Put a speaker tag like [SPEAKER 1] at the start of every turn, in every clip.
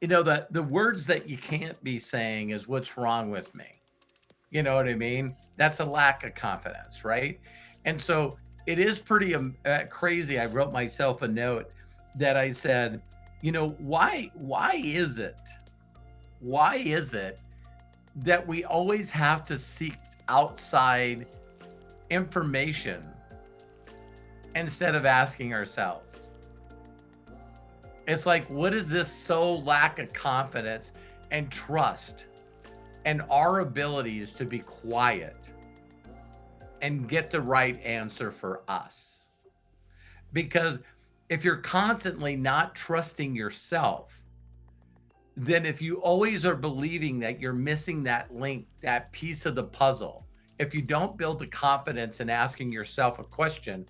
[SPEAKER 1] the words that you can't be saying is what's wrong with me. You know what I mean? That's a lack of confidence, right? And so it is pretty crazy. I wrote myself a note that I said, why is it that we always have to seek outside information instead of asking ourselves? It's like, what is this so lack of confidence and trust and our abilities to be quiet and get the right answer for us? Because if you're constantly not trusting yourself, then if you always are believing that you're missing that link, that piece of the puzzle, if you don't build the confidence in asking yourself a question,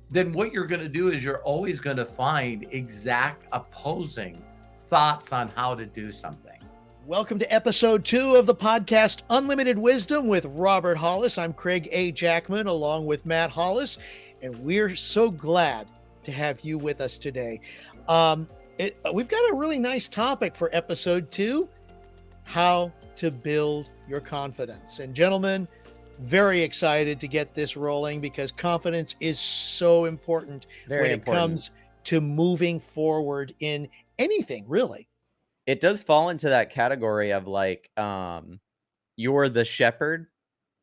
[SPEAKER 1] then what you're going to do is you're always going to find exact opposing thoughts on how to do something.
[SPEAKER 2] Welcome to episode 2 of the podcast Unlimited Wisdom with Robert Hollis. I'm Craig A. Jackman along with Matt Hollis, and we're so glad to have you with us today. We've got a really nice topic for episode 2, how to build your confidence. And gentlemen, very excited to get this rolling because confidence is so important when it comes to moving forward in anything, really.
[SPEAKER 3] It does fall into that category of like, you're the shepherd,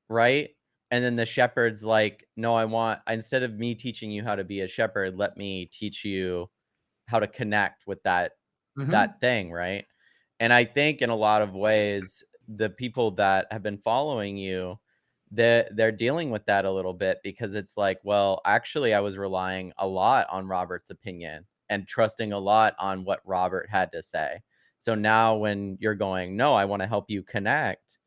[SPEAKER 3] right? And then the shepherd's like, no, instead of me teaching you how to be a shepherd, let me teach you how to connect with that thing, right? And I think in a lot of ways, the people that have been following you, they're dealing with that a little bit because it's like, well, actually, I was relying a lot on Robert's opinion and trusting a lot on what Robert had to say. So now when you're going, no, I want to help you connect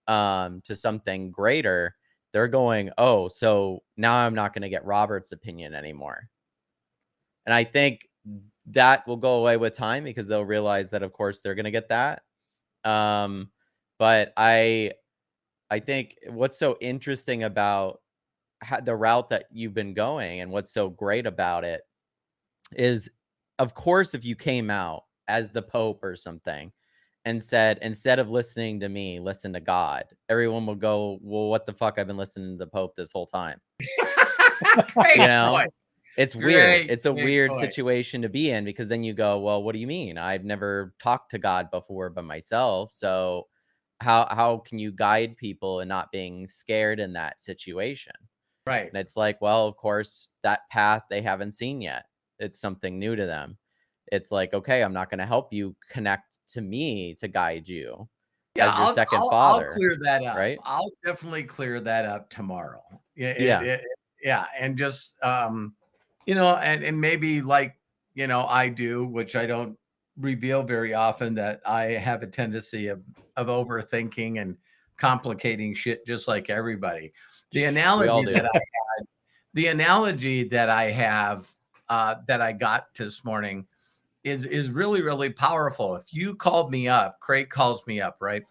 [SPEAKER 3] to something greater, they're going, oh, so now I'm not going to get Robert's opinion anymore. And I think that will go away with time because they'll realize that, of course, they're going to get that. But I think what's so interesting about the route that you've been going and what's so great about it is, of course, if you came out as the Pope or something and said, instead of listening to me, listen to God, everyone will go, well, what the fuck? I've been listening to the Pope this whole time.
[SPEAKER 1] Great
[SPEAKER 3] point. It's weird. It's a weird
[SPEAKER 1] point.
[SPEAKER 3] situation to be in because then you go, well, what do you mean? I've never talked to God before by myself. So how can you guide people and not being scared in that situation?
[SPEAKER 1] Right.
[SPEAKER 3] And it's like, well, of course, that path they haven't seen yet. It's something new to them. It's like, okay, I'm not going to help you connect to me to guide you as your second father.
[SPEAKER 1] I'll clear that up.
[SPEAKER 3] Right?
[SPEAKER 1] I'll definitely clear that up tomorrow.
[SPEAKER 3] Yeah.
[SPEAKER 1] And just, and maybe like, I do, which I don't reveal very often, that I have a tendency of overthinking and complicating shit just like everybody. The analogy that I have that I got this morning is really, really powerful. If you called me up, Craig calls me up, right?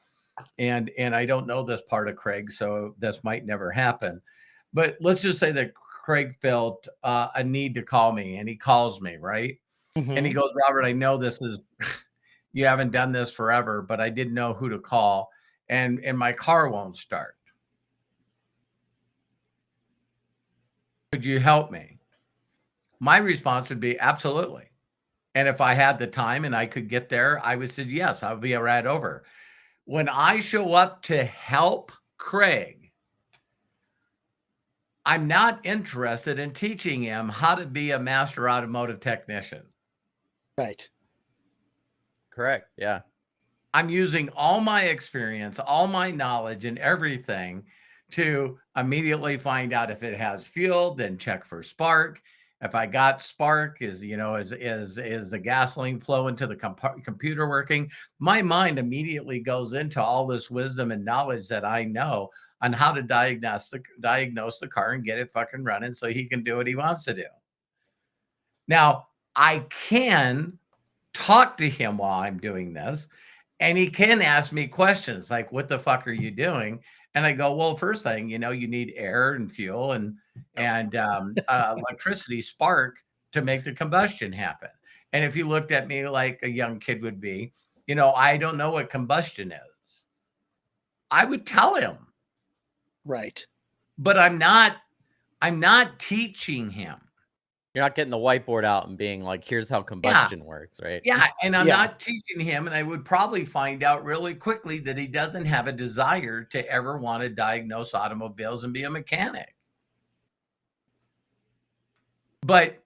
[SPEAKER 1] And I don't know this part of Craig, so this might never happen. But let's just say that Craig felt a need to call me, and he calls me, right? Mm-hmm. And he goes, Robert, I know this is, you haven't done this forever, but I didn't know who to call, and my car won't start. Could you help me? My response would be absolutely. And if I had the time and I could get there, I would say, yes, I would be right over. When I show up to help Craig, I'm not interested in teaching him how to be a master automotive technician.
[SPEAKER 2] Right.
[SPEAKER 3] Correct. Yeah.
[SPEAKER 1] I'm using all my experience, all my knowledge and everything to immediately find out if it has fuel, then check for spark. If I got spark, is the gasoline flow into the computer working? My mind immediately goes into all this wisdom and knowledge that I know on how to diagnose the car and get it fucking running so he can do what he wants to do. Now, I can talk to him while I'm doing this, and he can ask me questions like, what the fuck are you doing? And I go, well, first thing, you need air and fuel and electricity, spark, to make the combustion happen. And if you looked at me like a young kid would be, I don't know what combustion is. I would tell him.
[SPEAKER 2] Right.
[SPEAKER 1] But I'm not teaching him.
[SPEAKER 3] You're not getting the whiteboard out and being like, here's how combustion works, right?
[SPEAKER 1] Yeah, and I'm
[SPEAKER 2] Yeah.
[SPEAKER 1] not teaching him, and I would probably find out really quickly that he doesn't have a desire to ever want to diagnose automobiles and be a mechanic. But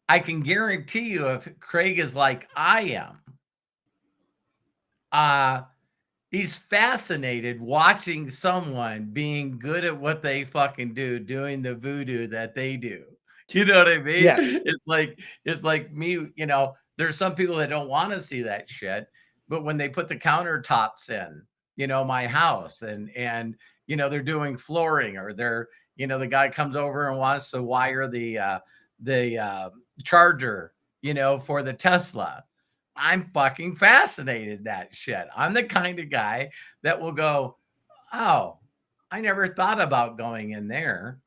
[SPEAKER 1] I can guarantee you, if Craig is like I am, he's fascinated watching someone being good at what they fucking do, doing the voodoo that they do. You know what I mean?
[SPEAKER 2] Yes.
[SPEAKER 1] It's like me, there's some people that don't want to see that shit, but when they put the countertops in, my house and they're doing flooring, or the guy comes over and wants to wire the charger, for the Tesla. I'm fucking fascinated that shit. I'm the kind of guy that will go, oh, I never thought about going in there.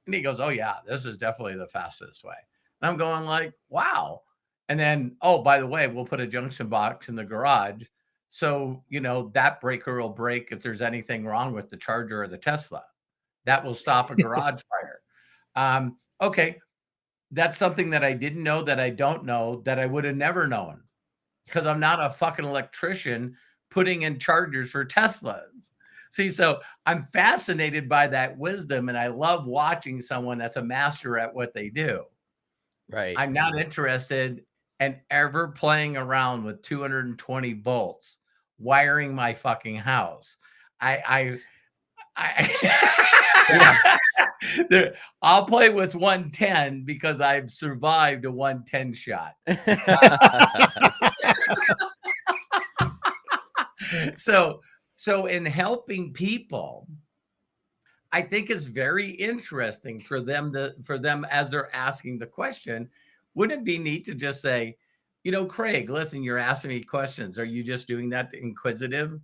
[SPEAKER 1] And he goes, oh yeah, this is definitely the fastest way. And I'm going like, wow. And then, oh, by the way, we'll put a junction box in the garage. So, that breaker will break if there's anything wrong with the charger or the Tesla. That will stop a garage fire. Okay. That's something that I didn't know, that I don't know, that I would have never known, because I'm not a fucking electrician putting in chargers for Teslas. See, so I'm fascinated by that wisdom, and I love watching someone that's a master at what they do.
[SPEAKER 3] Right.
[SPEAKER 1] I'm not interested in ever playing around with 220 volts, wiring my fucking house. I'll play with 110 because I've survived a 110 shot. So in helping people, I think it's very interesting for them as they're asking the question. Wouldn't it be neat to just say, Craig, listen, you're asking me questions. Are you just doing that inquisitive?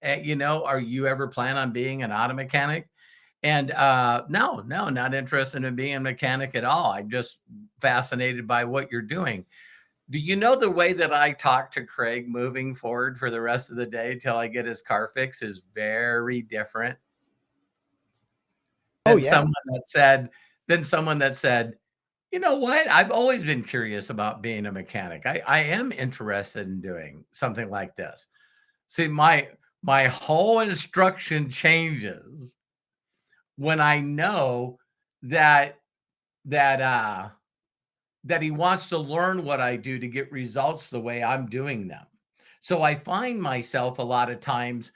[SPEAKER 1] Are you ever plan on being an auto mechanic? And no, not interested in being a mechanic at all. I'm just fascinated by what you're doing. Do you know the way that I talk to Craig moving forward for the rest of the day till I get his car fixed is very different than someone that said, you know what? I've always been curious about being a mechanic. I am interested in doing something like this. See, my whole instruction changes when I know that he wants to learn what I do to get results the way I'm doing them. So I find myself a lot of times,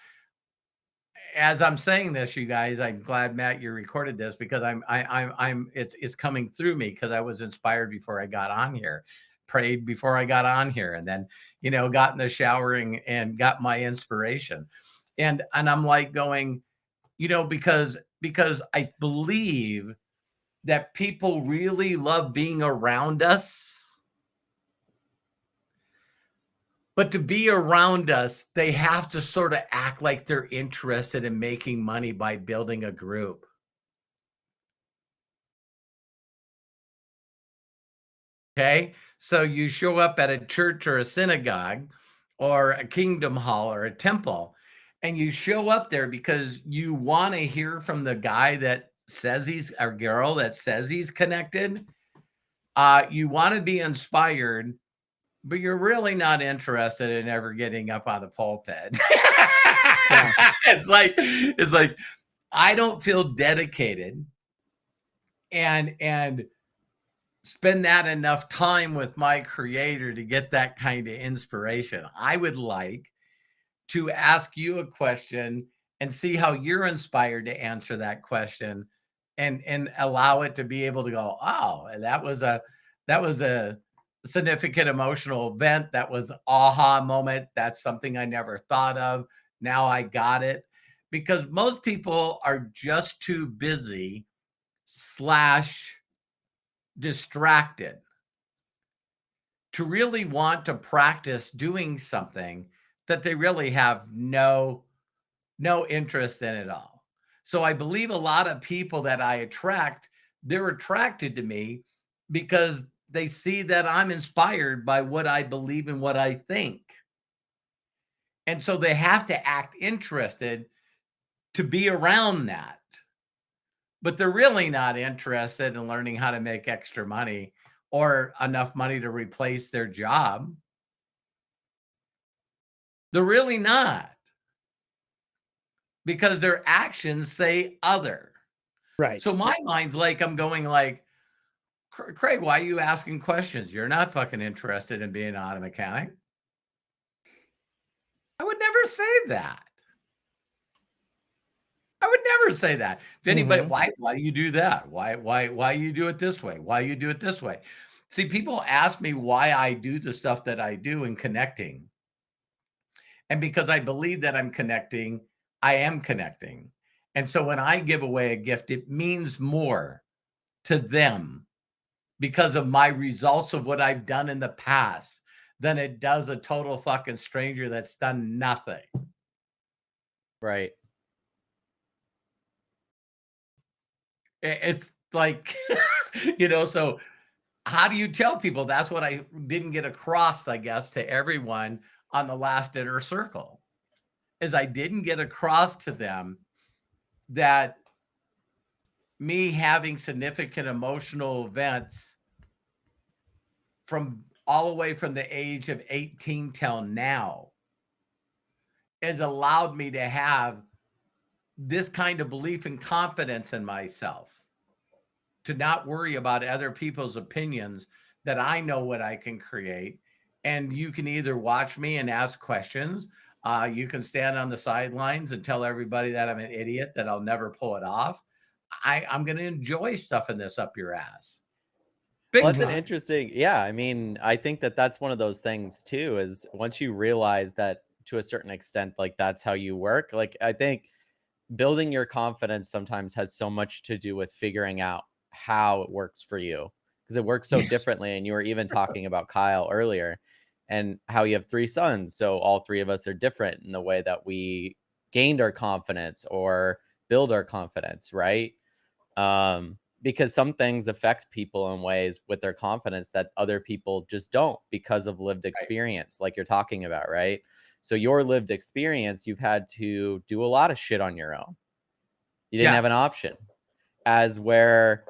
[SPEAKER 1] as I'm saying this, you guys, I'm glad, Matt, you recorded this, because it's coming through me, because I was inspired before I got on here, prayed before I got on here, and then, got in the showering and got my inspiration. And I'm like going, because I believe that people really love being around us. But to be around us, they have to sort of act like they're interested in making money by building a group. Okay? So you show up at a church or a synagogue or a kingdom hall or a temple, and you show up there because you want to hear from the guy that says or girl that says he's connected. You want to be inspired, but you're really not interested in ever getting up on the pulpit. It's like I don't feel dedicated and spend that enough time with my creator to get that kind of inspiration. I would like to ask you a question and see how you're inspired to answer that question, and allow it to be able to go, oh, that was a significant emotional event. That was an aha moment. That's something I never thought of. Now I got it. Because most people are just too busy / distracted to really want to practice doing something that they really have no interest in at all. So I believe a lot of people that I attract, they're attracted to me because they see that I'm inspired by what I believe and what I think. And so they have to act interested to be around that. But they're really not interested in learning how to make extra money or enough money to replace their job. They're really not, because their actions say other.
[SPEAKER 2] Right.
[SPEAKER 1] So my mind's like, I'm going like, Craig, why are you asking questions? You're not fucking interested in being an auto mechanic. I would never say that. I would never say that to anybody.
[SPEAKER 2] Mhm.
[SPEAKER 1] Why do you do that? Why you do it this way? Why you do it this way? See, people ask me why I do the stuff that I do in connecting. And because I believe that I'm connecting, I am connecting. And so when I give away a gift, it means more to them because of my results of what I've done in the past than it does a total fucking stranger that's done nothing.
[SPEAKER 3] Right.
[SPEAKER 1] It's like, so how do you tell people? That's what I didn't get across, I guess, to everyone on the last inner circle, is I didn't get across to them that me having significant emotional events from all the way from the age of 18 till now has allowed me to have this kind of belief and confidence in myself, to not worry about other people's opinions, that I know what I can create. And you can either watch me and ask questions. You can stand on the sidelines and tell everybody that I'm an idiot, that I'll never pull it off. I'm going to enjoy stuffing this up your ass.
[SPEAKER 3] Well,
[SPEAKER 1] Big
[SPEAKER 3] that's an
[SPEAKER 1] time.
[SPEAKER 3] interesting, yeah. I mean, I think that that's one of those things too, is once you realize that to a certain extent, like that's how you work. Like, I think building your confidence sometimes has so much to do with figuring out how it works for you, because it works so
[SPEAKER 1] Yes.
[SPEAKER 3] differently. And you were even talking about Kyle earlier and how you have 3 sons. So all 3 of us are different in the way that we gained our confidence or build our confidence, right? Because some things affect people in ways with their confidence that other people just don't, because of lived
[SPEAKER 1] Right.
[SPEAKER 3] experience, like you're talking about, right? So your lived experience, you've had to do a lot of shit on your own. You didn't
[SPEAKER 1] Yeah.
[SPEAKER 3] have an option. As where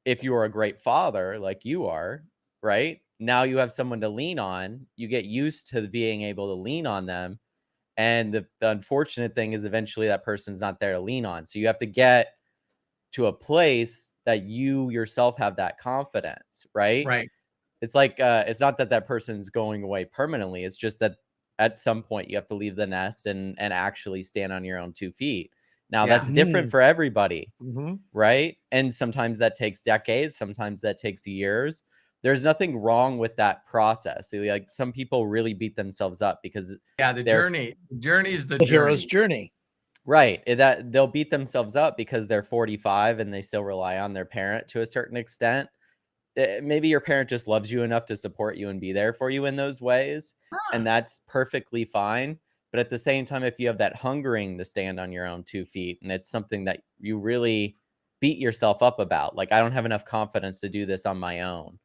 [SPEAKER 3] if you are a great father like you are, right? Now you have someone to lean on. You get used to being able to lean on them. And the unfortunate thing is eventually that person's not there to lean on. So you have to get to a place that you yourself have that confidence, right?
[SPEAKER 1] Right.
[SPEAKER 3] It's like, it's not that that person's going away permanently. It's just that at some point you have to leave the nest and actually stand on your own 2 feet. Now
[SPEAKER 1] Yeah.
[SPEAKER 3] that's different
[SPEAKER 2] Mm.
[SPEAKER 3] for everybody,
[SPEAKER 2] Mhm.
[SPEAKER 3] right? And sometimes that takes decades, sometimes that takes years. There's nothing wrong with that process. Like some people really beat themselves up because
[SPEAKER 1] Yeah.
[SPEAKER 3] they're
[SPEAKER 1] The journey is the
[SPEAKER 2] The hero's
[SPEAKER 1] journey.
[SPEAKER 2] journey.
[SPEAKER 3] right. That they'll beat themselves up because they're 45 and they still rely on their parent to a certain extent. Maybe your parent just loves you enough to support you and be there for you in those ways, and that's perfectly fine. But at the same time, if you have that hungering to stand on your own 2 feet, and it's something that you really beat yourself up about, like, "I don't have enough confidence to do this on my own,"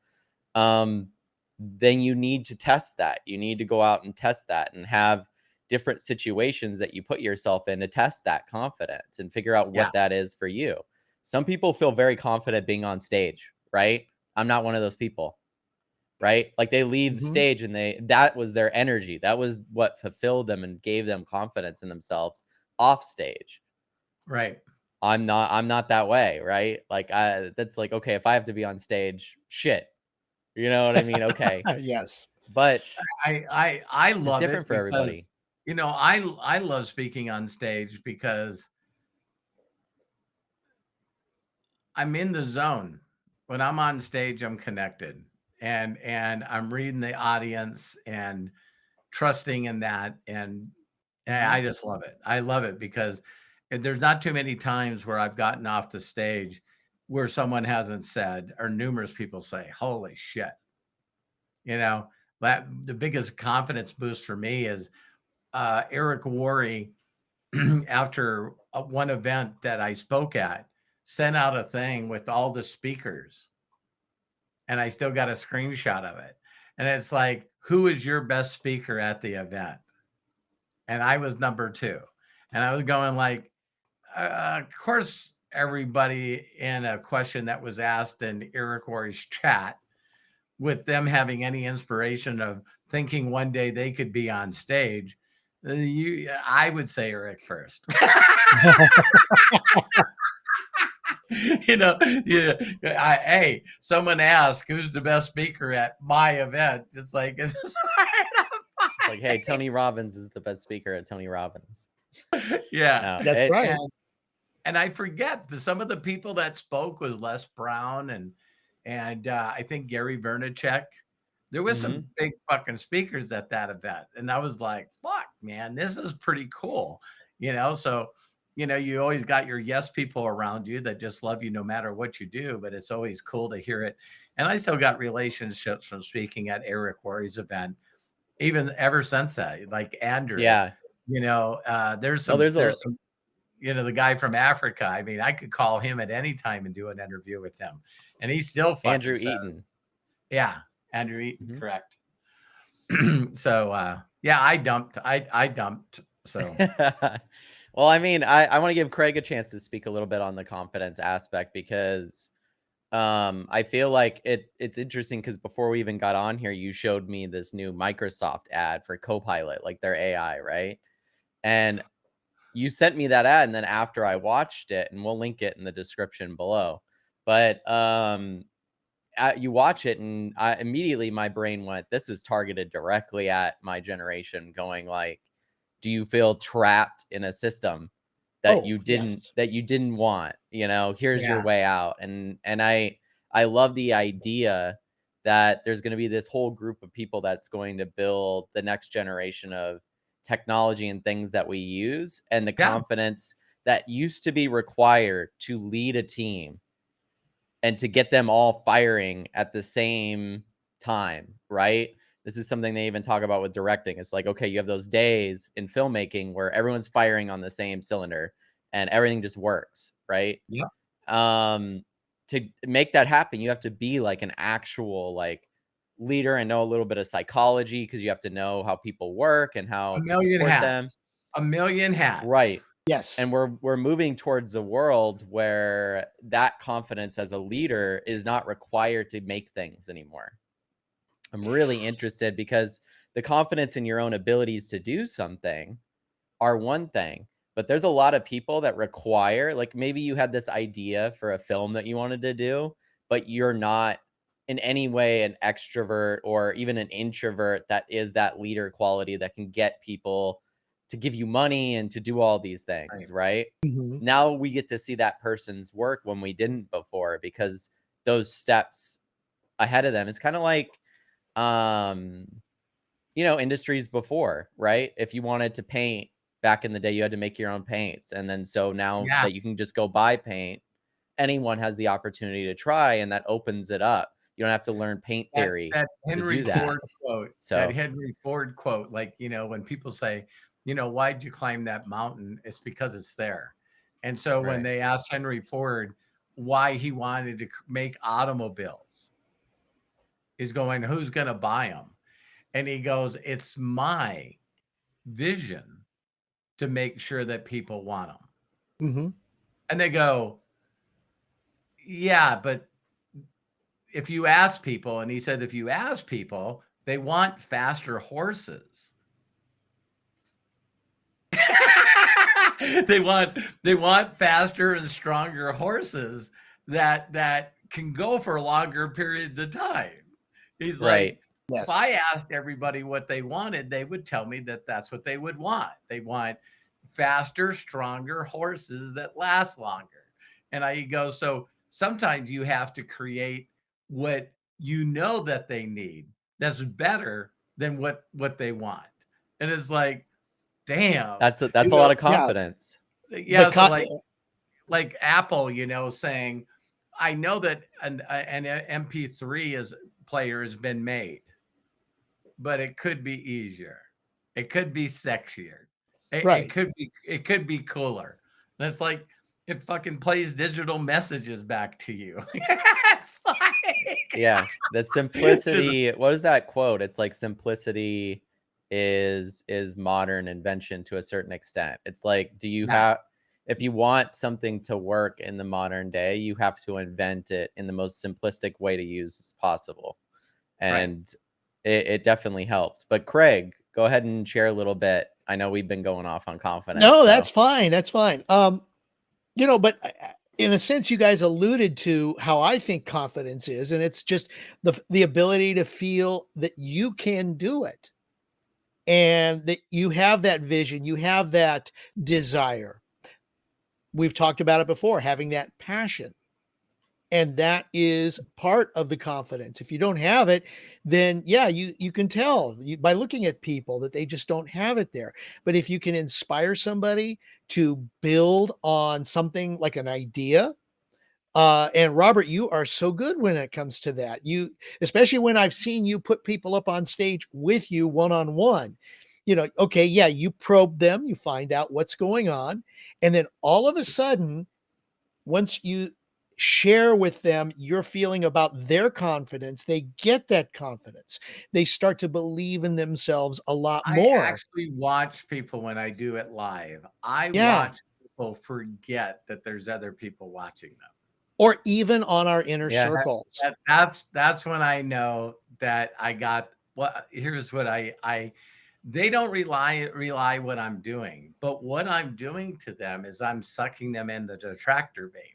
[SPEAKER 3] um, then you need to test that. You need to go out and test that and have different situations that you put yourself in to test that confidence and figure out
[SPEAKER 1] Yeah.
[SPEAKER 3] what that is for you. Some people feel very confident being on stage, right? I'm not one of those people, right? Like they leave
[SPEAKER 2] Mhm.
[SPEAKER 3] stage and that was their energy. That was what fulfilled them and gave them confidence in themselves off stage.
[SPEAKER 1] Right.
[SPEAKER 3] I'm not that way, right? Like that's like, okay, if I have to be on stage, shit. You know what I mean? Okay.
[SPEAKER 2] Yes.
[SPEAKER 3] But
[SPEAKER 1] I
[SPEAKER 3] it's
[SPEAKER 1] love
[SPEAKER 3] different
[SPEAKER 1] it
[SPEAKER 3] for everybody.
[SPEAKER 1] because, I love speaking on stage because I'm in the zone. When I'm on stage, I'm connected, and I'm reading the audience and trusting in that, and
[SPEAKER 2] Mhm.
[SPEAKER 1] I just love it. I love it because there's not too many times where I've gotten off the stage where someone hasn't said, or numerous people say, "Holy shit." You know, that the biggest confidence boost for me is Eric Worre, after one event that I spoke at, sent out a thing with all the speakers, and I still got a screenshot of it. And it's like, who is your best speaker at the event? and I was number 2. And I was going like, of course, everybody in a question that was asked in Iroquois chat, with them having any inspiration of thinking one day they could be on stage, I would say Eric first. Hey, someone asked who's the best speaker at my event. It's like,
[SPEAKER 3] like, hey, Tony Robbins is the best speaker at Tony Robbins.
[SPEAKER 1] Yeah,
[SPEAKER 2] that's right.
[SPEAKER 1] And I forget some of the people that spoke was Les Brown and I think Gary Vaynerchuk. There was some big fucking speakers at that event, and I was like, "Fuck, man, this is pretty cool," So, you always got your yes people around you that just love you no matter what you do, but it's always cool to hear it. And I still got relationships from speaking at Eric Worre's event, even ever since that. Like Andrew,
[SPEAKER 3] Yeah,
[SPEAKER 1] there's some, the guy from Africa. I mean, I could call him at any time and do an interview with him, and he still fucking
[SPEAKER 3] Andrew
[SPEAKER 1] says,
[SPEAKER 3] Eaton.
[SPEAKER 1] Yeah, Andrew Eaton, correct. So yeah, I dumped. So
[SPEAKER 3] well, I mean, I want to give Craig a chance to speak a little bit on the confidence aspect, because I feel like it's interesting, because before we even got on here, you showed me this new Microsoft ad for Copilot, like their AI, right? And you sent me that ad, and then after I watched it, and we'll link it in the description below, but you watch it, and immediately my brain went, this is targeted directly at my generation, going like, do you feel trapped in a system that you didn't want? Here's your way out. And I love the idea that there's going to be this whole group of people that's going to build the next generation of technology and things that we use, and the confidence that used to be required to lead a team and to get them all firing at the same time, right? This is something they even talk about with directing. It's like, okay, you have those days in filmmaking where everyone's firing on the same cylinder and everything just works, right?
[SPEAKER 1] Yeah.
[SPEAKER 3] To make that happen, you have to be like an actual like leader and know a little bit of psychology, because you have to know how people work and how to support them.
[SPEAKER 1] A million hats.
[SPEAKER 3] Right.
[SPEAKER 2] Yes.
[SPEAKER 3] And we're moving towards a world where that confidence as a leader is not required to make things anymore. I'm really interested, because the confidence in your own abilities to do something are one thing, but there's a lot of people that require, like, maybe you had this idea for a film that you wanted to do, but you're not in any way an extrovert or even an introvert that is that leader quality that can get people to give you money and to do all these things, right? Now we get to see that person's work when we didn't before, because those steps ahead of them. It's kind of like, industries before, right? If you wanted to paint back in the day, you had to make your own paints. And then so now that you can just go buy paint, anyone has the opportunity to try, and that opens it up. You don't have to learn paint theory
[SPEAKER 1] that Henry
[SPEAKER 3] to do that.
[SPEAKER 1] Ford quote.
[SPEAKER 3] So
[SPEAKER 1] that Henry Ford quote, like, when people say, why'd you climb that mountain? It's because it's there. And so when they asked Henry Ford why he wanted to make automobiles, he's going, who's going to buy them? And he goes, it's my vision to make sure that people want them. And they go, yeah, but if you ask people, and he said, if you ask people, they want faster horses. They want faster and stronger horses that can go for longer periods of time. He's like, if I asked everybody what they wanted, they would tell me that that's what they would want. They want faster, stronger horses that last longer. And I go, so sometimes you have to create what that they need that's better than what they want. And it's like, damn,
[SPEAKER 3] that's a lot of confidence.
[SPEAKER 1] Yeah. So like Apple, saying, I know that an MP3 player has been made, but it could be easier. It could be sexier. It could be cooler. And it's like, it fucking plays digital messages back to you. It's like,
[SPEAKER 3] the simplicity. What is that quote? It's like simplicity is modern invention to a certain extent. It's like, do you
[SPEAKER 1] Yeah,
[SPEAKER 3] have if you want something to work in the modern day, you have to invent it in the most simplistic way to use as possible.
[SPEAKER 1] right.
[SPEAKER 3] And it definitely helps. But Craig, go ahead and share a little bit. I know we've been going off on confidence,
[SPEAKER 2] No, that's
[SPEAKER 3] so
[SPEAKER 2] fine. That's fine. But in a sense, you guys alluded to how I think confidence is, and it's just the ability to feel that you can do it, and that you have that vision, you have that desire. We've talked about it before, having that passion. And that is part of the confidence. If you don't have it, then yeah, you can tell by looking at people that they just don't have it there. But if you can inspire somebody to build on something like an idea, and Robert, you are so good when it comes to that. You, especially when I've seen you put people up on stage with you one on one. Okay, yeah, you probe them, you find out what's going on, and then all of a sudden, once you share with them your feeling about their confidence, they get that confidence. They start to believe in themselves a lot
[SPEAKER 1] I
[SPEAKER 2] more.
[SPEAKER 1] actually watch people when I do it live. I
[SPEAKER 2] Yeah.
[SPEAKER 1] watch people forget that there's other people watching them.
[SPEAKER 2] Or even on our inner
[SPEAKER 3] yeah.
[SPEAKER 2] circles.
[SPEAKER 1] That's when I know that I got here's what I they don't rely what I'm doing, but what I'm doing to them is I'm sucking them in the detractor bait.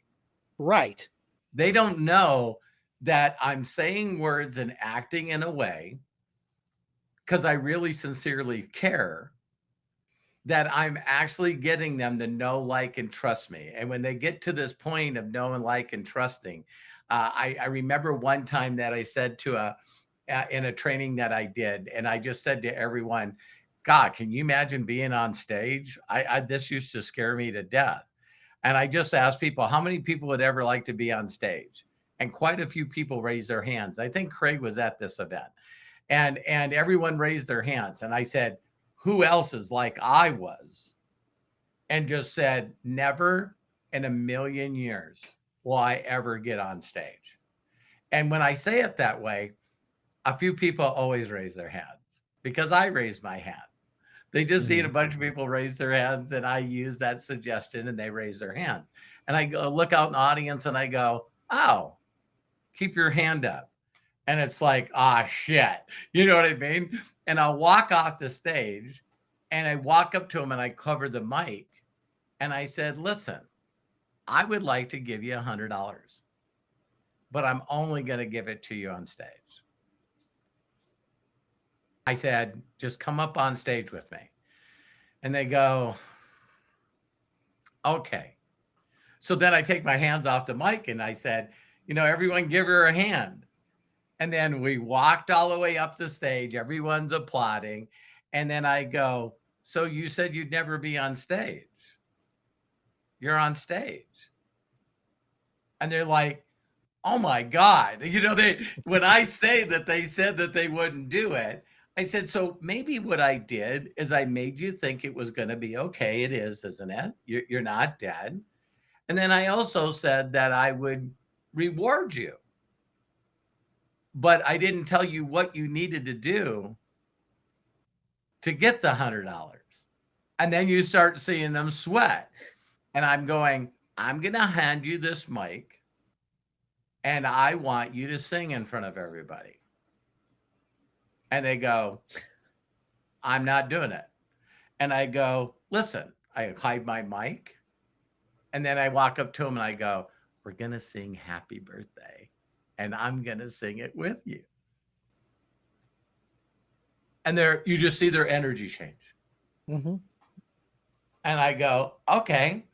[SPEAKER 2] Right.
[SPEAKER 1] They don't know that I'm saying words and acting in a way because I really sincerely care that I'm actually getting them to know, like, and trust me. And when they get to this point of knowing, like, and trusting, I remember one time that I said to in a training that I did, and I just said to everyone, God, can you imagine being on stage? This used to scare me to death. And I just asked people, how many people would ever like to be on stage? And quite a few people raised their hands. I think Craig was at this event, and everyone raised their hands. And I said, who else is like I was? And just said, never in a million years will I ever get on stage. And when I say it that way, a few people always raise their hands because I raised my hand. They just seen a
[SPEAKER 2] Mhm.
[SPEAKER 1] bunch of people raise their hands, and I use that suggestion, and they raise their hands. And I go look out in the audience, and I go, "Oh, keep your hand up." And it's like, "Ah, shit." You know what I mean? And I'll walk off the stage, and I walk up to them, and I cover the mic, and I said, "Listen, I would like to give you $100, but I'm only going to give it to you on stage." I said, "Just come up on stage with me." And they go, "Okay." So then I take my hands off the mic and I said, everyone give her a hand. And then we walked all the way up the stage. Everyone's applauding. And then I go, so you said you'd never be on stage. You're on stage. And they're like, oh my God. When I say that they said that they wouldn't do it, I said, so maybe what I did is I made you think it was going to be okay. It is, isn't it? You're not dead. And then I also said that I would reward you, but I didn't tell you what you needed to do to get the $100. And then you start seeing them sweat. And I'm going, I'm going to hand you this mic and I want you to sing in front of everybody. And they go, I'm not doing it. And I go, listen, I hide my mic. And then I walk up to them and I go, we're going to sing happy birthday. And I'm going to sing it with you. And you just see their energy change.
[SPEAKER 2] Mm-hmm.
[SPEAKER 1] And I go, okay.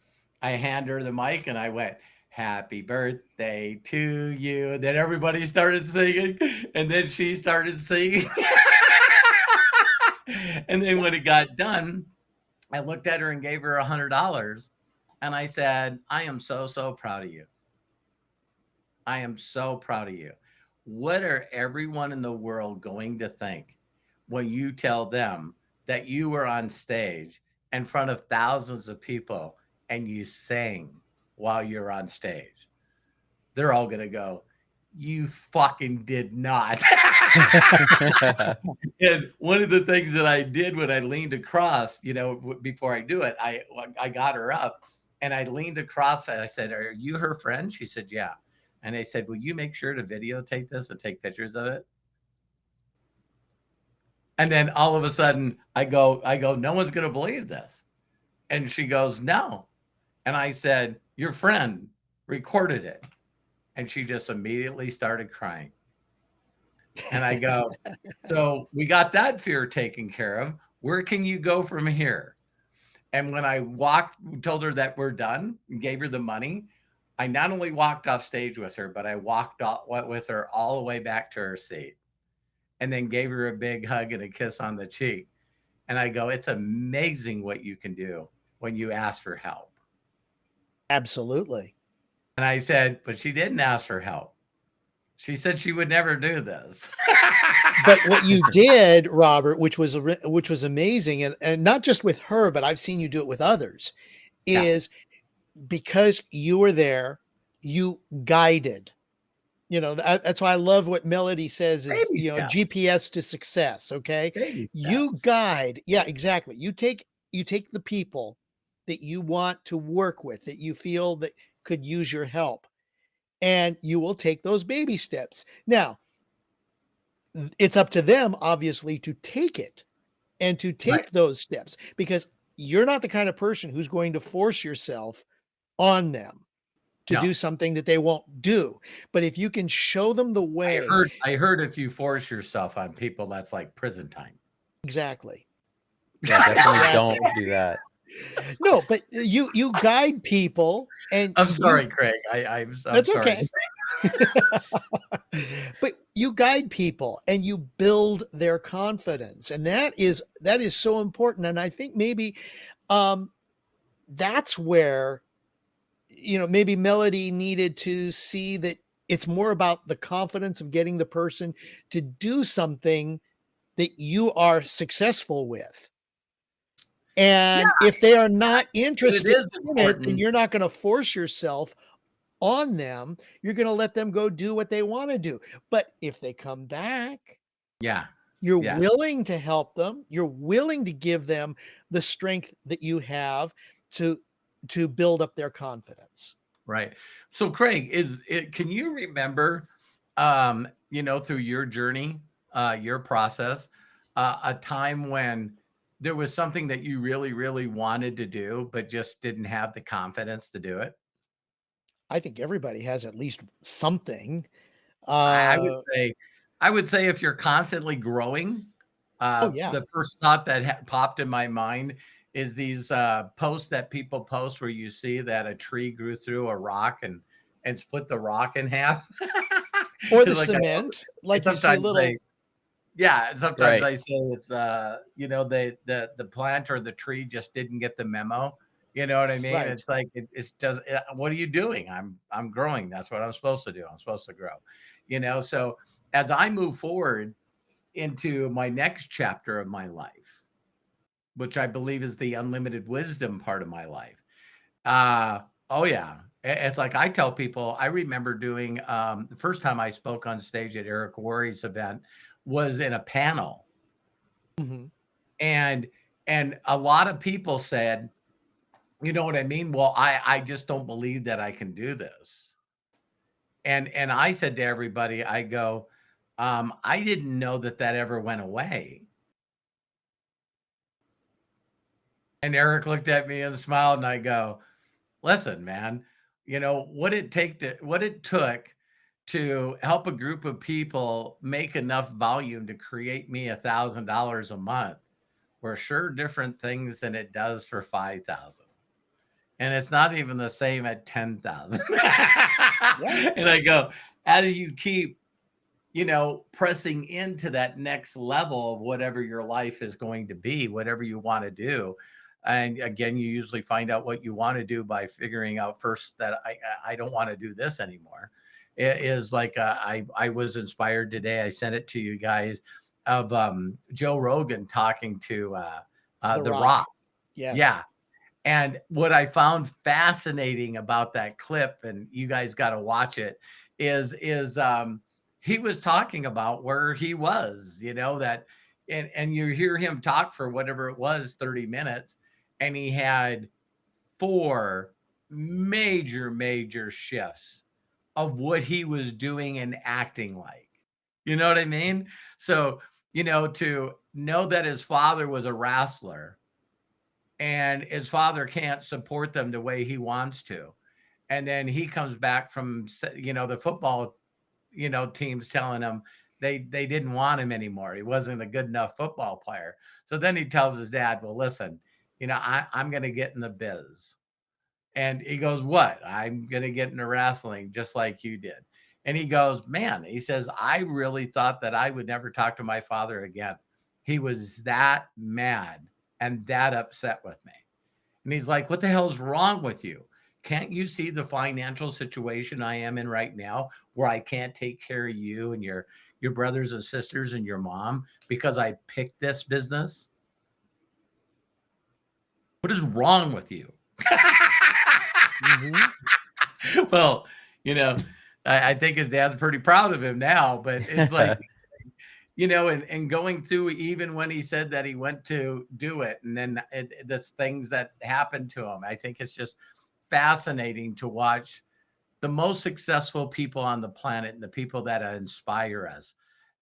[SPEAKER 1] I hand her the mic and I went, happy birthday to you. And then everybody started singing. And then she started singing. And then when it got done, I looked at her and gave her $100. And I said, I am so, so proud of you. I am so proud of you. What are everyone in the world going to think when you tell them that you were on stage in front of thousands of people and you sang while you're on stage? They're all going to go, you fucking did not. And one of the things that I did when I leaned across, before I do it, I got her up and I leaned across and I said, "Are you her friend?" She said, "Yeah." And I said, "Will you make sure to videotape this and take pictures of it?" And then all of a sudden I go, "No one's going to believe this." And she goes, "No." And I said, "Your friend recorded it." And she just immediately started crying. And I go, "So we got that fear taken care of. Where can you go from here?" And when I told her that we're done and gave her the money, I not only walked off stage with her, but I went with her all the way back to her seat and then gave her a big hug and a kiss on the cheek. And I go, "It's amazing what you can do when you ask for help."
[SPEAKER 2] Absolutely.
[SPEAKER 1] And I said, "But she didn't ask for help. She said she would never do this."
[SPEAKER 2] But what you did, Robert, which was amazing, and not just with her, but I've seen you do it with others,
[SPEAKER 1] Yeah.
[SPEAKER 2] is because you were there, you guided. That's why I love what Melody says is,
[SPEAKER 1] Baby steps.
[SPEAKER 2] GPS to success. Okay.
[SPEAKER 1] Baby
[SPEAKER 2] You
[SPEAKER 1] steps.
[SPEAKER 2] guide. Yeah, exactly. You take the people that you want to work with, that you feel that could use your help, and you will take those baby steps. Now, it's up to them, obviously, to take it and to
[SPEAKER 1] Right.
[SPEAKER 2] take those steps, because you're not the kind of person who's going to force yourself on them to
[SPEAKER 1] No.
[SPEAKER 2] do something that they won't do. But if you can show them the way.
[SPEAKER 1] I heard if you force yourself on people, that's like prison time.
[SPEAKER 2] Exactly.
[SPEAKER 3] Yeah, definitely
[SPEAKER 2] Exactly.
[SPEAKER 3] don't do that.
[SPEAKER 2] No, but you guide people, and
[SPEAKER 1] I'm sorry, Craig. I'm
[SPEAKER 2] that's
[SPEAKER 1] sorry.
[SPEAKER 2] okay. But you guide people and you build their confidence, and that is so important. And I think maybe that's where maybe Melody needed to see that it's more about the confidence of getting the person to do something that you are successful with. And if they are not interested
[SPEAKER 1] is
[SPEAKER 2] in it, then
[SPEAKER 1] important.
[SPEAKER 2] you're not going to force yourself on them. You're going to let them go do what they want to do. But if they come back,
[SPEAKER 1] Yeah.
[SPEAKER 2] you're
[SPEAKER 1] Yeah.
[SPEAKER 2] willing to help them. You're willing to give them the strength that you have to build up their confidence.
[SPEAKER 1] Right. So, Craig, can you remember, through your journey, your process, a time when there was something that you really, really wanted to do, but just didn't have the confidence to do it?
[SPEAKER 2] I think everybody has at least something.
[SPEAKER 1] I would
[SPEAKER 2] Uh,
[SPEAKER 1] say, if you're constantly growing,
[SPEAKER 2] oh yeah,
[SPEAKER 1] the first thought that popped in my mind is these posts that people post where you see that a tree grew through a rock and split the rock in half.
[SPEAKER 2] or the
[SPEAKER 1] It's like
[SPEAKER 2] cement,
[SPEAKER 1] I
[SPEAKER 2] like you see a
[SPEAKER 1] sometimes
[SPEAKER 2] little.
[SPEAKER 1] say, yeah, sometimes
[SPEAKER 3] Right.
[SPEAKER 1] I say it's the plant or the tree just didn't get the memo. You know what I mean?
[SPEAKER 2] Right.
[SPEAKER 1] It's like it's just what are you doing? I'm growing. That's what I'm supposed to do. I'm supposed to grow. So as I move forward into my next chapter of my life, which I believe is the unlimited wisdom part of my life. Oh yeah. It's like I tell people, I remember doing the first time I spoke on stage at Eric Worre's event was in a panel.
[SPEAKER 2] Mhm.
[SPEAKER 1] And a lot of people said, you know what I mean? Well, I just don't believe that I can do this. And I said to everybody, I go, I didn't know that ever went away. And Eric looked at me and smiled, and I go, listen, man, what it took to help a group of people make enough volume to create me $1,000 a month were sure different things than it does for 5,000. And it's not even the same at 10,000.
[SPEAKER 2] Yeah.
[SPEAKER 1] And I go, as you keep, pressing into that next level of whatever your life is going to be, whatever you want to do. And again, you usually find out what you want to do by figuring out first that I don't want to do this anymore. It is like I was inspired today. I sent it to you guys of Joe Rogan talking to
[SPEAKER 2] The
[SPEAKER 1] The
[SPEAKER 2] Rock.
[SPEAKER 1] Rock.
[SPEAKER 2] Yes.
[SPEAKER 1] Yeah. And what I found fascinating about that clip, and you guys got to watch it, is he was talking about where he was, that, and you hear him talk for whatever it was, 30 minutes, and he had four major shifts of what he was doing and acting like. You know what I mean? So, to know that his father was a wrestler and his father can't support them the way he wants to. And then he comes back from, the football, teams telling him they didn't want him anymore. He wasn't a good enough football player. So then he tells his dad, well, listen, I'm going to get in the biz. And he goes, what? I'm going to get into wrestling just like you did. And he goes, man, he says, I really thought that I would never talk to my father again. He was that mad and that upset with me. And he's like, what the hell's wrong with you? Can't you see the financial situation I am in right now where I can't take care of you and your brothers and sisters and your mom because I picked this business? What is wrong with you?
[SPEAKER 2] Mm-hmm.
[SPEAKER 1] Well, I think his dad's pretty proud of him now, but it's like, and going through even when he said that he went to do it, and then the things that happened to him, I think it's just fascinating to watch the most successful people on the planet and the people that inspire us,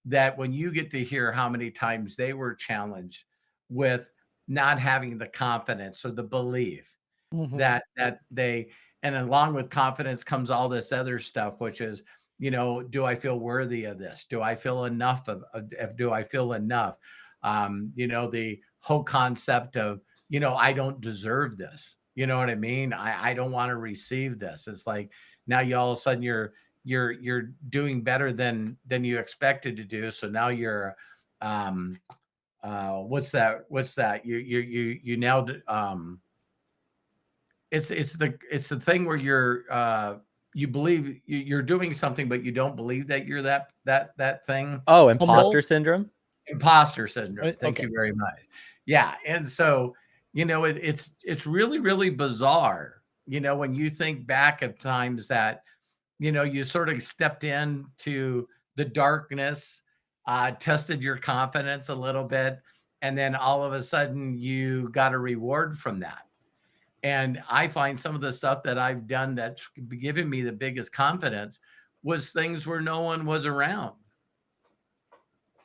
[SPEAKER 1] that when you get to hear how many times they were challenged with not having the confidence or the belief
[SPEAKER 2] Mm-hmm.
[SPEAKER 1] that they, and along with confidence comes all this other stuff, which is, do I feel worthy of this? Do I feel enough do I feel enough? The whole concept of, I don't deserve this. You know what I mean? I don't want to receive this. It's like now you all of a sudden you're doing better than you expected to do. So now you're what's that? You now it's the thing where you believe you're doing something, but you don't believe that you're that thing.
[SPEAKER 3] Oh, imposter syndrome.
[SPEAKER 1] Imposter syndrome. Thank
[SPEAKER 2] Okay.
[SPEAKER 1] you very much. Yeah, and so it's really bizarre. When you think back of times that you sort of stepped into the darkness, tested your confidence a little bit, and then all of a sudden you got a reward from that. And I find some of the stuff that I've done that's given me the biggest confidence was things where no one was around.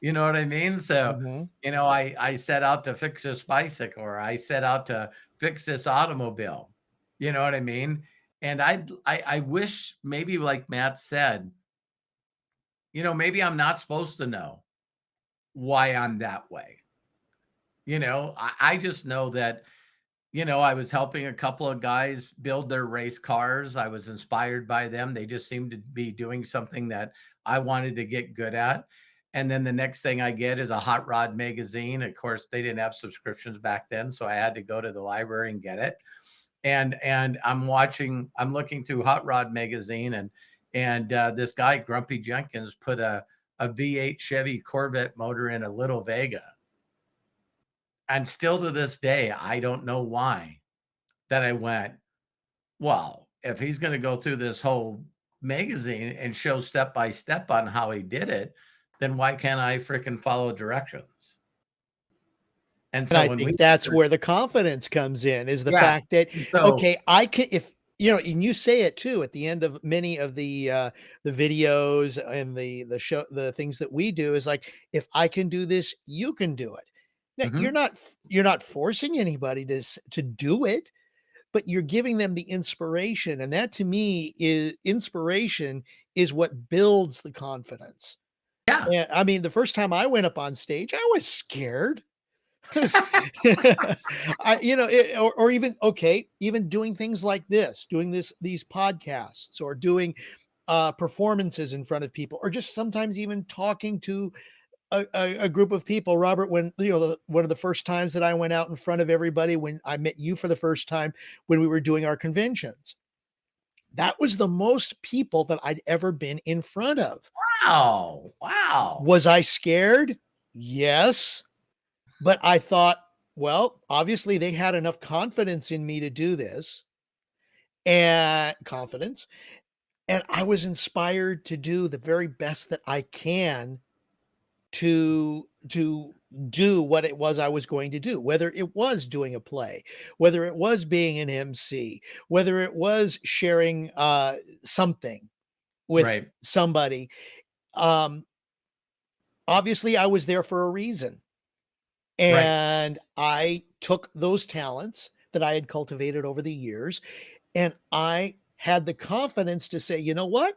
[SPEAKER 1] You know what I mean? So,
[SPEAKER 2] Mm-hmm.
[SPEAKER 1] I set out to fix this bicycle, or I set out to fix this automobile. You know what I mean? And I wish, maybe like Matt said, maybe I'm not supposed to know why I'm that way. I just know that, I was helping a couple of guys build their race cars. I was inspired by them. They just seemed to be doing something that I wanted to get good at. And then the next thing I get is a hot rod magazine. Of course, they didn't have subscriptions back then, so I had to go to the library and get it. And I'm looking through Hot Rod magazine, and this guy Grumpy Jenkins put a V8 Chevy Corvette motor in a Little Vega. And still to this day, I don't know why that I went, well, if he's going to go through this whole magazine and show step by step on how he did it, then why can't I freaking follow directions? And so
[SPEAKER 2] I think that's where the confidence comes in, is the fact that, okay, I can, if, and you say it too, at the end of many of the videos and the show, the things that we do is like, if I can do this, you can do it. Now, you're not forcing anybody to do it, but you're giving them the inspiration. And that to me is inspiration is what builds the confidence.
[SPEAKER 1] Yeah.
[SPEAKER 2] And I mean, the first time I went up on stage, I was scared. Or even, okay, even doing things like this, doing these podcasts, or doing performances in front of people, or just sometimes even talking to a group of people. Robert, when one of the first times that I went out in front of everybody, when I met you for the first time, when we were doing our conventions, that was the most people that I'd ever been in front of.
[SPEAKER 1] Wow.
[SPEAKER 2] Was I scared? Yes. But I thought, well, obviously they had enough confidence in me to do this, and confidence. And I was inspired to do the very best that I can to do what it was I was going to do, whether it was doing a play, whether it was being an MC, whether it was sharing something with
[SPEAKER 1] Right.
[SPEAKER 2] somebody. Um, Obviously, I was there for a reason.
[SPEAKER 1] Right.
[SPEAKER 2] And I took those talents that I had cultivated over the years, and I had the confidence to say, you know what?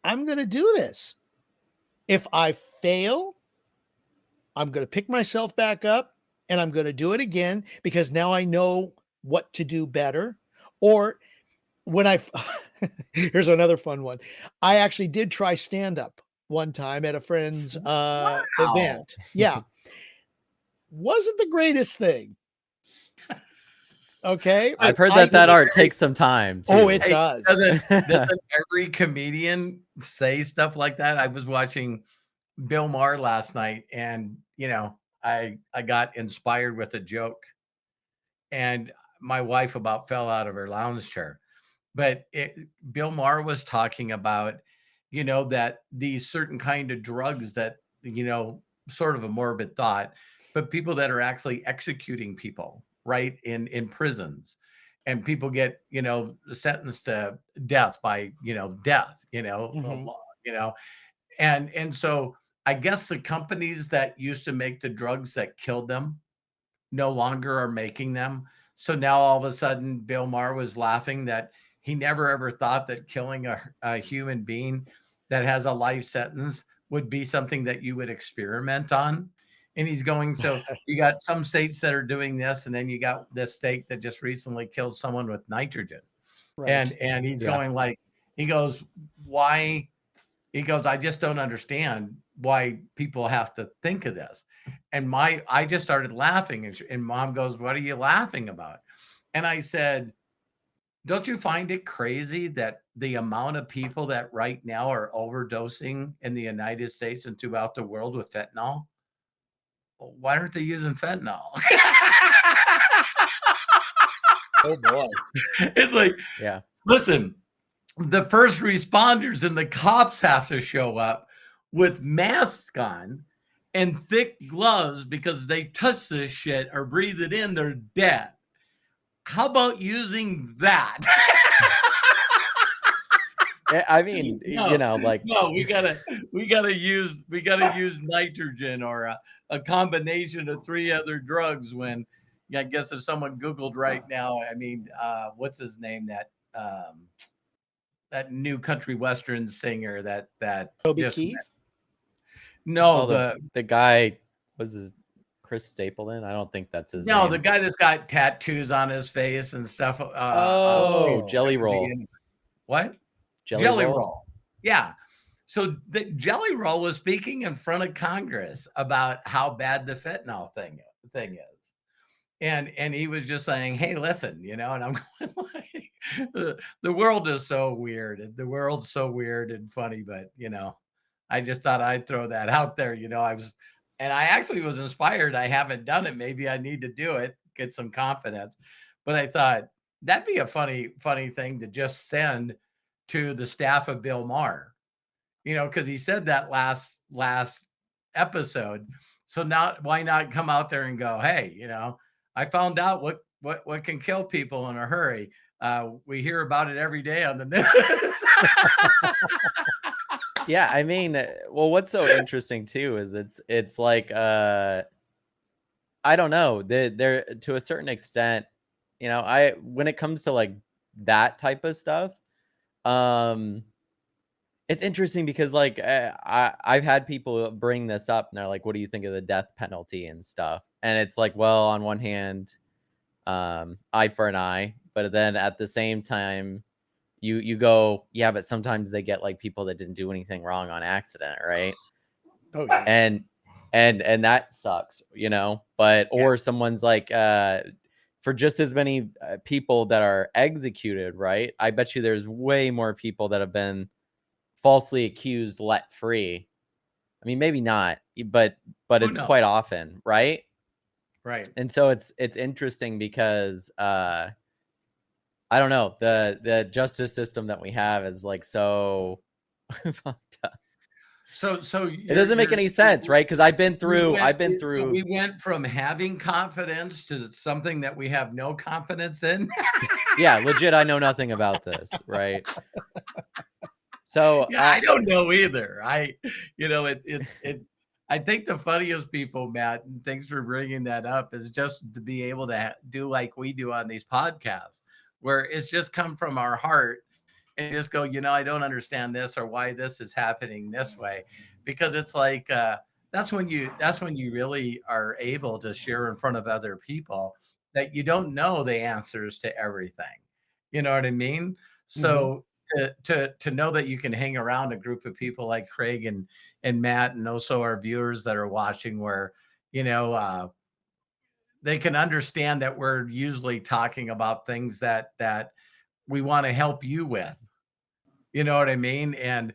[SPEAKER 2] I'm going to do this. If I fail, I'm going to pick myself back up and I'm going to do it again because now I know what to do better. Or when here's another fun one. I actually did try stand up one time at a friend's
[SPEAKER 1] Wow.
[SPEAKER 2] event. Yeah. Wasn't the greatest thing. Okay.
[SPEAKER 3] I've heard
[SPEAKER 2] I
[SPEAKER 3] that
[SPEAKER 1] Doesn't
[SPEAKER 3] art
[SPEAKER 1] every
[SPEAKER 3] takes some time
[SPEAKER 2] Oh,
[SPEAKER 3] too.
[SPEAKER 2] it
[SPEAKER 1] hey,
[SPEAKER 2] does.
[SPEAKER 1] doesn't every comedian say stuff like that? I was watching Bill Maher last night, and I got inspired with a joke, and my wife about fell out of her lounge chair. But Bill Maher was talking about, that these certain kind of drugs that, sort of a morbid thought, but people that are actually executing people, right, in prisons, and people get, sentenced to death by, death, the
[SPEAKER 2] Mhm.
[SPEAKER 1] law, and so I guess the companies that used to make the drugs that killed them no longer are making them. So now all of a sudden, Bill Maher was laughing that he never ever thought that killing a human being that has a life sentence would be something that you would experiment on. And he's going, so you got some states that are doing this, and then you got this state that just recently killed someone with nitrogen. And
[SPEAKER 2] Right.
[SPEAKER 1] and he's
[SPEAKER 3] Yeah.
[SPEAKER 1] going like, he goes, why? He goes, I just don't understand why people have to think of this. And I just started laughing, and mom goes, what are you laughing about? And I said, don't you find it crazy that the amount of people that right now are overdosing in the United States and throughout the world with fentanyl? Well, why aren't they using fentanyl?
[SPEAKER 2] Oh boy.
[SPEAKER 1] It's like,
[SPEAKER 3] Yeah.
[SPEAKER 1] listen, the first responders and the cops have to show up with masks on and thick gloves because they touch this shit or breathe it in, they're dead. How about using that?
[SPEAKER 3] I mean,
[SPEAKER 1] No,
[SPEAKER 3] like
[SPEAKER 1] no, we gotta use nitrogen or a combination of 3 other drugs when, I guess if someone Googled right now, I mean, what's his name? That new country western singer that
[SPEAKER 2] Toby
[SPEAKER 1] just
[SPEAKER 2] Keith.
[SPEAKER 1] no,
[SPEAKER 3] oh the guy was his Chris Stapleton. I don't think that's his
[SPEAKER 1] no, the
[SPEAKER 3] name.
[SPEAKER 1] guy that's got tattoos on his face and stuff,
[SPEAKER 3] Oh, Jelly Roll.
[SPEAKER 1] What?
[SPEAKER 3] Jelly
[SPEAKER 1] Jelly
[SPEAKER 3] Roll.
[SPEAKER 1] Roll. Yeah. So the Jelly Roll was speaking in front of Congress about how bad the fentanyl thing is. And he was just saying, hey, listen, and I'm going like, the world is so weird. The world's so weird and funny, but I just thought I'd throw that out there. I actually was inspired. I haven't done it. Maybe I need to do it, get some confidence. But I thought that'd be a funny thing to just send to the staff of Bill Maher, because he said that last episode. So now why not come out there and go, hey, I found out what can kill people in a hurry. We hear about it every day on the news.
[SPEAKER 3] Yeah, I mean, well, what's so interesting too is it's like I don't know. There to a certain extent, I when it comes to like that type of stuff, um it's interesting because like I've had people bring this up and they're like, what do you think of the death penalty and stuff? And it's like, well, on one hand, eye for an eye, but then at the same time, you go, yeah, but sometimes they get like people that didn't do anything wrong on accident, right?
[SPEAKER 2] Oh yeah.
[SPEAKER 3] And that sucks, but
[SPEAKER 1] Yeah.
[SPEAKER 3] or someone's like for just as many people that are executed, right? I bet you there's way more people that have been falsely accused let free. I mean, maybe not, but
[SPEAKER 1] Who
[SPEAKER 3] it's
[SPEAKER 1] knows?
[SPEAKER 3] quite often, right?
[SPEAKER 1] Right.
[SPEAKER 3] And so it's interesting because I don't know. The justice system that we have is like so fucked up.
[SPEAKER 1] So
[SPEAKER 3] It doesn't make any sense, right? Because I've been through
[SPEAKER 1] we went from having confidence to something that we have no confidence in.
[SPEAKER 3] yeah, legit, I know nothing about this, right? So
[SPEAKER 1] Yeah, I don't know either. I think the funniest people, Matt, and thanks for bringing that up, is just to be able to do like we do on these podcasts, where it's just come from our heart and just go, I don't understand this or why this is happening this way, because it's like that's when you really are able to share in front of other people that you don't know the answers to everything. You know what I mean?
[SPEAKER 2] Mhm.
[SPEAKER 1] So to know that you can hang around a group of people like Craig and Matt, and also our viewers that are watching, where you know they can understand that we're usually talking about things that we want to help you with. You know what I mean? And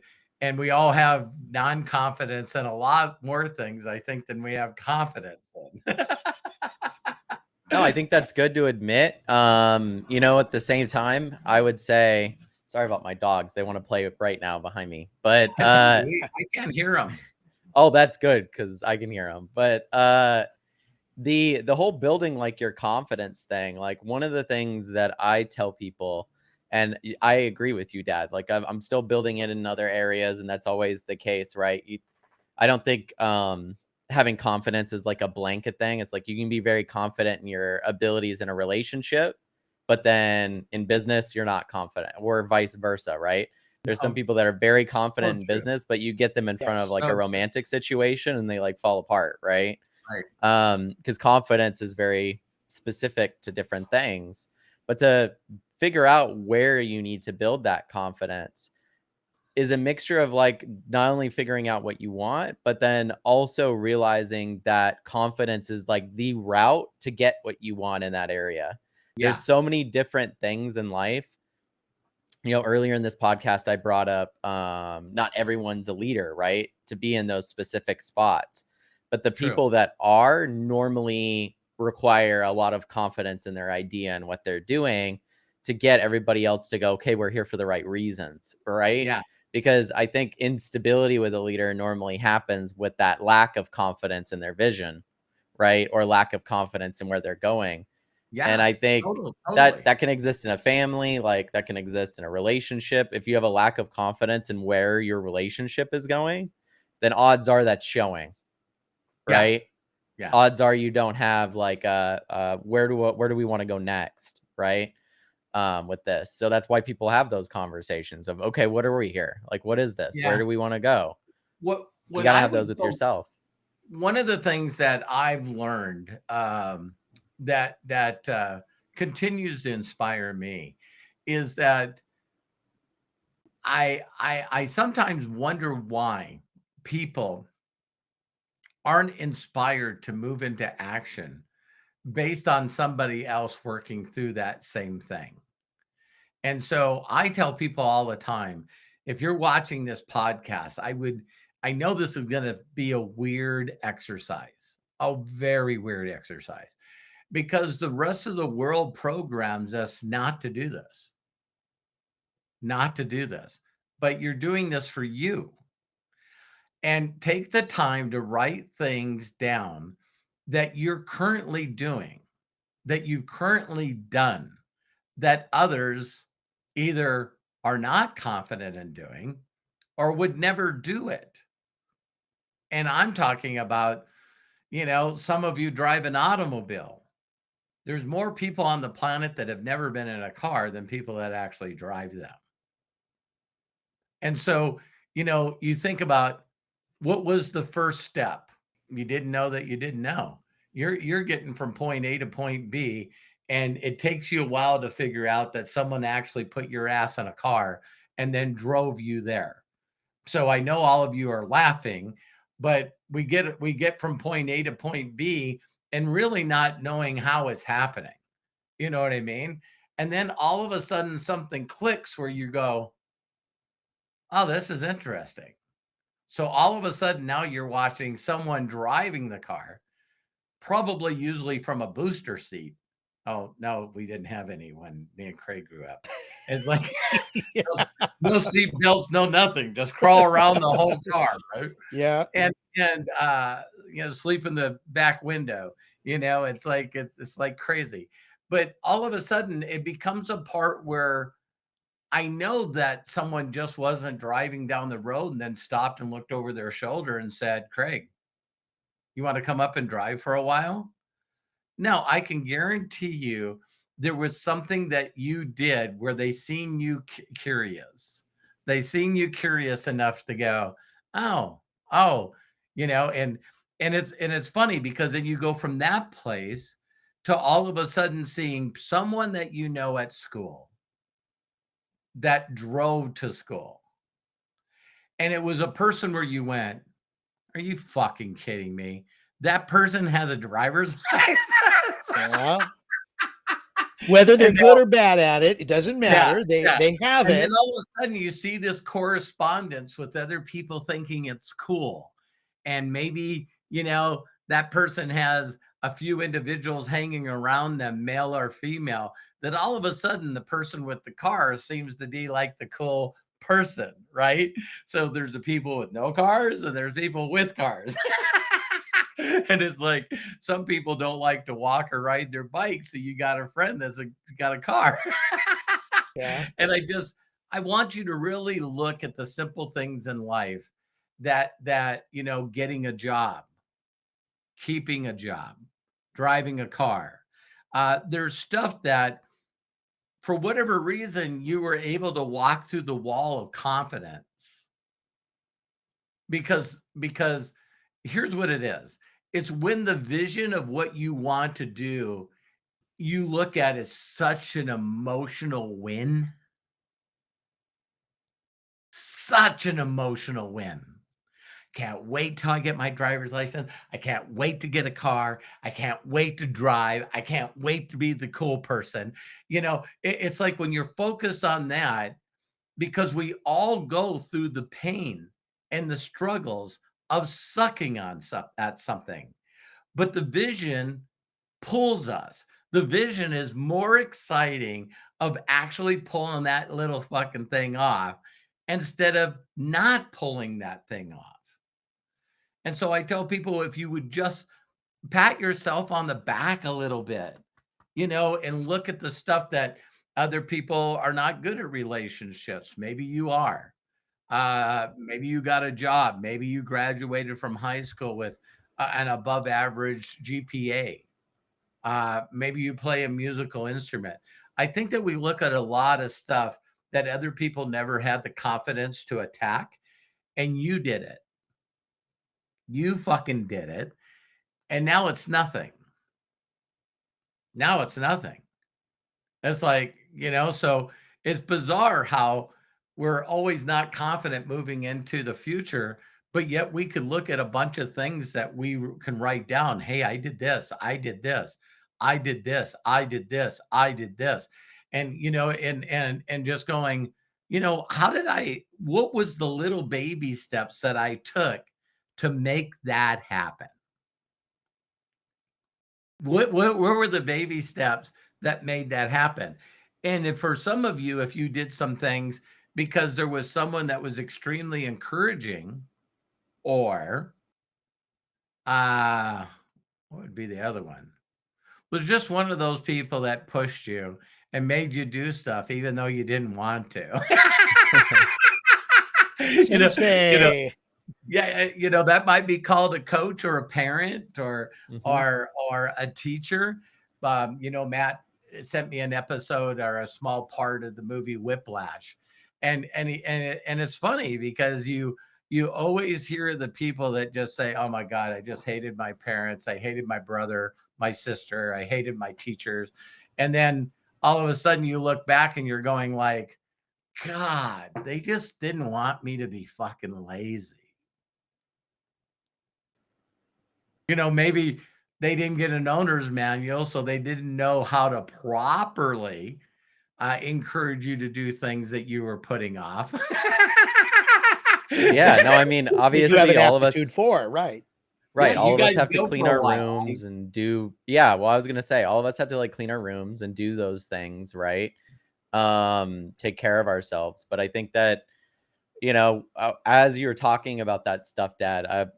[SPEAKER 1] we all have non-confidence in a lot more things, I think, than we have confidence in.
[SPEAKER 3] no, I think that's good to admit. At the same time, I would say, sorry about my dogs. They want to play right now behind me. But
[SPEAKER 1] I can't hear them.
[SPEAKER 3] oh, that's good because I can hear them. But the whole building like your confidence thing, like one of the things that I tell people, and I agree with you, Dad. Like I'm still building it in other areas, and that's always the case, right? I don't think having confidence is like a blanket thing. It's like you can be very confident in your abilities in a relationship, but then in business you're not confident, or vice versa, right? There's some
[SPEAKER 1] Oh,
[SPEAKER 3] people that are very
[SPEAKER 1] so
[SPEAKER 3] confident in
[SPEAKER 1] true.
[SPEAKER 3] business, but you get them in front of
[SPEAKER 2] Yes.
[SPEAKER 3] like a
[SPEAKER 1] So true.
[SPEAKER 3] romantic situation and they like fall apart, right?
[SPEAKER 1] Right.
[SPEAKER 3] Because confidence is very specific to different things. But to figure out where you need to build that confidence is a mixture of like not only figuring out what you want, but then also realizing that confidence is like the route to get what you want in that area. There's
[SPEAKER 1] Yeah.
[SPEAKER 3] so many different things in life. Earlier in this podcast, I brought up not everyone's a leader, right? To be in those specific spots. But the
[SPEAKER 1] True.
[SPEAKER 3] people that are normally require a lot of confidence in their idea and what they're doing to get everybody else to go, okay, we're here for the right reasons, right?
[SPEAKER 1] Yeah.
[SPEAKER 3] Because I think instability with a leader normally happens with that lack of confidence in their vision, right? Or lack of confidence in where they're going. And
[SPEAKER 1] Yeah.
[SPEAKER 3] I think that
[SPEAKER 1] Totally.
[SPEAKER 3] that can exist in a family, like that can exist in a relationship. If you have a lack of confidence in where your relationship is going, then odds are that's showing,
[SPEAKER 1] Yeah.
[SPEAKER 3] right?
[SPEAKER 1] Yeah.
[SPEAKER 3] Odds are you don't have like where do we want to go next, right? With this. So that's why people have those conversations of, okay, what are we here? Like, what is this? Where
[SPEAKER 1] Yeah.
[SPEAKER 3] do we want to go? You
[SPEAKER 1] What
[SPEAKER 3] got to
[SPEAKER 1] I
[SPEAKER 3] have
[SPEAKER 1] would
[SPEAKER 3] those with
[SPEAKER 1] so
[SPEAKER 3] yourself.
[SPEAKER 1] one of the things that I've learned that continues to inspire me is that I sometimes wonder why people aren't inspired to move into action based on somebody else working through that same thing. And so I tell people all the time, if you're watching this podcast, I know this is going to be a weird exercise, a very weird exercise, because the rest of the world programs us not to do this, not to do this. But you're doing this for you. And take the time to write things down that you're currently doing, that you've currently done, that others either are not confident in doing or would never do it. And I'm talking about, some of you drive an automobile. There's more people on the planet that have never been in a car than people that actually drive them. And so, you think about what was the first step? You didn't know that you didn't know. You're getting from point A to point B, and it takes you a while to figure out that someone actually put your ass in a car and then drove you there. So I know all of you are laughing, but we get from point A to point B and really not knowing how it's happening. You know what I mean? And then all of a sudden something clicks where you go, "Oh, this is interesting." So all of a sudden now you're watching someone driving the car, probably usually from a booster seat, Oh, no, we didn't have any when me and Craig grew up. It's like
[SPEAKER 2] Yeah.
[SPEAKER 1] no seat belts, no nothing. Just crawl around the whole car, right?
[SPEAKER 2] Yeah.
[SPEAKER 1] And sleep in the back window. It's like crazy. But all of a sudden it becomes a part where I know that someone just wasn't driving down the road and then stopped and looked over their shoulder and said, "Craig, you want to come up and drive for a while?" No, I can guarantee you there was something that you did where they seen you curious. They seen you curious enough to go, "Oh, oh," and it's funny because then you go from that place to all of a sudden seeing someone that you know at school that drove to school. And it was a person where you went, "Are you fucking kidding me? That person has a driver's license?"
[SPEAKER 2] Yeah. Whether they're
[SPEAKER 1] And
[SPEAKER 2] good or bad at it, it doesn't matter.
[SPEAKER 1] yeah.
[SPEAKER 2] They have
[SPEAKER 1] And
[SPEAKER 2] it.
[SPEAKER 1] then all of a sudden you see this correspondence with other people thinking it's cool. And maybe, that person has a few individuals hanging around them, male or female, that all of a sudden the person with the car seems to be like the cool person, right? So there's the people with no cars and there's people with cars. And it's like some people don't like to walk or ride their bike, so you got a friend that's got a car.
[SPEAKER 2] Yeah.
[SPEAKER 1] And I want you to really look at the simple things in life that getting a job, keeping a job, driving a car. There's stuff that for whatever reason you were able to walk through the wall of confidence because here's what it is. It's when the vision of what you want to do, you look at as such an emotional win. Such an emotional win. Can't wait till I get my driver's license. I can't wait to get a car. I can't wait to drive. I can't wait to be the cool person. It's like when you're focused on that, because we all go through the pain and the struggles of sucking on at something. But the vision pulls us. The vision is more exciting of actually pulling that little fucking thing off instead of not pulling that thing off. And so I tell people if you would just pat yourself on the back a little bit, and look at the stuff that other people are not good at relationships. Maybe you are. Maybe you got a job. Maybe you graduated from high school with an above average GPA. Maybe you play a musical instrument. I think that we look at a lot of stuff that other people never had the confidence to attack, and you did it. You fucking did it. And now it's nothing. Now it's nothing. It's like, so it's bizarre how we're always not confident moving into the future, but yet we could look at a bunch of things that we can write down. Hey, I did this. I did this. I did this. I did this. I did this. And, and just going, what was the little baby steps that I took to make that happen? What were the baby steps that made that happen? And if for some of you, if you did some things because there was someone that was extremely encouraging, or what would be the other one? Was just one of those people that pushed you and made you do stuff even though you didn't want to. you know, you know,
[SPEAKER 2] Sensei.
[SPEAKER 1] yeah, that might be called a coach or a parent or
[SPEAKER 3] Mhm.
[SPEAKER 1] or a teacher. Matt sent me an episode or a small part of the movie Whiplash, and it's funny because you always hear the people that just say, "Oh my God, I just hated my parents, I hated my brother, my sister, I hated my teachers," and then all of a sudden you look back and you're going like, "God, they just didn't want me to be fucking lazy." Maybe they didn't get an owner's manual, so they didn't know how to properly encourage you to do things that you were putting off.
[SPEAKER 3] Yeah, no, I mean,
[SPEAKER 2] That you have
[SPEAKER 3] obviously
[SPEAKER 2] an
[SPEAKER 3] all of
[SPEAKER 2] aptitude
[SPEAKER 3] us
[SPEAKER 2] for, right?
[SPEAKER 3] Right.
[SPEAKER 1] Yeah,
[SPEAKER 3] All
[SPEAKER 1] you
[SPEAKER 3] of us
[SPEAKER 1] guys
[SPEAKER 3] have to
[SPEAKER 1] go
[SPEAKER 3] clean
[SPEAKER 1] for a
[SPEAKER 3] our
[SPEAKER 1] while,
[SPEAKER 3] rooms
[SPEAKER 1] right?
[SPEAKER 3] and do, yeah, well, I was gonna say, all of us have to like clean our rooms and do those things, right? Take care of ourselves. But I think that, as you're talking about that stuff, Dad,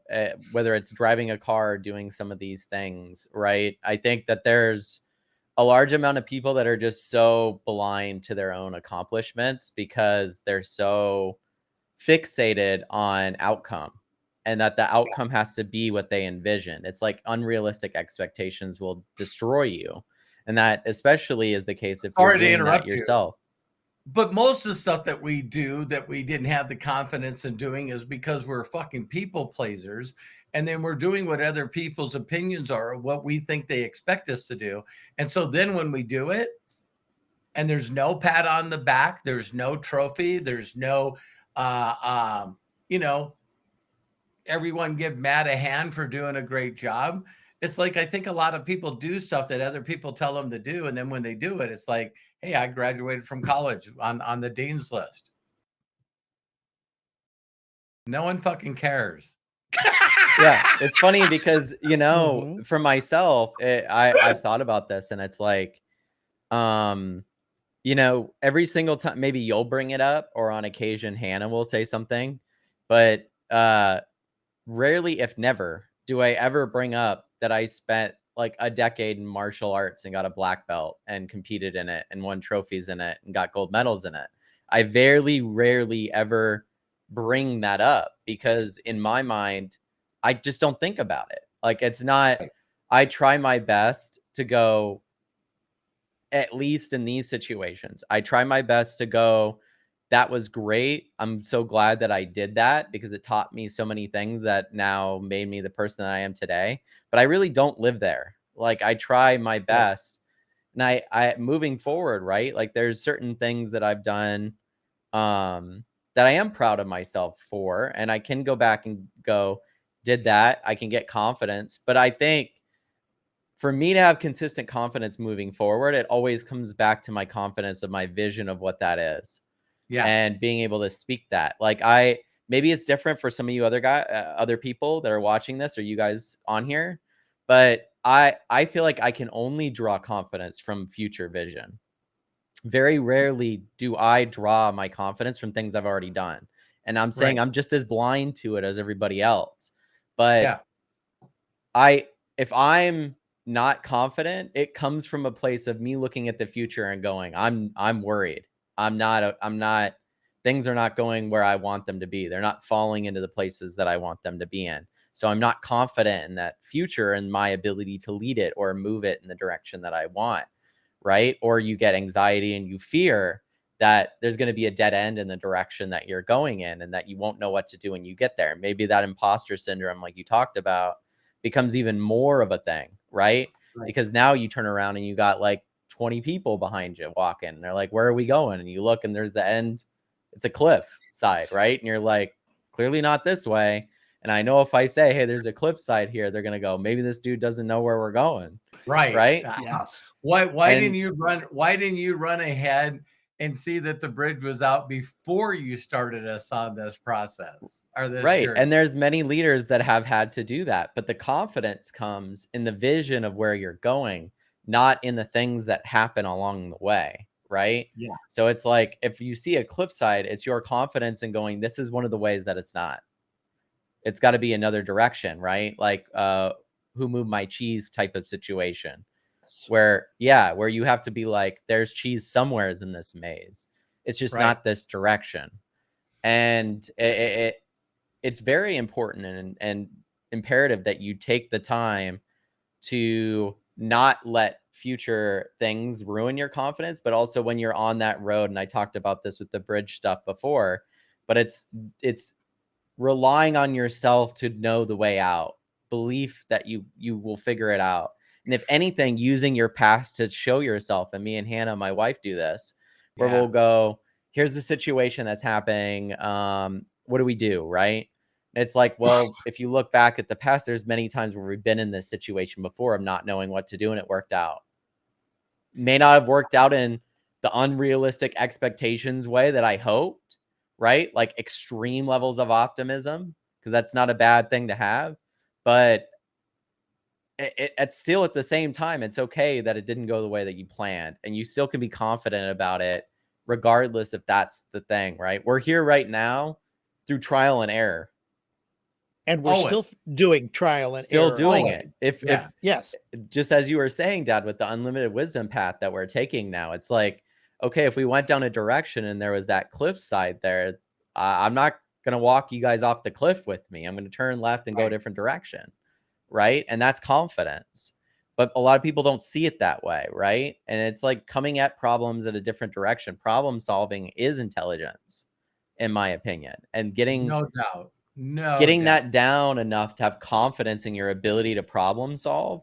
[SPEAKER 3] whether it's driving a car or doing some of these things, right? I think that there's a large amount of people that are just so blind to their own accomplishments because they're so fixated on outcome, and that the outcome has to be what they envision. It's like unrealistic expectations will destroy you. And that especially is the case if you're
[SPEAKER 1] Sorry to
[SPEAKER 3] doing that
[SPEAKER 1] interrupt you.
[SPEAKER 3] yourself.
[SPEAKER 1] But most of the stuff that we do that we didn't have the confidence in doing is because we're fucking people pleasers. And then we're doing what other people's opinions are, what we think they expect us to do. And so then when we do it, and there's no pat on the back, there's no trophy, there's no, uh, um, you know, everyone give Matt a hand for doing a great job. It's like I think a lot of people do stuff that other people tell them to do, and then when they do it, it's like, hey, I graduated from college on the dean's list. No one fucking cares.
[SPEAKER 3] Yeah, it's funny because,
[SPEAKER 2] Mhm.
[SPEAKER 3] for myself, I've thought about this, and it's like, um, every single time maybe you'll bring it up, or on occasion Hannah will say something, but rarely, if never, do I ever bring up that I spent like a decade in martial arts and got a black belt and competed in it and won trophies in it and got gold medals in it. I very rarely ever bring that up because in my mind, I just don't think about it. Like it's not, I try my best to go, at least in these situations, I try my best to go, that was great. I'm so glad that I did that because it taught me so many things that now made me the person that I am today. But I really don't live there. Like I try my
[SPEAKER 1] Right.
[SPEAKER 3] best. And I moving forward, right? Like there's certain things that I've done that I am proud of myself for. And I can go back and go, did that. I can get confidence. But I think for me to have consistent confidence moving forward, it always comes back to my confidence of my vision of what that is
[SPEAKER 1] Yeah.
[SPEAKER 3] and being able to speak that. Like maybe it's different for some of you other people that are watching this or you guys on here, but I feel like I can only draw confidence from future vision. Very rarely do I draw my confidence from things I've already done. And I'm saying
[SPEAKER 1] Right.
[SPEAKER 3] I'm just as blind to it as everybody else. But
[SPEAKER 1] Yeah.
[SPEAKER 3] I if I'm not confident, it comes from a place of me looking at the future and going, I'm worried. I'm not things are not going where I want them to be. They're not falling into the places that I want them to be in. So I'm not confident in that future and my ability to lead it or move it in the direction that I want, right? Or you get anxiety and you fear that there's going to be a dead end in the direction that you're going in and that you won't know what to do when you get there. Maybe that imposter syndrome, like you talked about, becomes even more of a thing, right?
[SPEAKER 1] Right.
[SPEAKER 3] Because now you turn around and you got like 20 people behind you walking. And they're like, where are we going? And you look and there's the end. It's a cliff side, right? And you're like, clearly not this way. And I know if I say, hey, there's a cliff side here, they're going to go, maybe this dude doesn't know where we're going,
[SPEAKER 1] Right.
[SPEAKER 3] right?
[SPEAKER 2] Yes.
[SPEAKER 3] And
[SPEAKER 1] Why didn't you run ahead and see that the bridge was out before you started us on this process or this
[SPEAKER 3] right.
[SPEAKER 1] journey?
[SPEAKER 3] And there's many leaders that have had to do that, but the confidence comes in the vision of where you're going, not in the things that happen along the way. Right.
[SPEAKER 2] Yeah.
[SPEAKER 3] So it's like if you see a cliffside, it's your confidence in going, this is one of the ways that it's not. It's got to be another direction, right? Like who moved my cheese type of situation where you have to be like, there's cheese somewheres in this maze. It's just
[SPEAKER 1] Right.
[SPEAKER 3] not this direction. And it's very important and imperative that you take the time to not let future things ruin your confidence, but also when you're on that road. And I talked about this with the bridge stuff before, but it's relying on yourself to know the way out, belief that you will figure it out. And if anything, using your past to show yourself. And me and Hannah, my wife, do this where
[SPEAKER 1] Yeah.
[SPEAKER 3] we'll go, here's the situation that's happening. What do we do? Right. It's like, well, if you look back at the past, there's many times where we've been in this situation before of not knowing what to do and it worked out. May not have worked out in the unrealistic expectations way that I hoped, right? Like extreme levels of optimism, because that's not a bad thing to have. but it's still at the same time, it's okay that it didn't go the way that you planned, and you still can be confident about it regardless if that's the thing, right? We're here right now through trial and error.
[SPEAKER 2] And we're
[SPEAKER 1] Always.
[SPEAKER 2] still doing trial and
[SPEAKER 3] Still
[SPEAKER 2] error.
[SPEAKER 3] doing
[SPEAKER 1] Always.
[SPEAKER 3] it.
[SPEAKER 1] Yeah.
[SPEAKER 2] Yes.
[SPEAKER 3] Just as you were saying, Dad, with the unlimited wisdom path that we're taking now, it's like, okay, if we went down a direction and there was that cliffside there, I'm not going to walk you guys off the cliff with me. I'm going to turn left and go a
[SPEAKER 1] Right.
[SPEAKER 3] different direction. Right. And that's confidence. But a lot of people don't see it that way. Right. And it's like coming at problems in a different direction. Problem solving is intelligence, in my opinion. And getting
[SPEAKER 1] No doubt. No
[SPEAKER 3] getting
[SPEAKER 1] doubt.
[SPEAKER 3] that down enough to have confidence in your ability to problem solve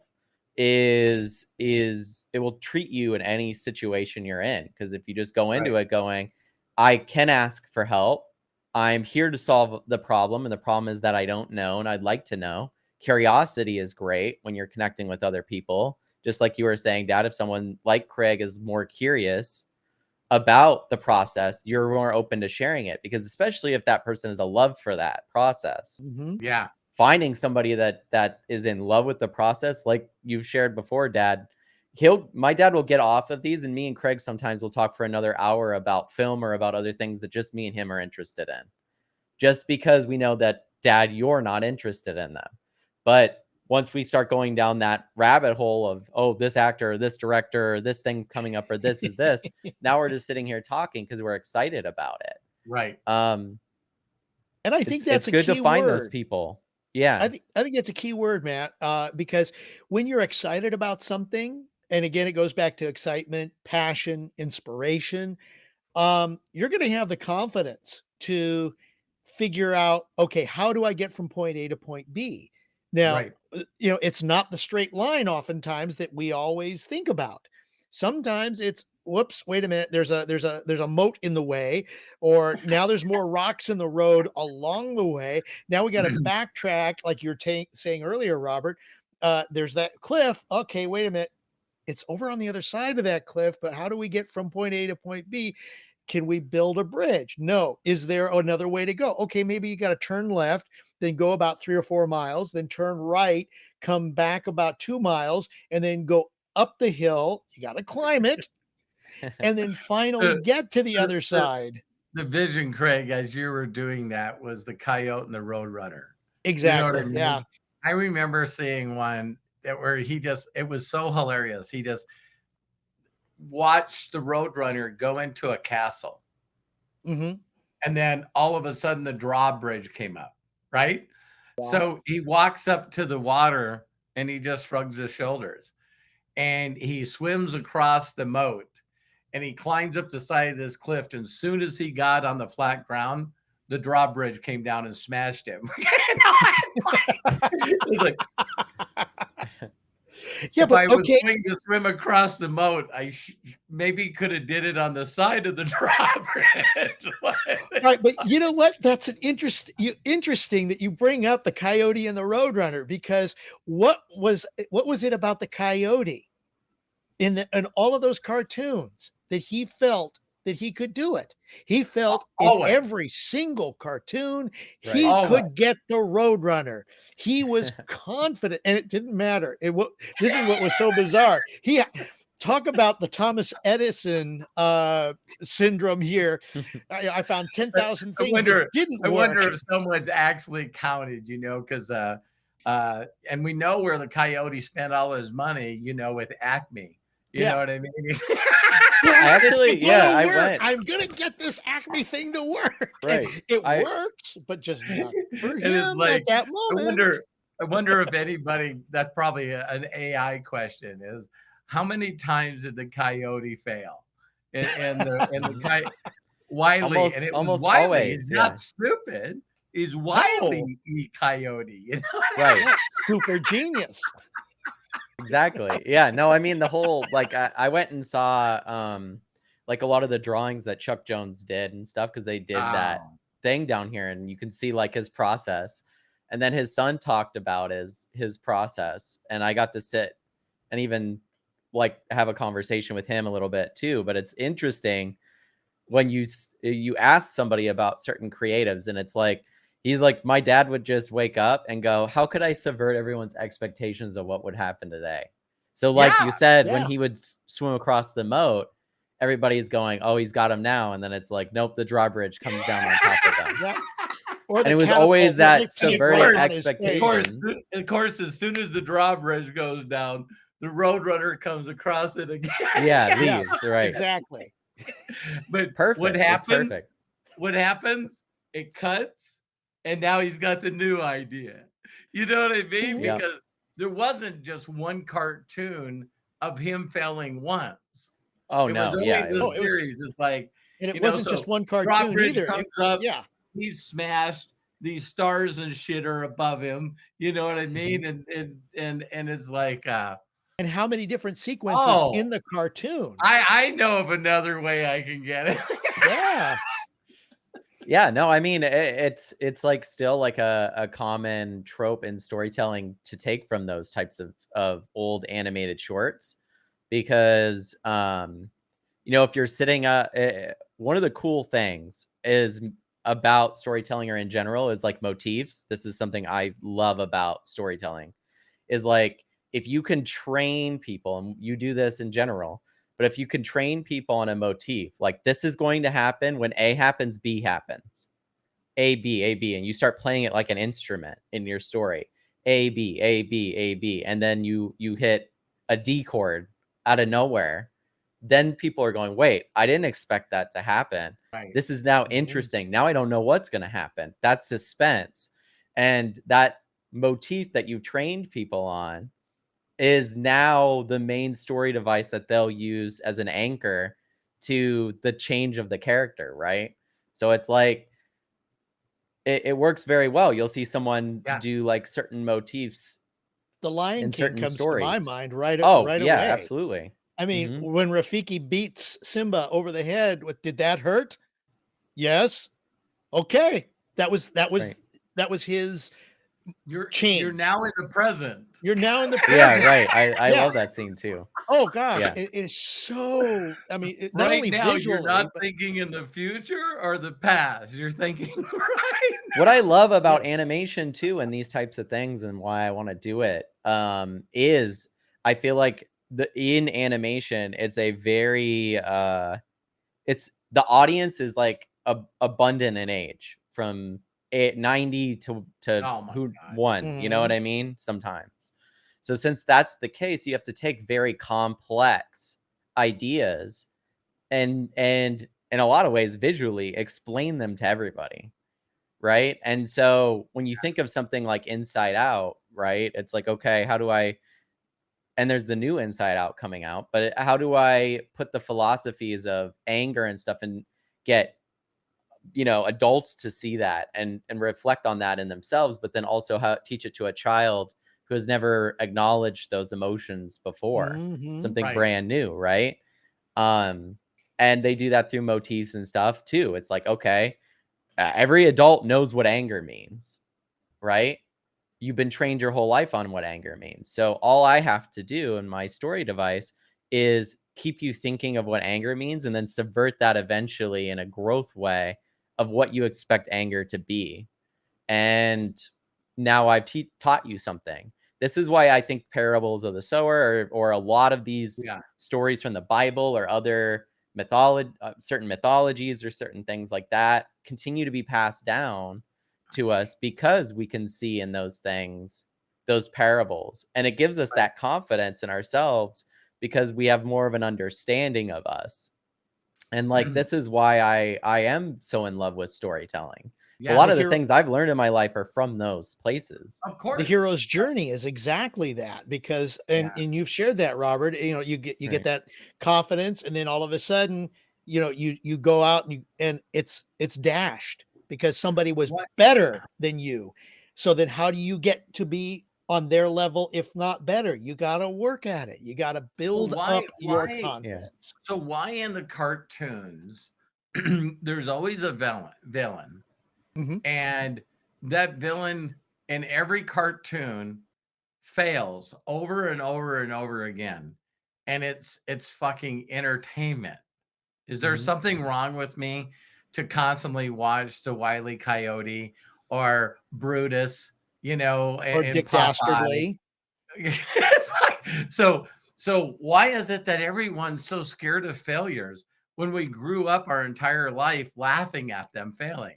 [SPEAKER 3] is it will treat you in any situation you're in. Because if you just go into
[SPEAKER 1] Right.
[SPEAKER 3] it going, I can ask for help, I'm here to solve the problem, and the problem is that I don't know and I'd like to know. Curiosity is great when you're connecting with other people, just like you were saying, Dad. If someone like Craig is more curious about the process, you're more open to sharing it, because especially if that person is a love for that process,
[SPEAKER 2] Mhm.
[SPEAKER 1] Yeah.
[SPEAKER 3] finding somebody that is in love with the process, like you've shared before, Dad. My dad will get off of these, and me and Craig sometimes will talk for another hour about film or about other things that just me and him are interested in, just because we know that, Dad, you're not interested in them. But once we start going down that rabbit hole of, oh, this actor, this director, this thing coming up, or this is this, now we're just sitting here talking because we're excited about it.
[SPEAKER 1] Right.
[SPEAKER 2] And I think
[SPEAKER 3] It's
[SPEAKER 2] that's a
[SPEAKER 3] good to
[SPEAKER 2] key
[SPEAKER 3] find those
[SPEAKER 2] word.
[SPEAKER 3] people. Yeah.
[SPEAKER 2] I think that's a key word, Matt, because when you're excited about something, and again, it goes back to excitement, passion, inspiration, you're going to have the confidence to figure out, okay, how do I get from point A to point B? Now,
[SPEAKER 1] Right.
[SPEAKER 2] it's not the straight line oftentimes that we always think about. Sometimes it's, whoops, wait a minute, there's a moat in the way, or now there's more rocks in the road along the way. Now we got to backtrack, like you're saying earlier, Robert. There's that cliff. Okay, wait a minute. It's over on the other side of that cliff, but how do we get from point A to point B? Can we build a bridge? No. Is there another way to go? Okay, maybe you got to turn left, then go about 3 or 4 miles, then turn right, come back about 2 miles, and then go up the hill. You got to climb it, and then finally
[SPEAKER 1] The,
[SPEAKER 2] get to the
[SPEAKER 1] the,
[SPEAKER 2] other
[SPEAKER 1] the,
[SPEAKER 2] side.
[SPEAKER 1] the vision, Craig, as you were doing that, was the coyote and the roadrunner. You know what I
[SPEAKER 2] Exactly. Yeah.
[SPEAKER 1] mean? I remember seeing one that where it was so hilarious. He just watched the roadrunner go into a castle.
[SPEAKER 2] Hmm.
[SPEAKER 1] And then all of a sudden the drawbridge came up, right?
[SPEAKER 2] Yeah.
[SPEAKER 1] So he walks up to the water and he just shrugs his shoulders and he swims across the moat and he climbs up the side of this cliff. And as soon as he got on the flat ground, the drawbridge came down and smashed him. It's like,
[SPEAKER 2] Yeah,
[SPEAKER 1] if
[SPEAKER 2] but
[SPEAKER 1] I was
[SPEAKER 2] okay.
[SPEAKER 1] going to swim across the moat, I maybe could have did it on the side of the drawbridge.
[SPEAKER 2] Right, but you know what? That's an interesting that you bring up the coyote and the roadrunner, because what was it about the coyote in all of those cartoons that he felt that he could do it? He felt in
[SPEAKER 1] Always,
[SPEAKER 2] every single cartoon
[SPEAKER 3] Right.
[SPEAKER 2] he
[SPEAKER 1] always.
[SPEAKER 2] could get the roadrunner. He was confident, and it didn't matter. This is what was so bizarre. Talk about the Thomas Edison syndrome here. I found 10,000
[SPEAKER 1] I
[SPEAKER 2] things that
[SPEAKER 1] wonder.
[SPEAKER 2] didn't
[SPEAKER 1] I wonder
[SPEAKER 2] work.
[SPEAKER 1] if someone's actually counted. Because and we know where the coyote spent all his money. With Acme. You know
[SPEAKER 2] Yeah.
[SPEAKER 1] what I mean?
[SPEAKER 3] I actually,
[SPEAKER 2] It's
[SPEAKER 3] yeah,
[SPEAKER 2] gonna
[SPEAKER 3] I
[SPEAKER 2] work.
[SPEAKER 3] went.
[SPEAKER 2] I'm gonna get this Acme thing to work. And
[SPEAKER 3] Right.
[SPEAKER 2] it
[SPEAKER 3] I
[SPEAKER 2] works, but just not for
[SPEAKER 1] And it's
[SPEAKER 2] him at
[SPEAKER 1] like,
[SPEAKER 2] that
[SPEAKER 1] I
[SPEAKER 2] moment.
[SPEAKER 1] wonder. I wonder if anybody. That's probably an AI question. Is how many times did the coyote fail? And the coyote. Wiley, and it was
[SPEAKER 3] almost
[SPEAKER 1] Wiley.
[SPEAKER 3] always,
[SPEAKER 1] He's not
[SPEAKER 3] yeah.
[SPEAKER 1] stupid. He's
[SPEAKER 2] No.
[SPEAKER 1] Wiley E. Coyote.
[SPEAKER 3] Right.
[SPEAKER 2] Yeah, super genius.
[SPEAKER 3] Exactly. Yeah. No, I mean the whole, like, I went and saw like a lot of the drawings that Chuck Jones did and stuff, because they did that
[SPEAKER 1] Oh,
[SPEAKER 3] thing down here, and you can see like his process. And then his son talked about his process, and I got to sit and even like have a conversation with him a little bit too. But it's interesting when you ask somebody about certain creatives, and it's like He's like, my dad would just wake up and go, how could I subvert everyone's expectations of what would happen today? So like you
[SPEAKER 1] Yeah.
[SPEAKER 3] said, when
[SPEAKER 2] Yeah.
[SPEAKER 3] he would swim across the moat, everybody's going, oh, he's got him now. And then it's like, nope, the drawbridge comes down on top of them.
[SPEAKER 2] Yeah. Or
[SPEAKER 3] And
[SPEAKER 2] the
[SPEAKER 3] it was
[SPEAKER 2] catapult
[SPEAKER 3] always
[SPEAKER 2] that
[SPEAKER 3] that
[SPEAKER 2] lifts it
[SPEAKER 3] subverting
[SPEAKER 2] right on his face.
[SPEAKER 3] expectations.
[SPEAKER 1] Of course, as soon as the drawbridge goes down, the roadrunner comes across it again.
[SPEAKER 3] Yeah,
[SPEAKER 2] Yeah,
[SPEAKER 3] leaves, right.
[SPEAKER 2] exactly.
[SPEAKER 1] But
[SPEAKER 3] Perfect.
[SPEAKER 1] what
[SPEAKER 3] It's
[SPEAKER 1] happens?
[SPEAKER 3] perfect.
[SPEAKER 1] What happens? It cuts, and now he's got the new idea. You know what I mean?
[SPEAKER 3] Yep.
[SPEAKER 1] Because there wasn't just one cartoon of him failing once.
[SPEAKER 3] Oh,
[SPEAKER 1] It
[SPEAKER 3] no.
[SPEAKER 1] was always
[SPEAKER 3] Yeah, it
[SPEAKER 1] a
[SPEAKER 3] was,
[SPEAKER 1] series. It's like,
[SPEAKER 2] And it
[SPEAKER 1] you know,
[SPEAKER 2] wasn't just
[SPEAKER 1] so
[SPEAKER 2] one cartoon
[SPEAKER 1] drawbridge
[SPEAKER 2] either.
[SPEAKER 1] comes up,
[SPEAKER 2] Yeah.
[SPEAKER 1] he's smashed, these stars and shit are above him. You know what I mean? And it's like,
[SPEAKER 2] And how many different sequences
[SPEAKER 1] oh,
[SPEAKER 2] in the cartoon?
[SPEAKER 1] I know of another way I can get it.
[SPEAKER 2] Yeah.
[SPEAKER 3] yeah, no, I mean, it's like still like a common trope in storytelling to take from those types of old animated shorts, because you know, if you're sitting one of the cool things is about storytelling or in general is like motifs. This is something I love about storytelling, is like, if you can train people, and you do this in general, but if you can train people on a motif, like this is going to happen when A happens, B happens. A, B, A, B, and you start playing it like an instrument in your story. A, B, A, B, A, B, and then you hit a D chord out of nowhere. Then people are going, wait, I didn't expect that to happen.
[SPEAKER 1] Right.
[SPEAKER 3] This is now interesting. Now I don't know what's going to happen. That's suspense. And that motif that you've trained people on is now the main story device that they'll use as an anchor to the change of the character, right? So it's like, it works very well. You'll see someone
[SPEAKER 1] Yeah.
[SPEAKER 3] do like certain motifs
[SPEAKER 2] The Lion
[SPEAKER 3] in
[SPEAKER 2] King
[SPEAKER 3] certain
[SPEAKER 2] comes to my
[SPEAKER 3] stories.
[SPEAKER 2] mind right
[SPEAKER 3] Oh,
[SPEAKER 2] right
[SPEAKER 3] yeah,
[SPEAKER 2] away.
[SPEAKER 3] absolutely.
[SPEAKER 2] I mean,
[SPEAKER 3] Mhm.
[SPEAKER 2] when Rafiki beats Simba over the head, did that hurt? Yes. Okay. That was
[SPEAKER 3] Right.
[SPEAKER 2] his
[SPEAKER 1] You're
[SPEAKER 2] change.
[SPEAKER 1] now in the present.
[SPEAKER 2] You're now in the
[SPEAKER 3] Yeah,
[SPEAKER 2] present.
[SPEAKER 3] right. I
[SPEAKER 2] Yeah.
[SPEAKER 3] love that scene too.
[SPEAKER 2] Oh gosh,
[SPEAKER 3] Yeah.
[SPEAKER 2] it is so. I mean, not
[SPEAKER 1] Right
[SPEAKER 2] only
[SPEAKER 1] now, you're
[SPEAKER 2] visually,
[SPEAKER 1] not
[SPEAKER 2] but
[SPEAKER 1] thinking in the future or the past. You're thinking right
[SPEAKER 3] What I love
[SPEAKER 2] yeah.
[SPEAKER 3] about animation too, and these types of things, and why I want to do it, is I feel like in animation, it's a very it's the audience is like abundant in age, from 90 to
[SPEAKER 1] Oh my
[SPEAKER 3] who
[SPEAKER 1] God.
[SPEAKER 3] one, you know what
[SPEAKER 2] Mhm.
[SPEAKER 3] I mean? Sometimes. So since that's the case, you have to take very complex ideas and in a lot of ways visually explain them to everybody, right? And so when you think of something like Inside Out, right? It's like, okay, how do I, and there's the new Inside Out coming out, but how do I put the philosophies of anger and stuff and get, you know, adults to see that and reflect on that in themselves, but then also how teach it to a child who has never acknowledged those emotions before,
[SPEAKER 2] Mhm.
[SPEAKER 3] something
[SPEAKER 1] Right.
[SPEAKER 3] brand new, right? Um, and they do that through motifs and stuff too. It's like, okay, every adult knows what anger means, right? You've been trained your whole life on what anger means. So all I have to do in my story device is keep you thinking of what anger means and then subvert that eventually in a growth way of what you expect anger to be. And now I've taught you something. This is why I think parables of the sower, or a lot of these
[SPEAKER 1] Yeah.
[SPEAKER 3] stories from the Bible or other mythology, certain mythologies or certain things like that, continue to be passed down to us because we can see in those things, those parables, and it gives us
[SPEAKER 1] Right.
[SPEAKER 3] that confidence in ourselves because we have more of an understanding of us. And like, this is why I am so in love with storytelling. So a
[SPEAKER 1] Yeah.
[SPEAKER 3] lot
[SPEAKER 2] The
[SPEAKER 3] of the
[SPEAKER 2] hero
[SPEAKER 3] things I've learned in my life are from those places.
[SPEAKER 1] Of
[SPEAKER 2] the
[SPEAKER 1] course.
[SPEAKER 2] hero's journey is exactly that, because
[SPEAKER 1] Yeah.
[SPEAKER 2] and you've shared that, Robert. You know, you get
[SPEAKER 3] Right.
[SPEAKER 2] that confidence, and then all of a sudden, you know, you go out and it's dashed because somebody was
[SPEAKER 1] What?
[SPEAKER 2] better than you. So then how do you get to be on their level, if not better? You got to work at it. You got to
[SPEAKER 1] So
[SPEAKER 2] build
[SPEAKER 1] why
[SPEAKER 2] up your
[SPEAKER 3] Yeah.
[SPEAKER 2] confidence.
[SPEAKER 1] so why in the cartoons there's always a villain,
[SPEAKER 2] Mhm.
[SPEAKER 1] and that villain in every cartoon fails over and over and over again, and it's fucking entertainment. Is there
[SPEAKER 2] Mhm.
[SPEAKER 1] something wrong with me to constantly watch the Wile E. Coyote or Brutus, you know,
[SPEAKER 2] Or
[SPEAKER 1] and
[SPEAKER 2] Dick
[SPEAKER 1] Popeye.
[SPEAKER 2] Dastardly.
[SPEAKER 1] It's like, so why is it that everyone's so scared of failures when we grew up our entire life laughing at them failing?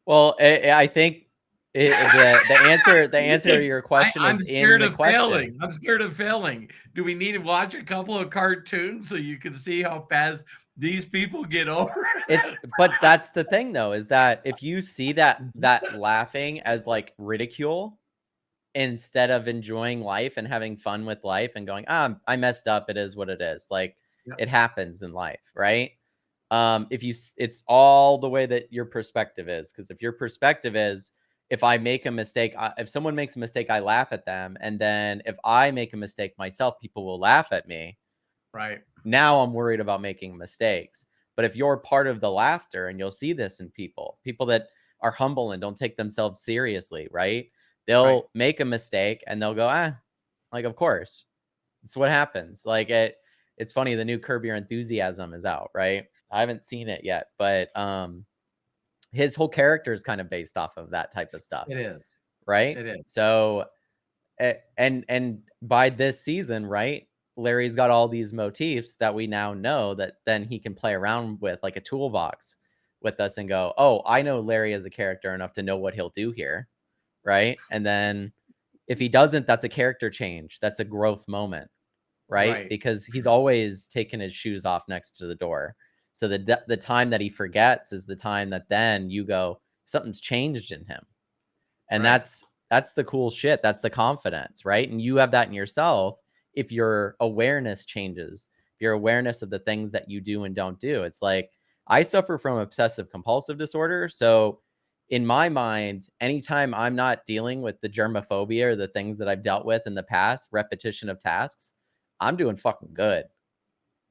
[SPEAKER 3] Well, I think the answer to your question
[SPEAKER 1] I'm
[SPEAKER 3] is in
[SPEAKER 1] scared
[SPEAKER 3] the
[SPEAKER 1] of
[SPEAKER 3] question.
[SPEAKER 1] failing. I'm scared of failing. Do we need to watch a couple of cartoons so you can see how fast these people get over it?
[SPEAKER 3] But that's the thing though, is that if you see that
[SPEAKER 2] Mhm.
[SPEAKER 3] laughing as like ridicule instead of enjoying life and having fun with life and going, I messed up. It is what it is. Like
[SPEAKER 1] Yep,
[SPEAKER 3] it happens in life, right? If you, it's all the way that your perspective is. Because if your perspective is, if I make a mistake, if someone makes a mistake, I laugh at them, and then if I make a mistake myself, people will laugh at me.
[SPEAKER 1] right,
[SPEAKER 3] Now I'm worried about making mistakes. But if you're part of the laughter, and you'll see this in people that are humble and don't take themselves seriously, right?
[SPEAKER 1] right.
[SPEAKER 3] They'll make a mistake and they'll go, like, of course. It's what happens. Like it's funny, the new Curb Your Enthusiasm is out, right? I haven't seen it yet, but his whole character is kind of based off of that type of stuff,
[SPEAKER 1] It is.
[SPEAKER 3] right?
[SPEAKER 1] It is.
[SPEAKER 3] So and by this season, right, Larry's got all these motifs that we now know that then he can play around with like a toolbox with us and go, oh, I know Larry as a character enough to know what he'll do here, right? And then if he doesn't, that's a character change. That's a growth moment, right?
[SPEAKER 1] Right,
[SPEAKER 3] Because he's always taken his shoes off next to the door. So the time that he forgets is the time that then you go, something's changed in him. And
[SPEAKER 1] right,
[SPEAKER 3] that's the cool shit. That's the confidence, right? And you have that in yourself if your awareness changes, if your awareness of the things that you do and don't do. It's like I suffer from obsessive compulsive disorder. So in my mind, anytime I'm not dealing with the germophobia or the things that I've dealt with in the past, repetition of tasks, I'm doing fucking good,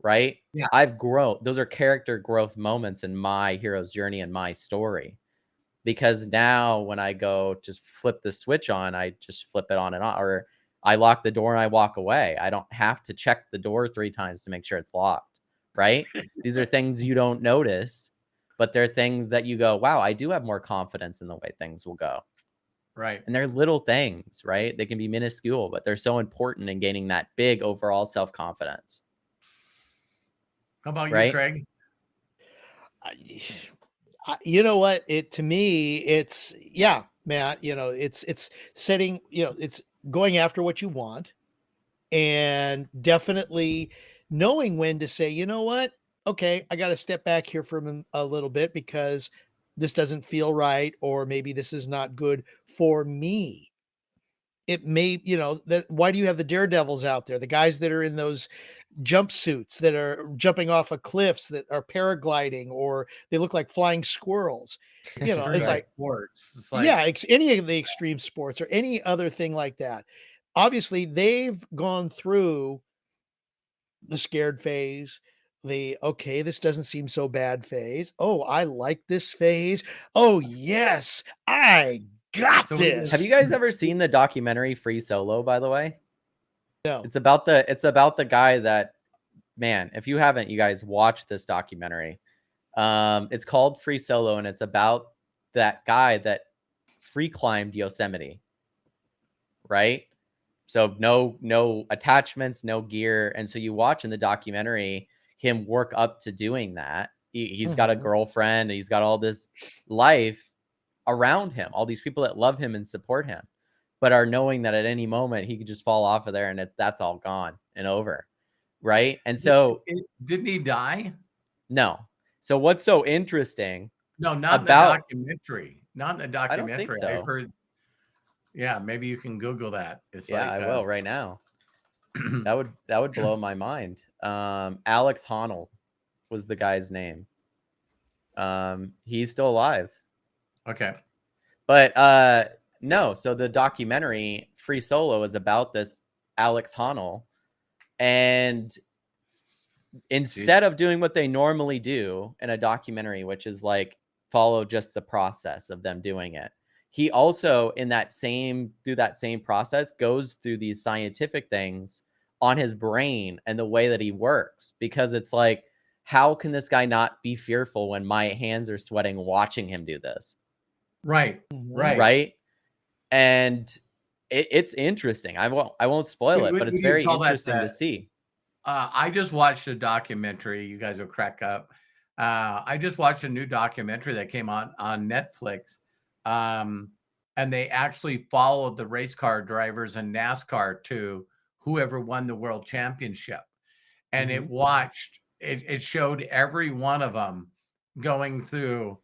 [SPEAKER 3] right?
[SPEAKER 1] yeah,
[SPEAKER 3] I've grown. Those are character growth moments in my hero's journey and my story. Because now when I go just flip the switch on, I just flip it on and on, or I lock the door and I walk away. I don't have to check the door 3 times to make sure it's locked, right? These are things you don't notice, but they're things that you go, wow, I do have more confidence in the way things will go.
[SPEAKER 1] right.
[SPEAKER 3] And they're little things, right? They can be minuscule, but they're so important in gaining that big overall self-confidence,
[SPEAKER 1] How about you,
[SPEAKER 3] right?
[SPEAKER 1] Craig?
[SPEAKER 2] I- you know what? It to me, it's yeah, Matt. It's setting. It's going after what you want, and definitely knowing when to say, you know what? Okay, I got to step back here for a little bit because this doesn't feel right, or maybe this is not good for me. It may, that why do you have the daredevils out there, the guys that are in those jumpsuits that are jumping off of cliffs that are paragliding, or they look like flying squirrels? It's
[SPEAKER 1] Extreme
[SPEAKER 3] Right.
[SPEAKER 2] like,
[SPEAKER 1] sports. It's
[SPEAKER 2] yeah,
[SPEAKER 1] like,
[SPEAKER 2] any of the extreme sports or any other thing like that. Obviously, they've gone through the scared phase, the okay, this doesn't seem so bad phase. Oh, I like this phase. Oh, yes, I got
[SPEAKER 1] so we
[SPEAKER 3] Have
[SPEAKER 2] this.
[SPEAKER 3] you guys ever seen the documentary Free Solo, by the way?
[SPEAKER 2] No.
[SPEAKER 3] It's about the guy that, man, if you haven't, you guys watch this documentary. It's called Free Solo, and it's about that guy that free climbed Yosemite, right? So no attachments, no gear. And so you watch in the documentary him work up to doing that. He's got a
[SPEAKER 2] Mhm.
[SPEAKER 3] girlfriend, he's got all this life around him, all these people that love him and support him, but are knowing that at any moment he could just fall off of there and that's all gone and over. Right. And so,
[SPEAKER 1] didn't he die?
[SPEAKER 3] no. So, what's so interesting
[SPEAKER 1] No, not in the
[SPEAKER 3] about,
[SPEAKER 1] documentary. Not in the
[SPEAKER 3] I don't think
[SPEAKER 1] documentary. I
[SPEAKER 3] so.
[SPEAKER 1] heard, yeah, maybe you can Google that. It's
[SPEAKER 3] Yeah,
[SPEAKER 1] like,
[SPEAKER 3] I will right now. That would blow my mind. Alex Honnold was the guy's name. He's still alive.
[SPEAKER 1] okay.
[SPEAKER 3] But no, so the documentary Free Solo is about this Alex Honnold, and
[SPEAKER 1] Jeez.
[SPEAKER 3] instead of doing what they normally do in a documentary, which is like follow just the process of them doing it, he also in that same through that same process goes through these scientific things on his brain and the way that he works, because it's like, how can this guy not be fearful when my hands are sweating watching him do this?
[SPEAKER 1] Right.
[SPEAKER 2] Mhm.
[SPEAKER 1] Right.
[SPEAKER 3] Right? And it's interesting. I won't spoil it,
[SPEAKER 1] What
[SPEAKER 3] but it's
[SPEAKER 1] do you
[SPEAKER 3] very
[SPEAKER 1] call that?
[SPEAKER 3] interesting to see.
[SPEAKER 1] I just watched a documentary. You guys will crack up. I just watched a new documentary that came on Netflix, um, and they actually followed the race car drivers in NASCAR to whoever won the world championship, and
[SPEAKER 3] Mhm.
[SPEAKER 1] it showed every one of them going through,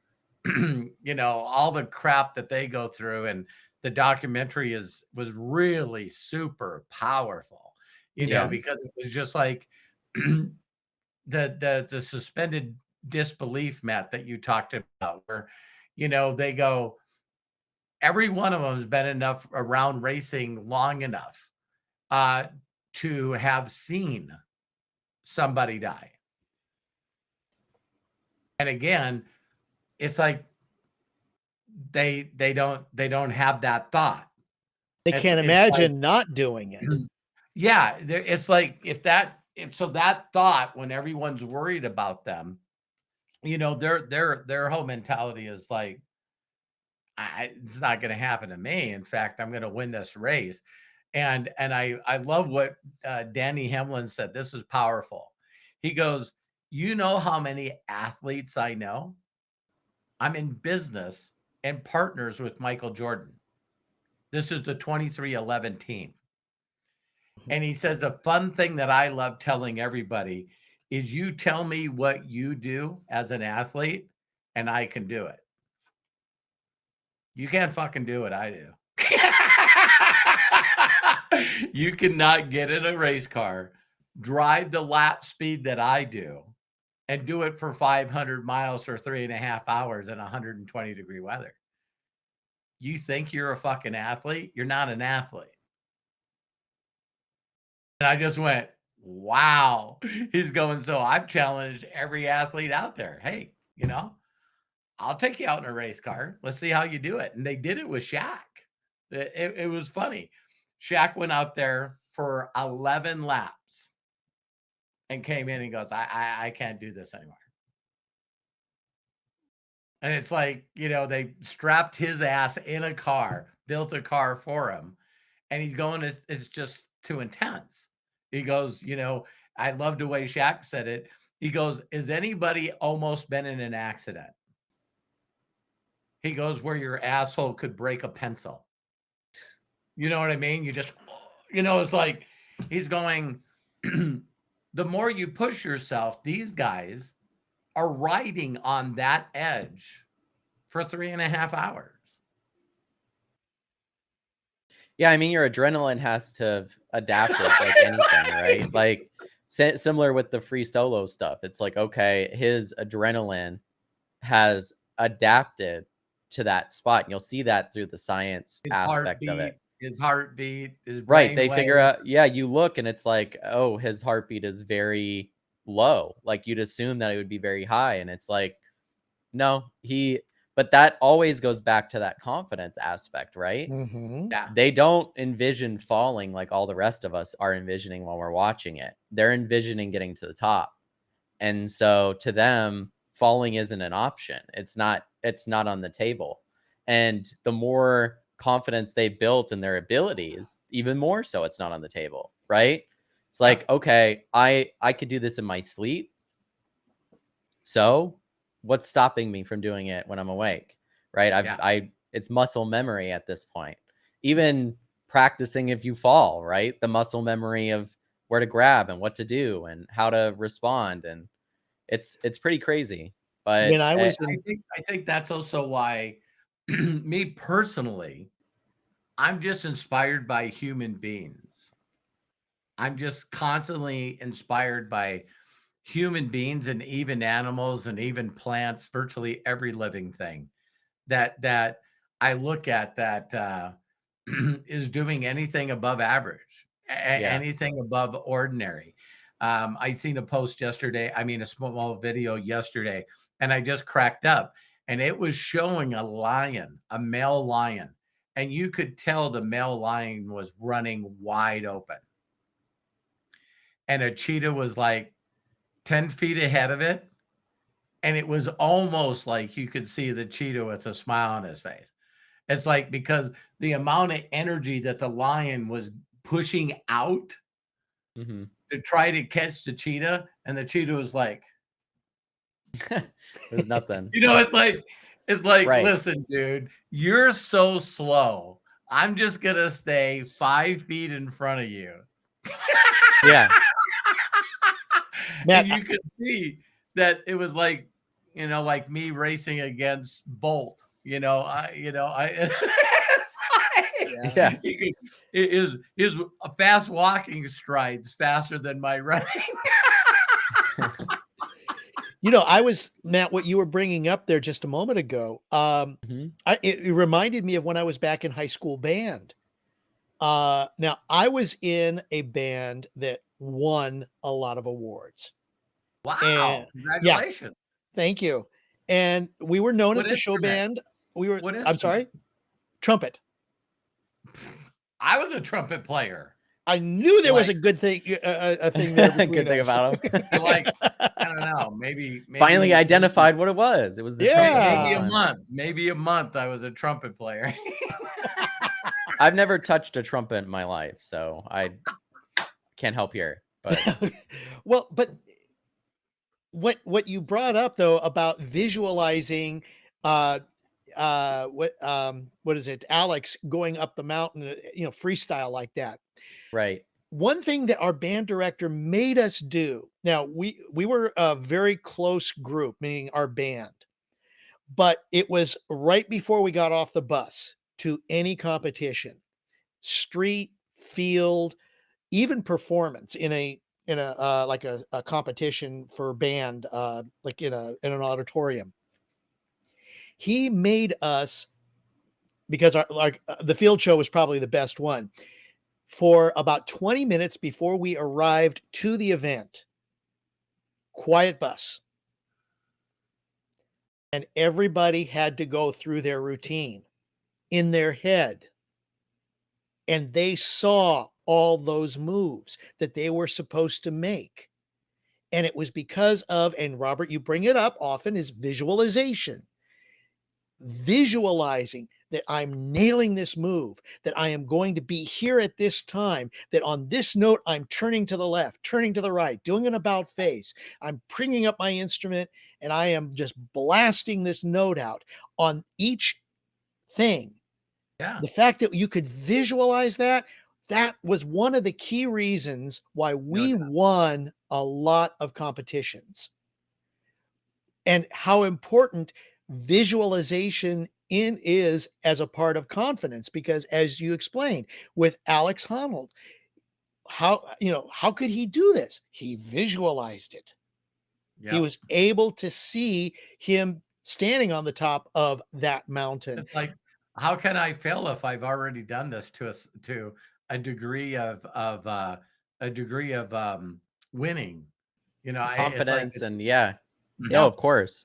[SPEAKER 1] all the crap that they go through, and the documentary was really super powerful,
[SPEAKER 3] Yeah.
[SPEAKER 1] because it was just like the suspended disbelief, Matt, that you talked about, where they go, every one of them has been enough around racing long enough uh to have seen somebody die. And again, it's like they don't have that thought.
[SPEAKER 2] They can't
[SPEAKER 1] It's like,
[SPEAKER 2] imagine not doing it.
[SPEAKER 1] yeah, it's like if so that thought, when everyone's worried about them, their whole mentality is like, it's not going to happen to me. In fact, I'm going to win this race. And I love what Danny Hamlin said. This is powerful. He goes, you know how many athletes I know? I'm in business and partners with Michael Jordan. This is the 2311 team. And he says, the fun thing that I love telling everybody is, you tell me what you do as an athlete and I can do it. You can't fucking do what I do. You cannot get in a race car, drive the lap speed that I do, and do it for 500 miles for 3.5 hours in 120-degree weather. You think you're a fucking athlete? You're not an athlete. And I just went, wow. He's going, so I've challenged every athlete out there. Hey, I'll take you out in a race car. Let's see how you do it. And they did it with Shaq. It was funny. Shaq went out there for 11 laps and came in and goes, I can't do this anymore. And it's like, they strapped his ass in a car, built a car for him. And he's going, it's just too intense. He goes, I love the way Shaq said it. He goes, has anybody almost been in an accident? He goes, where your asshole could break a pencil. You know what I mean? You just, it's like, he's going, the more you push yourself, these guys are riding on that edge for 3.5 hours.
[SPEAKER 3] Yeah, I mean, your adrenaline has to have adapted like anything, right? Like similar with the free solo stuff. It's like, okay, his adrenaline has adapted to that spot. And you'll see that through the science
[SPEAKER 1] His
[SPEAKER 3] aspect of
[SPEAKER 1] heartbeat,
[SPEAKER 3] it.
[SPEAKER 1] his
[SPEAKER 3] Right.
[SPEAKER 1] brain
[SPEAKER 3] They
[SPEAKER 1] wave.
[SPEAKER 3] figure out, yeah, you look and it's like, oh, his heartbeat is very low. Like you'd assume that it would be very high. And it's like, no, but that always goes back to that confidence aspect, right?
[SPEAKER 2] Mhm.
[SPEAKER 1] Yeah.
[SPEAKER 3] They don't envision falling like all the rest of us are envisioning while we're watching it. They're envisioning getting to the top. And so to them, falling isn't an option. It's not on the table. And the more confidence they built in their abilities, even more so it's not on the table, right? It's like,
[SPEAKER 1] Yep.
[SPEAKER 3] okay, I could do this in my sleep. So what's stopping me from doing it when I'm awake? Right?
[SPEAKER 1] Yeah.
[SPEAKER 3] It's muscle memory at this point. Even practicing if you fall, right? The muscle memory of where to grab and what to do and how to respond. And it's pretty crazy. But
[SPEAKER 2] When I was in
[SPEAKER 1] I think that's also why, me personally, I'm just inspired by human beings. I'm just constantly inspired by human beings, and even animals, and even plants, virtually every living thing that I look at, that is doing anything above average,
[SPEAKER 3] yeah.
[SPEAKER 1] anything above ordinary. I seen a post yesterday, I mean, a small video yesterday, and I just cracked up. And it was showing a lion, a male lion, and you could tell the male lion was running wide open. And a cheetah was like 10 feet ahead of it. And it was almost like you could see the cheetah with a smile on his face. It's like because the amount of energy that the lion was pushing out
[SPEAKER 3] Mm-hmm.
[SPEAKER 1] to try to catch the cheetah, and the cheetah was like,
[SPEAKER 3] There's nothing.
[SPEAKER 1] it's like,
[SPEAKER 3] Right.
[SPEAKER 1] listen, dude, you're so slow. I'm just gonna stay 5 feet in front of you.
[SPEAKER 3] Yeah.
[SPEAKER 2] Matt,
[SPEAKER 1] And you could see that it was like, like me racing against Bolt. I
[SPEAKER 3] Yeah.
[SPEAKER 1] you could his fast walking strides faster than my running.
[SPEAKER 2] I was, Matt, what you were bringing up there just a moment ago.
[SPEAKER 3] Mhm.
[SPEAKER 2] It reminded me of when I was back in high school band. Now I was in a band that won a lot of awards.
[SPEAKER 1] Wow!
[SPEAKER 2] And yeah,
[SPEAKER 1] Congratulations.
[SPEAKER 2] thank you. And we were known as
[SPEAKER 1] What
[SPEAKER 2] the show
[SPEAKER 1] instrument?
[SPEAKER 2] band.
[SPEAKER 1] What
[SPEAKER 2] I'm
[SPEAKER 1] instrument?
[SPEAKER 2] sorry, trumpet.
[SPEAKER 1] I was a trumpet player.
[SPEAKER 2] I knew there was a
[SPEAKER 1] Like,
[SPEAKER 2] good thing, a thing there between
[SPEAKER 3] Good thing
[SPEAKER 2] us.
[SPEAKER 3] about him.
[SPEAKER 1] like I don't know, maybe
[SPEAKER 3] Finally identified what it was. It was the trumpet.
[SPEAKER 2] Yeah.
[SPEAKER 1] maybe a
[SPEAKER 3] Time.
[SPEAKER 1] month. Maybe a month I was a trumpet player.
[SPEAKER 3] I've never touched a trumpet in my life, so I can't help here. But
[SPEAKER 2] Well, but what you brought up though about visualizing what is it, Alex going up the mountain, freestyle like that.
[SPEAKER 3] right.
[SPEAKER 2] One thing that our band director made us do. Now we were a very close group, meaning our band, but it was right before we got off the bus to any competition, street, field, even performance in a like a competition for band, like in an auditorium. He made us, because the field show was probably the best one, for about 20 minutes before we arrived to the event. Quiet bus. And everybody had to go through their routine in their head. And they saw all those moves that they were supposed to make. And it was because of, and Robert, you bring it up often, is visualization. Visualizing that I'm nailing this move, that I am going to be here at this time, that on this note, I'm turning to the left, turning to the right, doing an about face. I'm bringing up my instrument and I am just blasting this note out on each thing.
[SPEAKER 1] Yeah.
[SPEAKER 2] The fact that you could visualize that was one of the key reasons why we
[SPEAKER 1] doubt.
[SPEAKER 2] won a lot of competitions, and how important visualization is as a part of confidence. Because as you explained with Alex Honnold, how could he do this? He visualized it. He
[SPEAKER 1] Yep.
[SPEAKER 2] was able to see him standing on the top of that mountain.
[SPEAKER 1] It's like, how can I fail if I've already done this to a degree of winning? It's like
[SPEAKER 3] Confidence and yeah.
[SPEAKER 1] Mhm.
[SPEAKER 3] No, of course.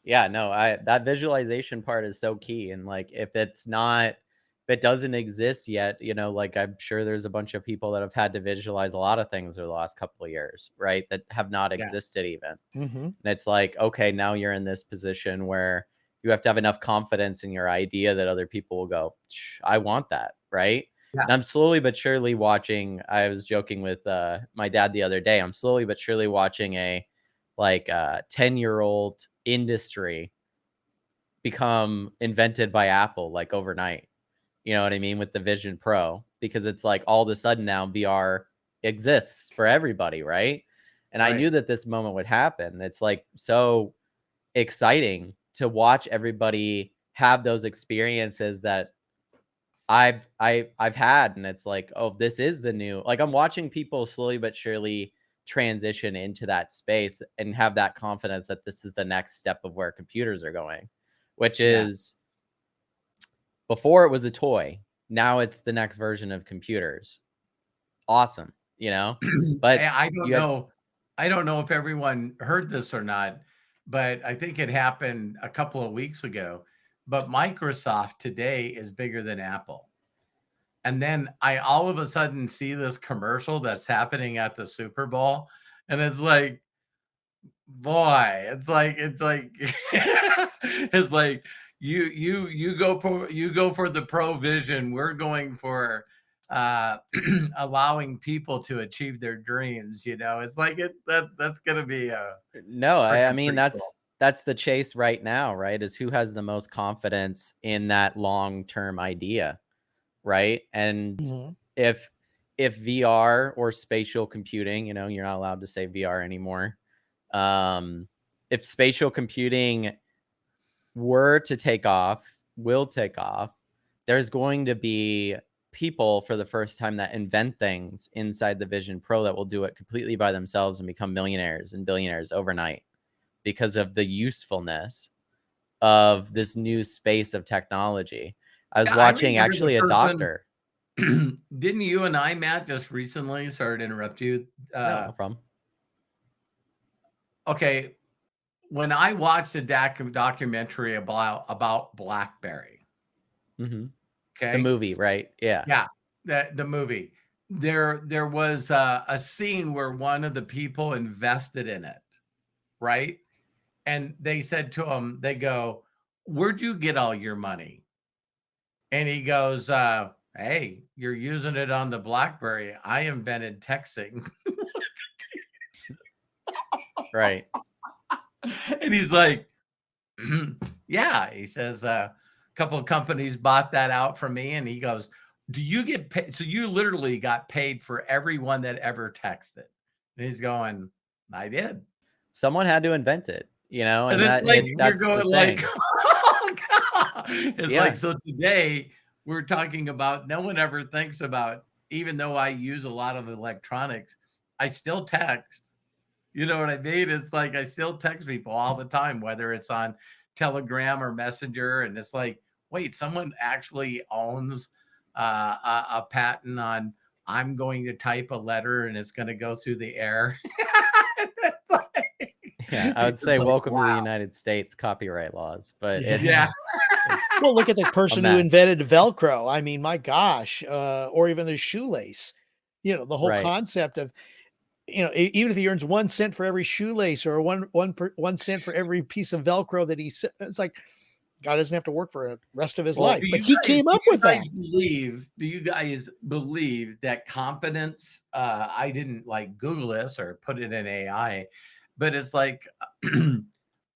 [SPEAKER 3] Yeah, no, that visualization part is so key. And like if it doesn't exist yet, like I'm sure there's a bunch of people that have had to visualize a lot of things over the last couple of years, right? That have not
[SPEAKER 1] Yeah.
[SPEAKER 3] existed even.
[SPEAKER 2] Mhm.
[SPEAKER 3] And it's like, okay, now you're in this position where you have to have enough confidence in your idea that other people will go, I want that, right?
[SPEAKER 1] Yeah.
[SPEAKER 3] And I'm slowly but surely watching. I was joking with my dad the other day. I'm slowly but surely watching a 10-year-old industry become invented by Apple like overnight. You know what I mean? With the Vision Pro, because it's like all of a sudden now VR exists for everybody, right? And I knew
[SPEAKER 1] Right.
[SPEAKER 3] that this moment would happen. It's like so exciting to watch everybody have those experiences that I've had, and it's like, oh, this is the new. Like I'm watching people slowly but surely transition into that space and have that confidence that this is the next step of where computers are going, which
[SPEAKER 1] Yeah.
[SPEAKER 3] is before it was a toy. Now it's the next version of computers. Awesome, but
[SPEAKER 1] I don't
[SPEAKER 3] you had
[SPEAKER 1] know. I don't know if everyone heard this or not, but I think it happened a couple of weeks ago. But Microsoft today is bigger than Apple. And then I all of a sudden see this commercial that's happening at the Super Bowl. And it's like, boy, it's like it's like you go for the provision. We're going for allowing people to achieve their dreams. It's like that's gonna be
[SPEAKER 3] No, I
[SPEAKER 1] freaking
[SPEAKER 3] mean
[SPEAKER 1] pretty cool.
[SPEAKER 3] that's the chase right now, right? Is who has the most confidence in that long-term idea, right? And
[SPEAKER 2] Mhm.
[SPEAKER 3] if VR or spatial computing, you're not allowed to say VR anymore. If spatial computing were to take off, will take off, there's going to be people for the first time that invent things inside the Vision Pro that will do it completely by themselves and become millionaires and billionaires overnight because of the usefulness of this new space of technology. I was
[SPEAKER 1] Yeah, I
[SPEAKER 3] watching
[SPEAKER 1] remember the
[SPEAKER 3] actually a
[SPEAKER 1] person.
[SPEAKER 3] doctor.
[SPEAKER 1] Didn't you and I, Matt, just recently? Sorry to interrupt you.
[SPEAKER 3] No, no problem.
[SPEAKER 1] Okay, when I watched a documentary about BlackBerry,
[SPEAKER 3] Hmm. The
[SPEAKER 1] okay,
[SPEAKER 3] movie, right? Yeah.
[SPEAKER 1] yeah, the movie, there was a scene where one of the people invested in it, right? And they said to him, they go, "Where'd you get all your money?" And he goes, "Hey, you're using it on the BlackBerry. I invented texting."
[SPEAKER 3] Right.
[SPEAKER 1] And he's like, yeah, he says, a couple of companies bought that out from me. And he goes, do you get paid? So you literally got paid for everyone that ever texted. And he's going, I did.
[SPEAKER 3] Someone had to invent it,
[SPEAKER 1] And
[SPEAKER 3] and
[SPEAKER 1] it's like, you're
[SPEAKER 3] that's the
[SPEAKER 1] going like,
[SPEAKER 3] thing.
[SPEAKER 1] oh, God. It's like,
[SPEAKER 3] Yeah.
[SPEAKER 1] so today we're talking about, no one ever thinks about, even though I use a lot of electronics, I still text. You know what I mean? It's like I still text people all the time, whether it's on Telegram or Messenger, and it's like, wait, someone actually owns a patent on I'm going to type a letter and it's going to go through the air. It's like,
[SPEAKER 3] Yeah, I would
[SPEAKER 1] it's
[SPEAKER 3] say
[SPEAKER 1] like,
[SPEAKER 3] welcome to the
[SPEAKER 1] wow,
[SPEAKER 3] United States copyright laws, but
[SPEAKER 2] Yeah.
[SPEAKER 1] yeah,
[SPEAKER 3] it's
[SPEAKER 2] Well, look at the
[SPEAKER 3] a
[SPEAKER 2] person who
[SPEAKER 3] mess.
[SPEAKER 2] invented Velcro. I mean, my gosh, or even the shoelace. The whole
[SPEAKER 3] Right.
[SPEAKER 2] concept of, even if he earns 1 cent for every shoelace or 1 cent for every piece of Velcro that it's like God doesn't have to work for the rest of his
[SPEAKER 1] Well,
[SPEAKER 2] life. But he came up with that.
[SPEAKER 1] do you guys believe that confidence, I didn't like Google this or put it in AI, but it's like,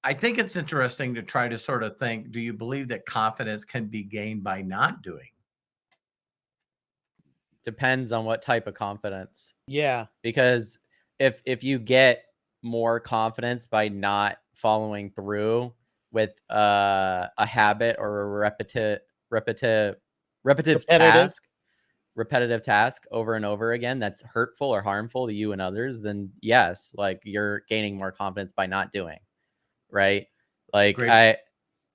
[SPEAKER 1] I think it's interesting to try to sort of think, do you believe that confidence can be gained by not doing?
[SPEAKER 3] Depends on what type of confidence.
[SPEAKER 2] Yeah.
[SPEAKER 3] Because if you get more confidence by not following through with a habit or a repetitive repetitive
[SPEAKER 2] Repetitive.
[SPEAKER 3] task repetitive task over and over again that's hurtful or harmful to you and others, then yes, like you're gaining more confidence by not doing, right? Like
[SPEAKER 1] Great.
[SPEAKER 3] I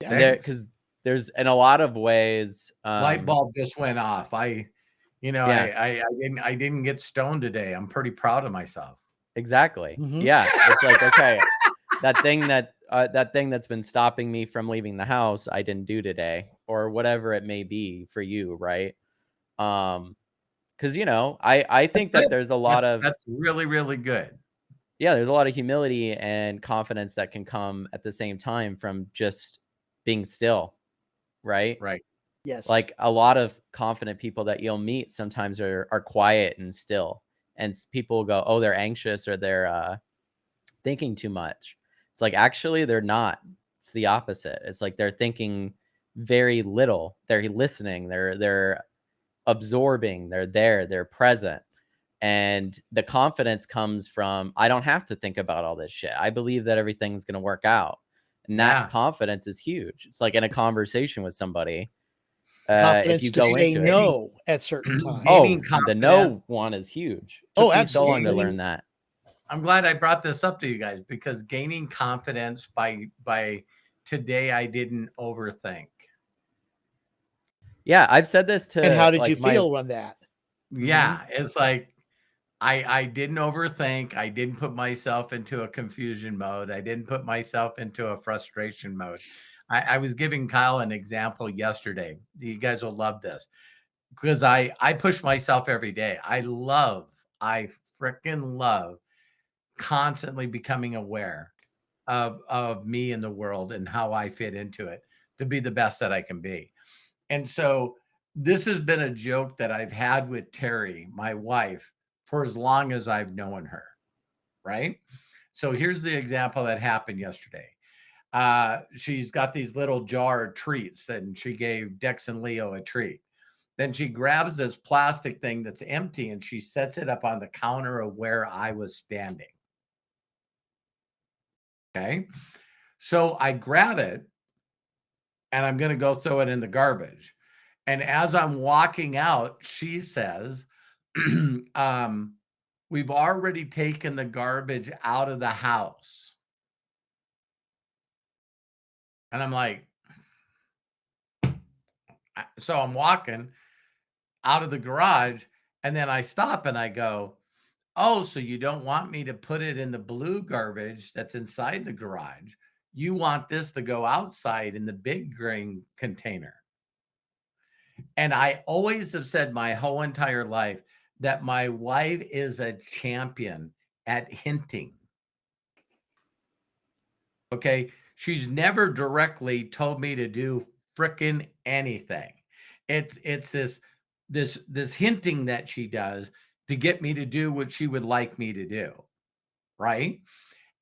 [SPEAKER 3] there
[SPEAKER 1] Thanks.
[SPEAKER 3] because there's in a lot of ways,
[SPEAKER 1] Light bulb just went off.
[SPEAKER 3] yeah,
[SPEAKER 1] I didn't get stoned today. I'm pretty proud of myself.
[SPEAKER 3] exactly.
[SPEAKER 2] Mhm.
[SPEAKER 3] Yeah, it's like, okay, that thing that's been stopping me from leaving the house, I didn't do today, or whatever it may be for you, right? Because I
[SPEAKER 1] That's
[SPEAKER 3] think that
[SPEAKER 1] good.
[SPEAKER 3] there's a lot of
[SPEAKER 1] That's really, really good.
[SPEAKER 3] yeah, there's a lot of humility and confidence that can come at the same time from just being still, right?
[SPEAKER 1] Right.
[SPEAKER 2] Yes.
[SPEAKER 3] Like a lot of confident people that you'll meet sometimes are quiet and still, and people will go, oh, they're anxious or they're thinking too much. It's like, actually, they're not. It's the opposite. It's like they're thinking very little. They're listening. They're absorbing. They're there. They're present. And the confidence comes from, I don't have to think about all this shit. I believe that everything's going to work out. And that
[SPEAKER 1] Yeah.
[SPEAKER 3] confidence is huge. It's like in a conversation with somebody, if
[SPEAKER 2] Confidence
[SPEAKER 3] you
[SPEAKER 2] to
[SPEAKER 3] go
[SPEAKER 2] say
[SPEAKER 3] into it.
[SPEAKER 1] Gaining
[SPEAKER 2] no at certain times.
[SPEAKER 1] gaining
[SPEAKER 3] Oh, the no
[SPEAKER 1] confidence,
[SPEAKER 3] one is huge.
[SPEAKER 2] Oh,
[SPEAKER 3] Took me so long to
[SPEAKER 2] absolutely.
[SPEAKER 3] learn that.
[SPEAKER 1] I'm glad I brought this up to you guys because gaining confidence by today I didn't overthink.
[SPEAKER 3] Yeah, I've said this
[SPEAKER 2] And how
[SPEAKER 3] to
[SPEAKER 2] did you
[SPEAKER 3] like my
[SPEAKER 2] feel on that? Mhm.
[SPEAKER 1] Yeah, it's like I didn't overthink. I didn't put myself into a confusion mode. I didn't put myself into a frustration mode. I was giving Kyle an example yesterday. You guys will love this because I push myself every day. I freaking love constantly becoming aware. of me in the world and how I fit into it to be the best that I can be. And so this has been a joke that I've had with Terry, my wife, for as long as I've known her, right? So here's the example that happened yesterday. She's got these little jar treats, and she gave Dex and Leo a treat. Then she grabs this plastic thing that's empty and she sets it up on the counter of where I was standing. Okay. So I grab it and I'm going to go throw it in the garbage. And as I'm walking out, she says, we've already taken the garbage out of the house. And I'm like, so I'm walking out of the garage and then I stop and I go, oh, so you don't want me to put it in the blue garbage that's inside the garage. You want this to go outside in the big green container. And I always have said my whole entire life that my wife is a champion at hinting. Okay. She's never directly told me to do frickin' anything. It's this hinting that she does to get me to do what she would like me to do. Right.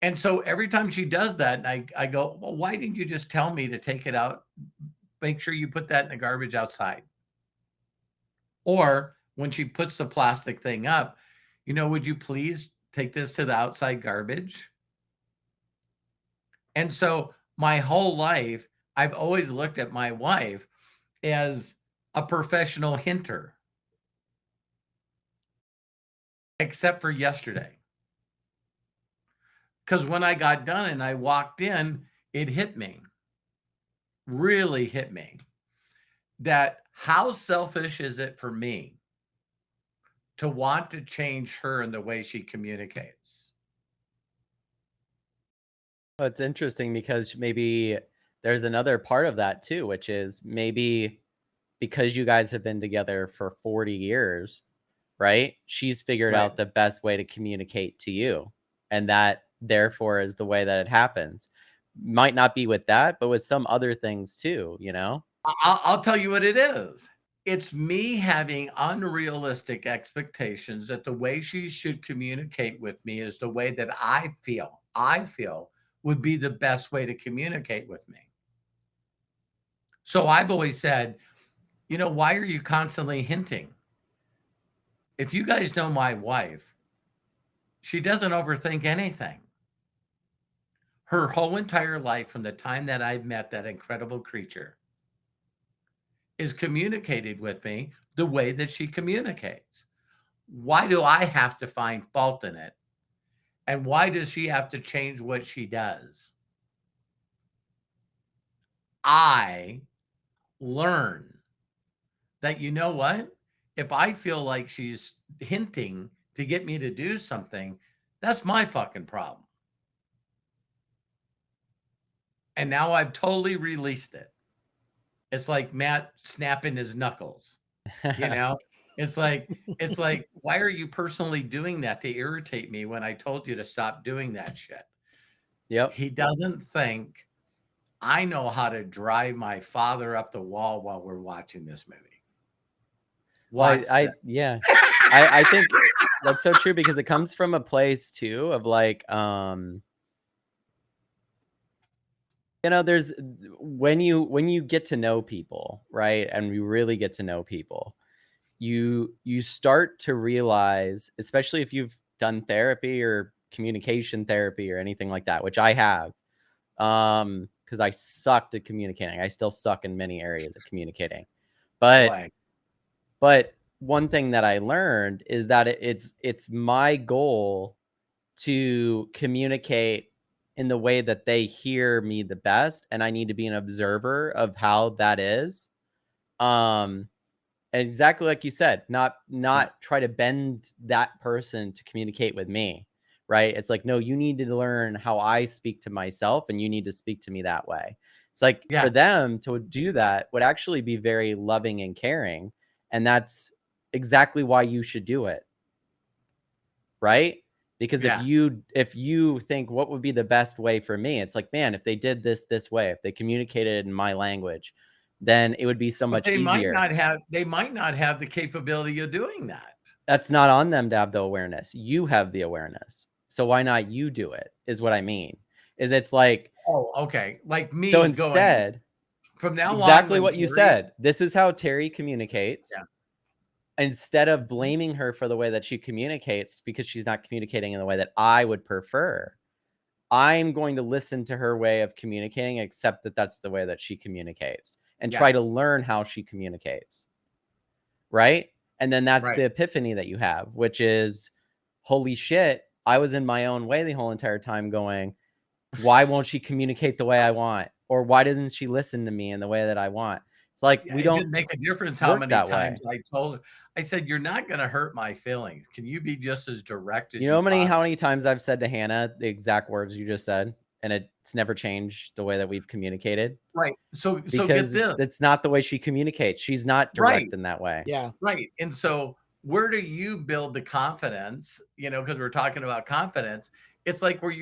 [SPEAKER 1] And so every time she does that, and I go, well, why didn't you just tell me to take it out? Make sure you put that in the garbage outside. Or when she puts the plastic thing up, would you please take this to the outside garbage? And so my whole life, I've always looked at my wife as a professional hinter, except for yesterday. Because when I got done and I walked in, it hit me, really hit me, that how selfish is it for me to want to change her in the way she communicates?
[SPEAKER 3] Well, it's interesting because maybe there's another part of that too, which is maybe because you guys have been together for 40 years, right? She's figured
[SPEAKER 1] Right.
[SPEAKER 3] out the best way to communicate to you. And that therefore is the way that it happens. Might not be with that, but with some other things too, you know?
[SPEAKER 1] I'll tell you what it is. It's me having unrealistic expectations that the way she should communicate with me is the way that I feel would be the best way to communicate with me. So I've always said, why are you constantly hinting? If you guys know my wife, she doesn't overthink anything. Her whole entire life from the time that I've met that incredible creature is communicated with me the way that she communicates. Why do I have to find fault in it? And why does she have to change what she does? I learn that, you know what? If I feel like she's hinting to get me to do something, that's my fucking problem. And now I've totally released it. It's like Matt snapping his knuckles, you know? It's like, why are you personally doing that to irritate me when I told you to stop doing that shit?
[SPEAKER 3] Yep.
[SPEAKER 1] He doesn't think I know how to drive my father up the wall while we're watching this movie.
[SPEAKER 3] Well,
[SPEAKER 1] Watch
[SPEAKER 3] yeah. I think that's so true because it comes from a place too of like, there's when you get to know people, right? And you really get to know people, you start to realize, especially if you've done therapy or communication therapy or anything like that, which I have, because I sucked at communicating. I still suck in many areas of communicating. But one thing that I learned is that it's my goal to communicate in the way that they hear me the best, and I need to be an observer of how that is. And exactly like you said, not try to bend that person to communicate with me, right? It's like, no, you need to learn how I speak to myself, and you need to speak to me that way. It's like
[SPEAKER 1] Yeah.
[SPEAKER 3] for them to do that would actually be very loving and caring, and that's exactly why you should do it, right? Because
[SPEAKER 1] Yeah.
[SPEAKER 3] if you think what would be the best way for me, it's like, man, if they did this way, if they communicated in my language, then it would be so
[SPEAKER 1] But
[SPEAKER 3] much easier.
[SPEAKER 1] they might not have the capability of doing that.
[SPEAKER 3] That's not on them to have the awareness. You have the awareness. So why not you do it, is what I mean. Is it's like,
[SPEAKER 1] Oh, okay. Like
[SPEAKER 3] so
[SPEAKER 1] me going,
[SPEAKER 3] instead,
[SPEAKER 1] from now on
[SPEAKER 3] exactly
[SPEAKER 1] when
[SPEAKER 3] what you
[SPEAKER 1] Terry,
[SPEAKER 3] said. This is how Terry communicates.
[SPEAKER 1] yeah.
[SPEAKER 3] Instead of blaming her for the way that she communicates because she's not communicating in the way that I would prefer, I'm going to listen to her way of communicating, accept that that's the way that she communicates, and
[SPEAKER 1] Yeah.
[SPEAKER 3] try to learn how she communicates. Right? And then that's
[SPEAKER 1] Right.
[SPEAKER 3] the epiphany that you have, which is, holy shit, I was in my own way the whole entire time going, why won't she communicate the way I want? Or why doesn't she listen to me in the way that I want? It's like,
[SPEAKER 1] Yeah,
[SPEAKER 3] we
[SPEAKER 1] it
[SPEAKER 3] don't
[SPEAKER 1] didn't make a difference how
[SPEAKER 3] work
[SPEAKER 1] many
[SPEAKER 3] that way.
[SPEAKER 1] times I told her. I said, "You're not gonna hurt my feelings. Can you be just as direct as
[SPEAKER 3] You
[SPEAKER 1] you
[SPEAKER 3] know how
[SPEAKER 1] possibly?"
[SPEAKER 3] many times I've said to Hannah the exact words you just said, and it's never changed the way that we've communicated?
[SPEAKER 1] Right. So get
[SPEAKER 3] Because
[SPEAKER 1] this.
[SPEAKER 3] it's not the way she communicates. She's not
[SPEAKER 1] Right.
[SPEAKER 3] direct in that way.
[SPEAKER 2] Yeah.
[SPEAKER 1] Right. And so where do you build the confidence? Because we're talking about confidence. It's like where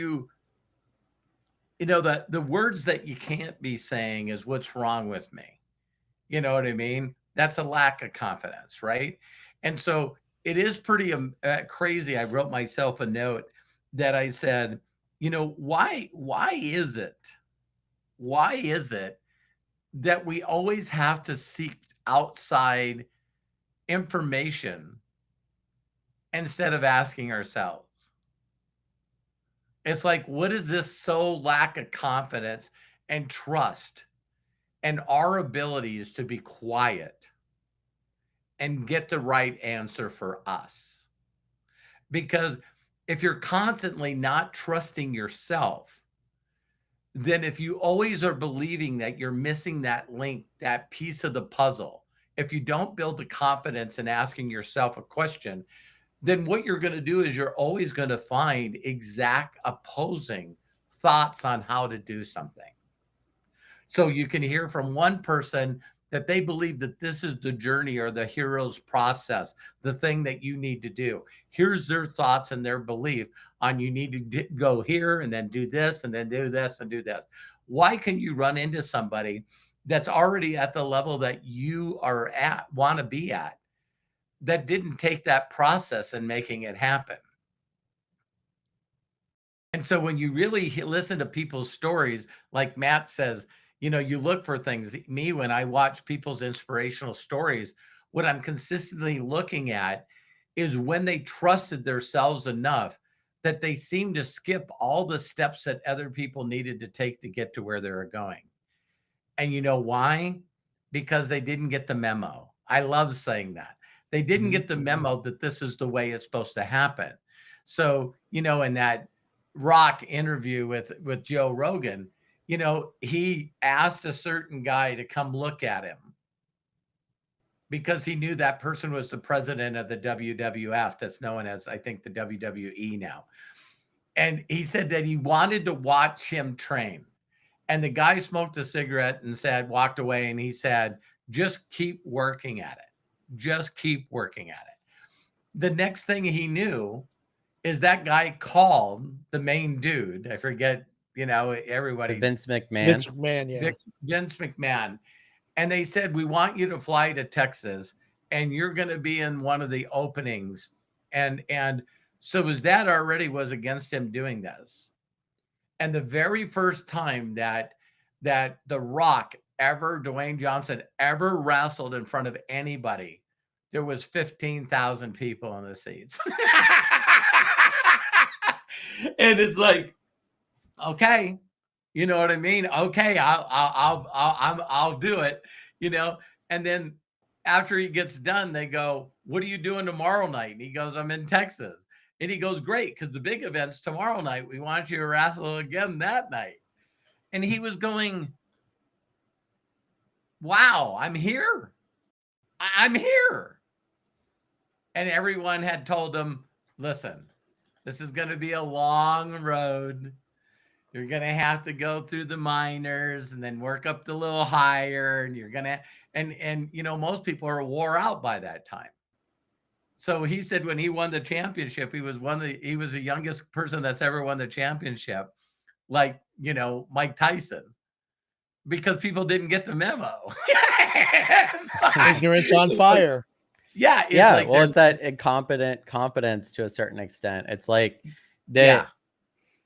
[SPEAKER 1] the words that you can't be saying is what's wrong with me. You know what I mean? That's a lack of confidence, right? And so it is pretty crazy. I wrote myself a note that I said, why is it that we always have to seek outside information instead of asking ourselves? It's like, what is this so lack of confidence and trust and our abilities to be quiet and get the right answer for us? Because if you're constantly not trusting yourself, then if you always are believing that you're missing that link, that piece of the puzzle, if you don't build the confidence in asking yourself a question, then what you're going to do is you're always going to find exact opposing thoughts on how to do something. So you can hear from one person that they believe that this is the journey or the hero's process, the thing that you need to do. Here's their thoughts and their belief on you need to go here and then do this and then do this and do this. Why can you run into somebody that's already at the level that you are at, want to be at, that didn't take that process in making it happen? And so when you really listen to people's stories, like Matt says, you look for things. Me, when I watch people's inspirational stories, what I'm consistently looking at is when they trusted themselves enough that they seemed to skip all the steps that other people needed to take to get to where they were going. And you know why? Because they didn't get the memo. I love saying that. They didn't get the memo that this is the way it's supposed to happen. So, in that Rock interview with Joe Rogan, he asked a certain guy to come look at him because he knew that person was the president of the WWF, that's known as, I think, the WWE now. And he said that he wanted to watch him train. And the guy smoked a cigarette and walked away. And he said, just keep working at it. Just keep working at it. The next thing he knew is that guy called the main dude. I forget, everybody.
[SPEAKER 3] Vince McMahon.
[SPEAKER 2] Vince McMahon, yeah.
[SPEAKER 1] Vince McMahon. And they said, we want you to fly to Texas and you're going to be in one of the openings. And so his dad already was against him doing this. And the very first time that The Rock Dwayne Johnson ever wrestled in front of anybody, there was 15,000 people in the seats. And it's like, okay, you know what I mean? Okay, I'll do it, And then after he gets done, they go, "What are you doing tomorrow night?" And he goes, "I'm in Texas." And he goes, "Great, because the big event's tomorrow night. We want you to wrestle again that night." And he was going, "Wow, I'm here. I'm here." And everyone had told him, "Listen, this is going to be a long road. You're going to have to go through the minors and then work up the little higher. And you're going to," and most people are wore out by that time. So he said when he won the championship, he was the youngest person that's ever won the championship, like, Mike Tyson, because people didn't get the memo.
[SPEAKER 2] Ignorance on fire.
[SPEAKER 1] Yeah, it's
[SPEAKER 3] Yeah,
[SPEAKER 1] like
[SPEAKER 3] well, it's that incompetent competence to a certain extent. It's like
[SPEAKER 1] yeah,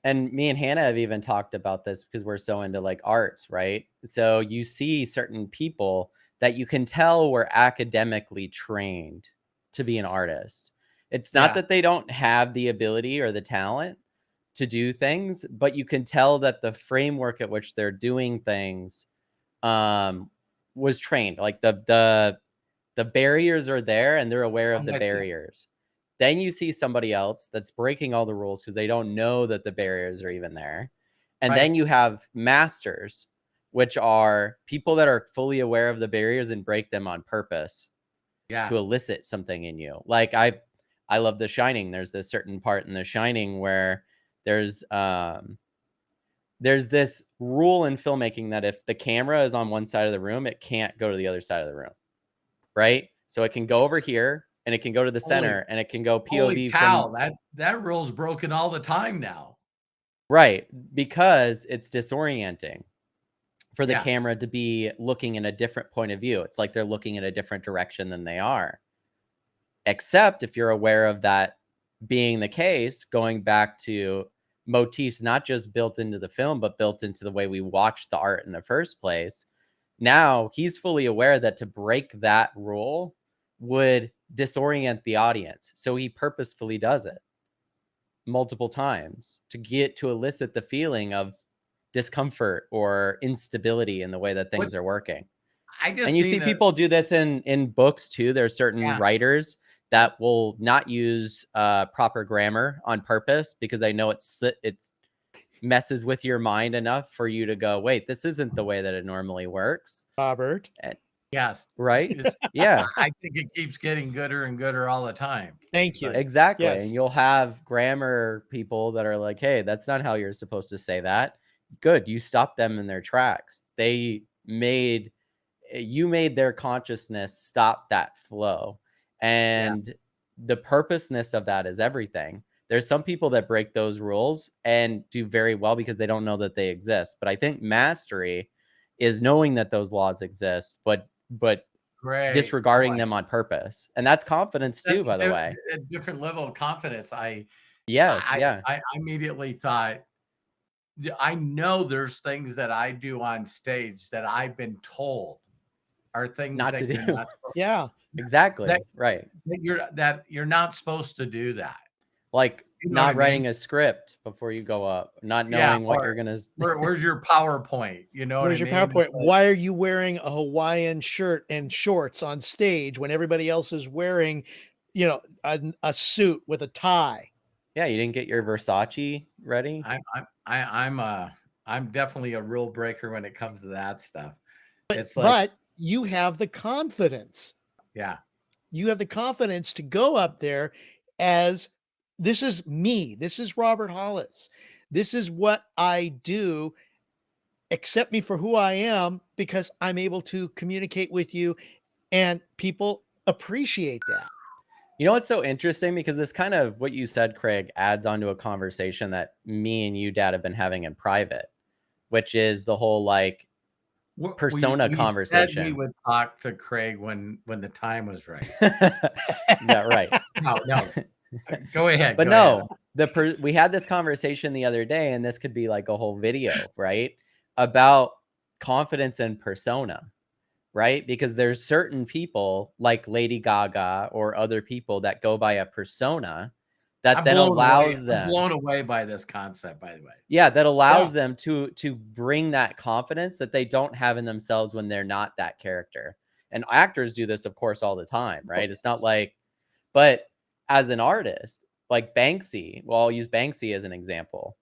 [SPEAKER 3] and me and Hannah have even talked about this because we're so into like arts, right? So you see certain people that you can tell were academically trained to be an artist. It's not
[SPEAKER 1] yes,
[SPEAKER 3] that they don't have the ability or the talent to do things, but you can tell that the framework at which they're doing things was trained. Like the barriers are there and they're aware of
[SPEAKER 1] I'm
[SPEAKER 3] the
[SPEAKER 1] with you.
[SPEAKER 3] barriers. Then you see somebody else that's breaking all the rules because they don't know that the barriers are even there. And then
[SPEAKER 1] Right.
[SPEAKER 3] you have masters, which are people that are fully aware of the barriers and break them on purpose
[SPEAKER 1] Yeah.
[SPEAKER 3] to elicit something in you. Like I love The Shining. There's this certain part in The Shining where there's this rule in filmmaking that if the camera is on one side of the room, it can't go to the other side of the room. Right? So it can go over here and it can go to the center and it can go
[SPEAKER 1] Holy
[SPEAKER 3] POV
[SPEAKER 1] cow,
[SPEAKER 3] from
[SPEAKER 1] that rule's broken all the time now.
[SPEAKER 3] right, because it's disorienting for the
[SPEAKER 1] Yeah.
[SPEAKER 3] camera to be looking in a different point of view. It's like they're looking in a different direction than they are. Except if you're aware of that being the case, going back to motifs not just built into the film, but built into the way we watch the art in the first place. Now he's fully aware that to break that rule would disorient the audience. So he purposefully does it multiple times to elicit the feeling of discomfort or instability in the way that
[SPEAKER 1] What
[SPEAKER 3] things are working.
[SPEAKER 1] I just
[SPEAKER 3] And you see
[SPEAKER 1] seen a
[SPEAKER 3] people do this in books too. There's certain
[SPEAKER 1] yeah.
[SPEAKER 3] writers that will not use proper grammar on purpose because they know it's messes with your mind enough for you to go, wait, this isn't the way that it normally works.
[SPEAKER 2] Robert.
[SPEAKER 3] And,
[SPEAKER 1] Yes.
[SPEAKER 3] right?
[SPEAKER 1] It's
[SPEAKER 3] Yeah,
[SPEAKER 1] I think it keeps getting gooder and gooder all the time.
[SPEAKER 2] Thank you.
[SPEAKER 1] But
[SPEAKER 3] exactly.
[SPEAKER 2] Yes.
[SPEAKER 3] And you'll have grammar people that are like, hey, that's not how you're supposed to say that. Good. You stopped them in their tracks. You made their consciousness stop that flow. And the purposeness of that is everything. There's some people that break those rules and do very well because they don't know that they exist. But I think mastery is knowing that those laws exist, but
[SPEAKER 1] great.
[SPEAKER 3] disregarding
[SPEAKER 1] Boy,
[SPEAKER 3] them on purpose. And that's confidence
[SPEAKER 1] that's
[SPEAKER 3] too, by the way.
[SPEAKER 1] a different level of confidence.
[SPEAKER 3] Yes, yeah.
[SPEAKER 1] I immediately thought, I know there's things that I do on stage that I've been told are things
[SPEAKER 3] Not to
[SPEAKER 1] that you're
[SPEAKER 3] do.
[SPEAKER 1] not
[SPEAKER 2] Yeah.
[SPEAKER 3] Exactly.
[SPEAKER 1] that
[SPEAKER 3] Right.
[SPEAKER 1] that you're not supposed to do that.
[SPEAKER 3] Like
[SPEAKER 1] You know what
[SPEAKER 3] not
[SPEAKER 1] I
[SPEAKER 3] writing
[SPEAKER 1] mean?
[SPEAKER 3] a script before you go up, not
[SPEAKER 1] Yeah,
[SPEAKER 3] knowing what you're gonna
[SPEAKER 1] where's your PowerPoint? You know what I
[SPEAKER 2] Where's your
[SPEAKER 1] mean? It's
[SPEAKER 2] PowerPoint?
[SPEAKER 1] like,
[SPEAKER 2] Why are you wearing a Hawaiian shirt and shorts on stage when everybody else is wearing, a suit with a tie?
[SPEAKER 3] Yeah, you didn't get your Versace ready?
[SPEAKER 1] I'm definitely a rule breaker when it comes to that stuff. It's like,
[SPEAKER 2] But you have the confidence.
[SPEAKER 1] yeah,
[SPEAKER 2] You have the confidence to go up there as this is me. This is Robert Hollis. This is what I do. Accept me for who I am because I'm able to communicate with you and people appreciate that.
[SPEAKER 3] You know what's so interesting? Because this kind of what you said, Craig, adds onto a conversation that me and you, Dad, have been having in private, which is the whole like persona
[SPEAKER 1] we said we
[SPEAKER 3] conversation.
[SPEAKER 1] would talk to Craig when the time was right.
[SPEAKER 3] Yeah, right.
[SPEAKER 1] No, go ahead.
[SPEAKER 3] But
[SPEAKER 1] go
[SPEAKER 3] no, we had this conversation the other day, and this could be like a whole video, right? About confidence and persona, right? Because there's certain people like Lady Gaga or other people that go by a persona that
[SPEAKER 1] I'm
[SPEAKER 3] then
[SPEAKER 1] blown away.
[SPEAKER 3] allows
[SPEAKER 1] I'm
[SPEAKER 3] them,
[SPEAKER 1] blown away by this concept, by the way.
[SPEAKER 3] yeah, that allows
[SPEAKER 2] Yeah.
[SPEAKER 3] them to bring that confidence that they don't have in themselves when they're not that character. And actors do this, of course, all the time, right? It's not like, but as an artist, like Banksy, well, I'll use Banksy as an example.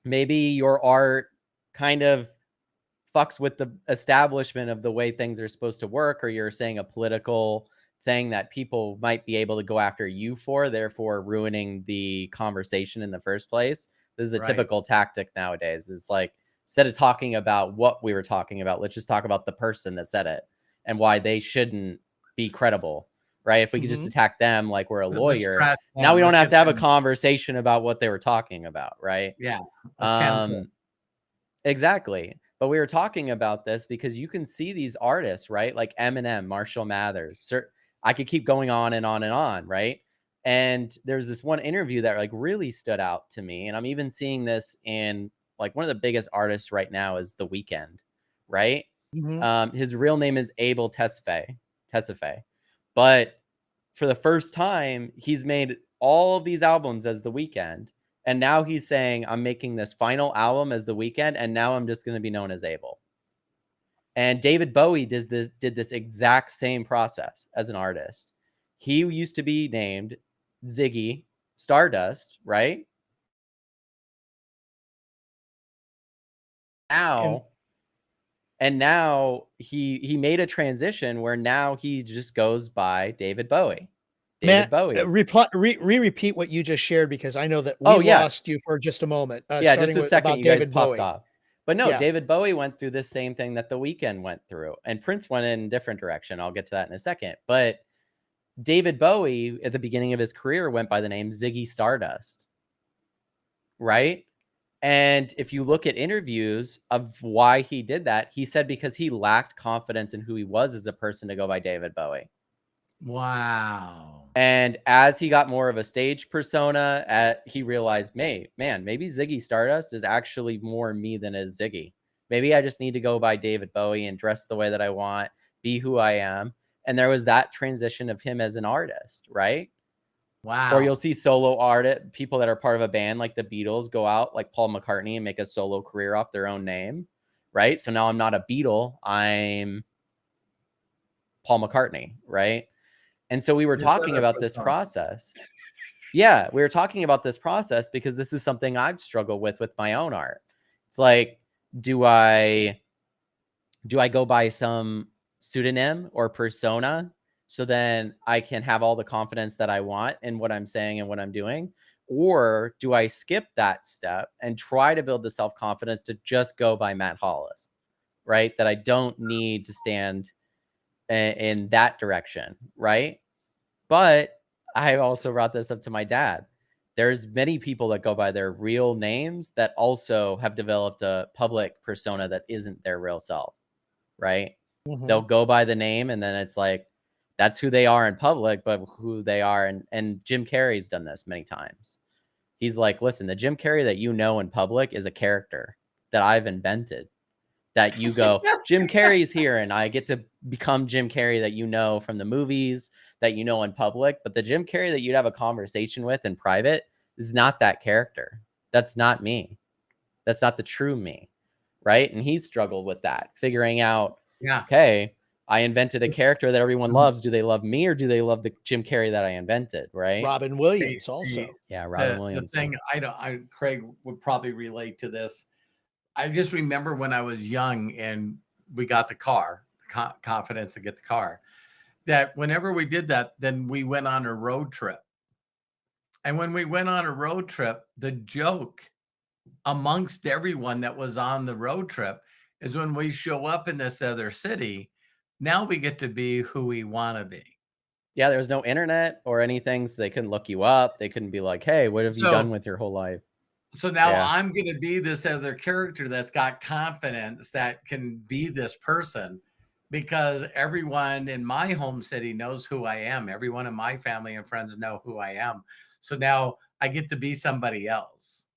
[SPEAKER 3] Maybe your art kind of fucks with the establishment of the way things are supposed to work, or you're saying a political thing that people might be able to go after you for, therefore ruining the conversation in the first place. This is a
[SPEAKER 1] Right.
[SPEAKER 3] typical tactic nowadays. It's like, instead of talking about what we were talking about, let's just talk about the person that said it and why they shouldn't be credible right? If we could just attack them like we're a
[SPEAKER 1] The
[SPEAKER 3] lawyer,
[SPEAKER 1] stress
[SPEAKER 3] now
[SPEAKER 1] one,
[SPEAKER 3] we don't
[SPEAKER 1] let's
[SPEAKER 3] have
[SPEAKER 1] get
[SPEAKER 3] to have a
[SPEAKER 1] them.
[SPEAKER 3] conversation about what they were talking about, right?
[SPEAKER 1] Yeah, let's cancel.
[SPEAKER 3] Exactly. But we were talking about this because you can see these artists, right? Like Eminem, Marshall Mathers. I could keep going on and on and on, right? And there's this one interview that like really stood out to me. And I'm even seeing this in like one of the biggest artists right now is The Weeknd, right? His real name is Abel Tesfaye. But for the first time, he's made all of these albums as The Weeknd. And now he's saying, I'm making this final album as The Weeknd, and now I'm just going to be known as Abel. And David Bowie did this exact same process as an artist. He used to be named Ziggy Stardust, right? And now he made a transition where now he just goes by David Bowie.
[SPEAKER 2] Matt, repeat what you just shared, because I know that we lost you for just a moment.
[SPEAKER 3] Yeah, just
[SPEAKER 2] starting
[SPEAKER 3] a
[SPEAKER 2] with
[SPEAKER 3] second,
[SPEAKER 2] about
[SPEAKER 3] you guys
[SPEAKER 2] David
[SPEAKER 3] popped
[SPEAKER 2] Bowie.
[SPEAKER 3] off. But no,
[SPEAKER 2] Yeah.
[SPEAKER 3] David Bowie went through the same thing that The Weeknd went through, and Prince went in a different direction. I'll get to that in a second. But David Bowie, at the beginning of his career, went by the name Ziggy Stardust, right? And if you look at interviews of why he did that, he said because he lacked confidence in who he was as a person to go by David Bowie.
[SPEAKER 1] Wow.
[SPEAKER 3] And as he got more of a stage persona, he realized, man, maybe Ziggy Stardust is actually more me than is Ziggy. Maybe I just need to go by David Bowie and dress the way that I want, be who I am. And there was that transition of him as an artist, right?
[SPEAKER 1] Wow.
[SPEAKER 3] Or you'll see solo people that are part of a band like the Beatles go out like Paul McCartney and make a solo career off their own name, right? So now I'm not a Beatle, I'm Paul McCartney, right? And so we were talking about this process. Yeah, we were talking about this process because this is something I've struggled with my own art. It's like, do I go by some pseudonym or persona so then I can have all the confidence that I want in what I'm saying and what I'm doing? Or do I skip that step and try to build the self-confidence to just go by Matt Hollis, right? That I don't need to stand in that direction, right? But I also brought this up to my dad. There's many people that go by their real names that also have developed a public persona that isn't their real self, right? They'll go by the name and then it's like, that's who they are in public, but who they are. And Jim Carrey's done this many times. He's like, listen, the Jim Carrey that you know in public is a character that I've invented. That you go, Jim Carrey's here, and I get to become Jim Carrey that you know from the movies, that you know in public. But the Jim Carrey that you'd have a conversation with in private is not that character. That's not me. That's not the true me, right? And he struggled with that, figuring out, okay, I invented a character that everyone loves. Do they love me or do they love the Jim Carrey that I invented, right?
[SPEAKER 2] Robin Williams also.
[SPEAKER 3] Yeah, Robin Williams.
[SPEAKER 1] The thing Craig would probably relate to this. I just remember when I was young and we got the car, confidence to get the car, that whenever we did that, then we went on a road trip. And when we went on a road trip, the joke amongst everyone that was on the road trip is when we show up in this other city, now we get to be who we want to be.
[SPEAKER 3] Yeah, there was no internet or anything, so they couldn't look you up. They couldn't be like, hey, what have you done with your whole life?
[SPEAKER 1] So now I'm going to be this other character that's got confidence that can be this person because everyone in my home city knows who I am. Everyone in my family and friends know who I am. So now I get to be somebody else.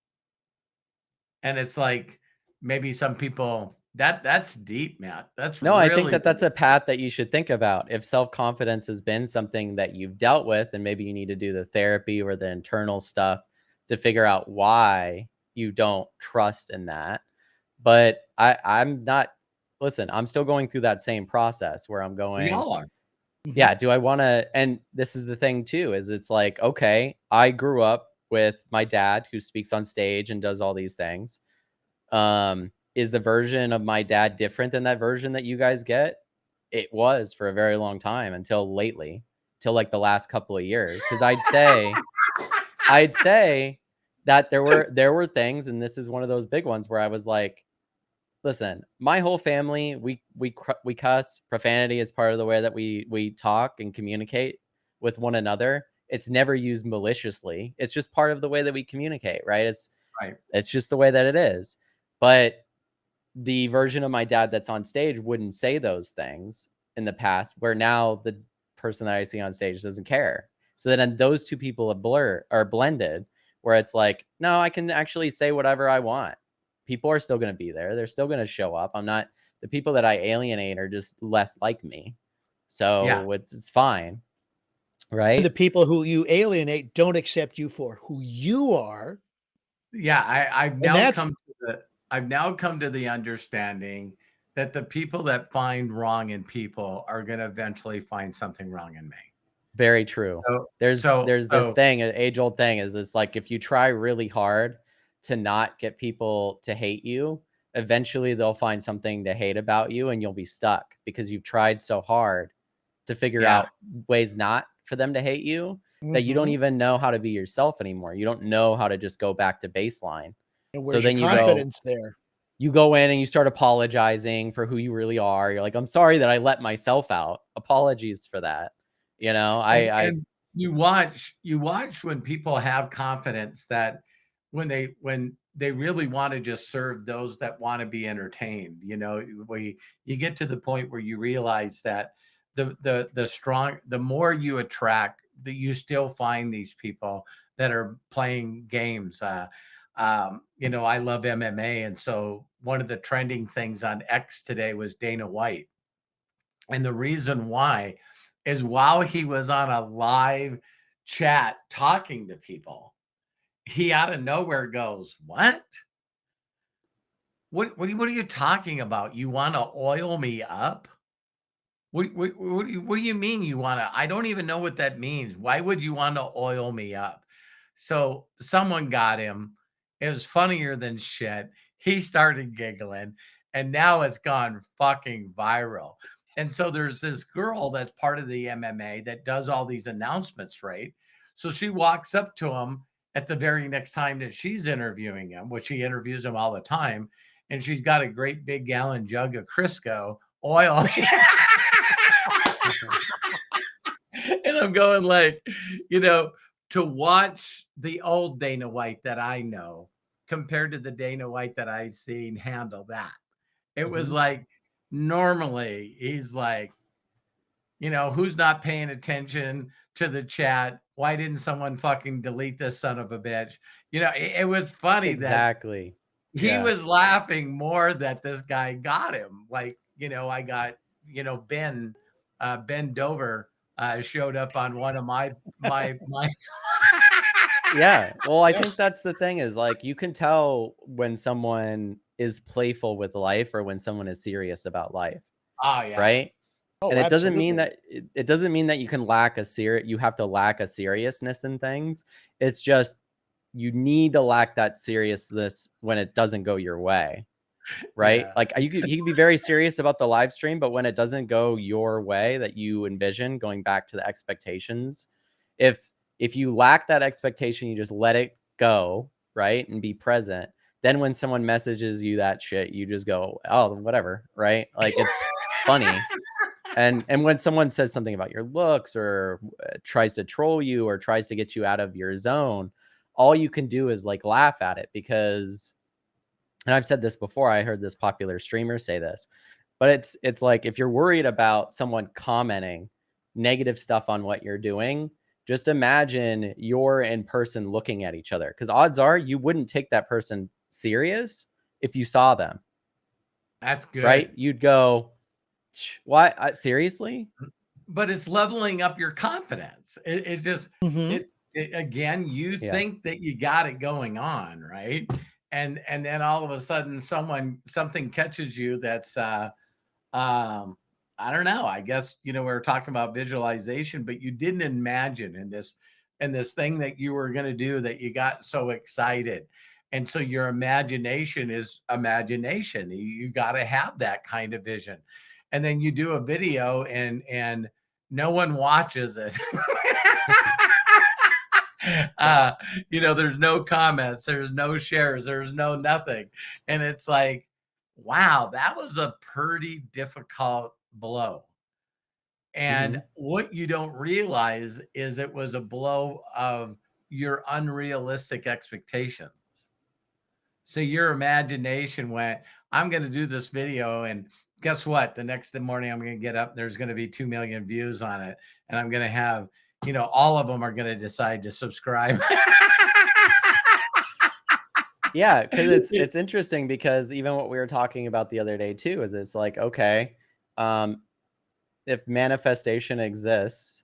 [SPEAKER 1] And it's like maybe some people that's deep, Matt. That's
[SPEAKER 3] no,
[SPEAKER 1] really
[SPEAKER 3] I think that's a path that you should think about. If self-confidence has been something that you've dealt with, and maybe you need to do the therapy or the internal stuff to figure out why you don't trust in that. But I'm not, listen, I'm still going through that same process where I'm going,
[SPEAKER 1] we all are.
[SPEAKER 3] Yeah, do I want to, and this is the thing too, is it's like, okay, I grew up with my dad who speaks on stage and does all these things. Is the version of my dad different than that version that you guys get? It was for a very long time until lately, till like the last couple of years. Because I'd say that there were things, and this is one of those big ones where I was like, listen, my whole family, we cuss. Profanity is part of the way that we talk and communicate. with one another, it's never used maliciously. It's just part of the way that we communicate, right?
[SPEAKER 1] Right.
[SPEAKER 3] It's just the way that it is. But the version of my dad that's on stage wouldn't say those things in the past, where now the person that I see on stage doesn't care. So then those two people are blended, where it's like, no, I can actually say whatever I want. People are still going to be there. They're still going to show up. The people that I alienate are just less like me. So it's fine. Right.
[SPEAKER 2] And the people who you alienate don't accept you for who you are.
[SPEAKER 1] Yeah. I've now come to the understanding that the people that find wrong in people are going to eventually find something wrong in me.
[SPEAKER 3] Very true. There's this thing, an age-old thing, is it's like, if you try really hard to not get people to hate you, eventually they'll find something to hate about you, and you'll be stuck because you've tried so hard to figure out ways not for them to hate you that you don't even know how to be yourself anymore. You don't know how to just go back to baseline.
[SPEAKER 2] And
[SPEAKER 3] So then
[SPEAKER 2] your confidence there.
[SPEAKER 3] You go in and you start apologizing for who you really are. You're like, I'm sorry that I let myself out. Apologies for that. You know,
[SPEAKER 1] and you watch when people have confidence, that when they really want to just serve those that want to be entertained, you know, you get to the point where you realize that the more you attract, that you still find these people that are playing games. You know, I love MMA, and so one of the trending things on X today was Dana White. And the reason why is, while he was on a live chat talking to people, he out of nowhere goes, What are you talking about? You want to oil me up? What do you mean you want to? I don't even know what that means. Why would you want to oil me up? So someone got him. It was funnier than shit. He started giggling, and now it's gone fucking viral. And so there's this girl that's part of the MMA that does all these announcements, right? So she walks up to him at the very next time that she's interviewing him, which she interviews him all the time, and she's got a great big gallon jug of Crisco oil. And I'm going like, you know, to watch the old Dana White that I know compared to the Dana White that I seen handle that. It was like, normally he's like, you know, who's not paying attention to the chat? Why didn't someone fucking delete this son of a bitch? You know, it was funny
[SPEAKER 3] exactly.
[SPEAKER 1] that he was laughing more that this guy got him. Like, you know, I got, you know, Ben Dover showed up on one of my
[SPEAKER 3] Yeah. Well, I think that's the thing, is like, you can tell when someone is playful with life or when someone is serious about life.
[SPEAKER 1] Oh yeah.
[SPEAKER 3] Right.
[SPEAKER 2] Oh,
[SPEAKER 3] and it doesn't
[SPEAKER 2] absolutely.
[SPEAKER 3] mean that you can you have to lack a seriousness in things. It's just, you need to lack that seriousness when it doesn't go your way. Right.
[SPEAKER 1] Yeah.
[SPEAKER 3] Like, you can be very serious about the live stream, but when it doesn't go your way that you envision, going back to the expectations, if you lack that expectation, you just let it go, right, and be present. Then when someone messages you that shit, you just go, oh, whatever, right? Like, it's funny. And when someone says something about your looks, or tries to troll you, or tries to get you out of your zone, all you can do is like laugh at it, because, and I've said this before, I heard this popular streamer say this, but it's like, if you're worried about someone commenting negative stuff on what you're doing, just imagine you're in person looking at each other, because odds are you wouldn't take that person serious if you saw them.
[SPEAKER 1] That's good.
[SPEAKER 3] Right? You'd go, what? Seriously?
[SPEAKER 1] But it's leveling up your confidence. It just, again, you think that you got it going on, right? And then all of a sudden something catches you that's I don't know. I guess, you know, we were talking about visualization, but you didn't imagine in this thing that you were going to do, that you got so excited. And so your imagination is imagination. You got to have that kind of vision. And then you do a video and no one watches it. You know, there's no comments, there's no shares, there's no nothing. And it's like, wow, that was a pretty difficult blow. And what you don't realize is it was a blow of your unrealistic expectations. So your imagination went, I'm going to do this video. And guess what? The next morning, I'm going to get up. There's going to be 2 million views on it. And I'm going to have, all of them are going to decide to subscribe.
[SPEAKER 3] Yeah, because it's interesting because even what we were talking about the other day too is it's like, okay, if manifestation exists,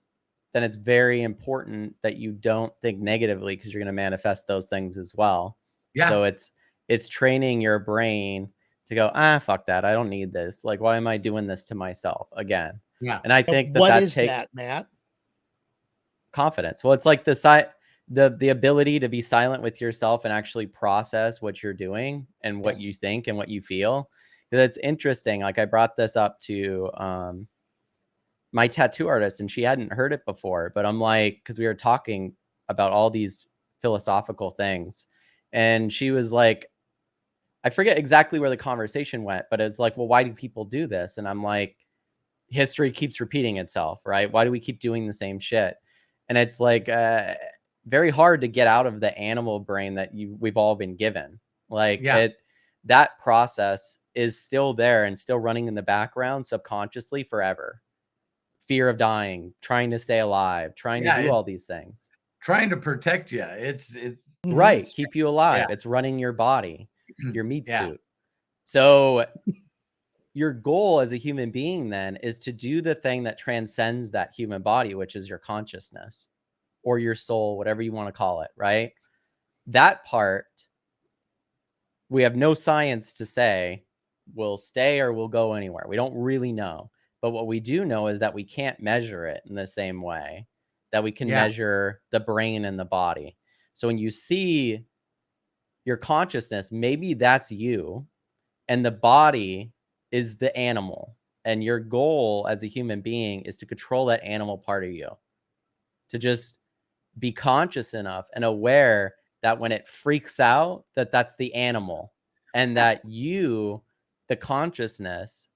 [SPEAKER 3] then it's very important that you don't think negatively because you're going to manifest those things as well.
[SPEAKER 1] Yeah.
[SPEAKER 3] So it's training your brain to go, fuck that. I don't need this. Like, why am I doing this to myself again?
[SPEAKER 1] Yeah.
[SPEAKER 3] And I think that
[SPEAKER 2] what is that, Matt?
[SPEAKER 3] Confidence. Well, it's like the ability to be silent with yourself and actually process what you're doing and what you think and what you feel. Because it's interesting. Like I brought this up to my tattoo artist and she hadn't heard it before, but I'm like, because we were talking about all these philosophical things. And she was like, I forget exactly where the conversation went, but it's like, well, why do people do this? And I'm like, history keeps repeating itself, right? Why do we keep doing the same shit? And it's like very hard to get out of the animal brain that we've all been given. Like that process is still there and still running in the background subconsciously forever. Fear of dying, trying to stay alive, trying to do all these things.
[SPEAKER 1] Trying to protect you. It's
[SPEAKER 3] right. Keep you alive. It's running your body, your meat suit. So your goal as a human being then is to do the thing that transcends that human body, which is your consciousness or your soul, whatever you want to call it, right? That part, we have no science to say will stay or will go anywhere. We don't really know. But what we do know is that we can't measure it in the same way that we can measure the brain and the body. So when you see your consciousness, maybe that's you, and the body is the animal. And your goal as a human being is to control that animal part of you, to just be conscious enough and aware that when it freaks out, that's the animal, and that you, the consciousness,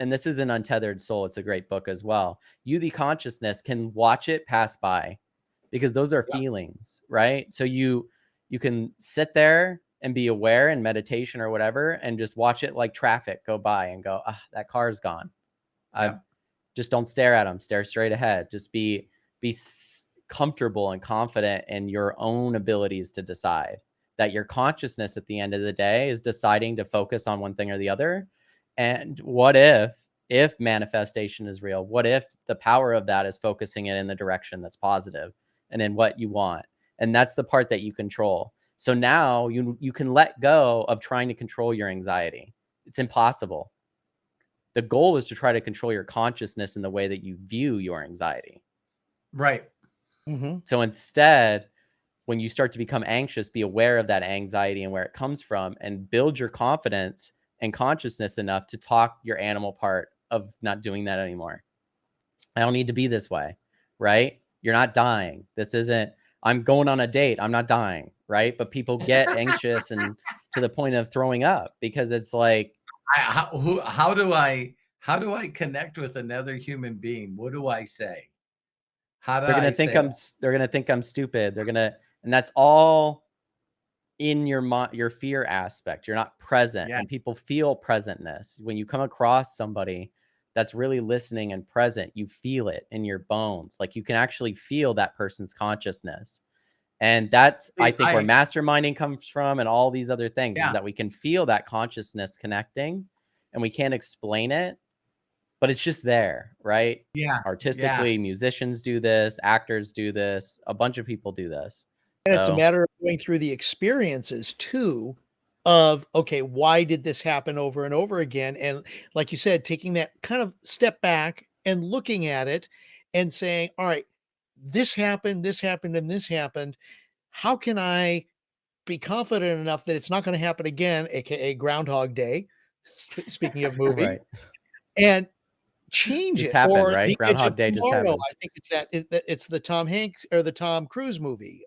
[SPEAKER 3] and this is an Untethered Soul. It's a great book as well. You, the consciousness, can watch it pass by because those are feelings, right? So you can sit there and be aware in meditation or whatever and just watch it like traffic go by and go, that car's gone. Just don't stare at them. Stare straight ahead. Just be comfortable and confident in your own abilities to decide that your consciousness at the end of the day is deciding to focus on one thing or the other. And what if manifestation is real? What if the power of that is focusing it in the direction that's positive and in what you want? And that's the part that you control. So now you can let go of trying to control your anxiety. It's impossible. The goal is to try to control your consciousness in the way that you view your anxiety.
[SPEAKER 1] Right.
[SPEAKER 3] So instead, when you start to become anxious, be aware of that anxiety and where it comes from and build your confidence and consciousness enough to talk your animal part of not doing that anymore. I don't need to be this way, right? You're not dying. This isn't, I'm going on a date. I'm not dying, right? But people get anxious and to the point of throwing up because it's like,
[SPEAKER 1] how do I connect with another human being? What do I say? How do
[SPEAKER 3] they're gonna
[SPEAKER 1] I
[SPEAKER 3] think
[SPEAKER 1] say
[SPEAKER 3] they're gonna think I'm stupid. And that's all in your fear aspect. You're not present, and people feel presentness. When you come across somebody that's really listening and present, you feel it in your bones. Like you can actually feel that person's consciousness. And that's, I think, where masterminding comes from and all these other things is that we can feel that consciousness connecting and we can't explain it, but it's just there, right? Artistically, musicians do this, actors do this, a bunch of people do this.
[SPEAKER 2] And it's a matter of going through the experiences too of, okay, why did this happen over and over again? And like you said, taking that kind of step back and looking at it and saying, all right, this happened, and this happened. How can I be confident enough that it's not going to happen again, aka Groundhog Day, speaking of movie, and change
[SPEAKER 3] just
[SPEAKER 2] it?
[SPEAKER 3] happened,
[SPEAKER 2] Or
[SPEAKER 3] right?
[SPEAKER 2] The
[SPEAKER 3] Groundhog
[SPEAKER 2] Edge of
[SPEAKER 3] Day just
[SPEAKER 2] Tomorrow,
[SPEAKER 3] happened.
[SPEAKER 2] I think it's the Tom Hanks or the Tom Cruise movie,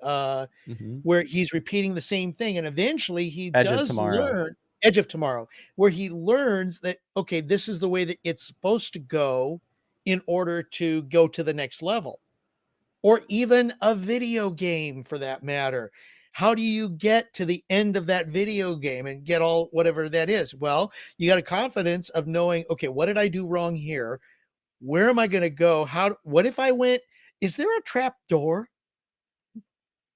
[SPEAKER 2] where he's repeating the same thing, and eventually he does learn Edge of Tomorrow, where he learns that, okay, this is the way that it's supposed to go in order to go to the next level, or even a video game for that matter. How do you get to the end of that video game and get all whatever that is? Well, you got a confidence of knowing, okay, what did I do wrong here? Where am I going to go? What if I went, is there a trap door?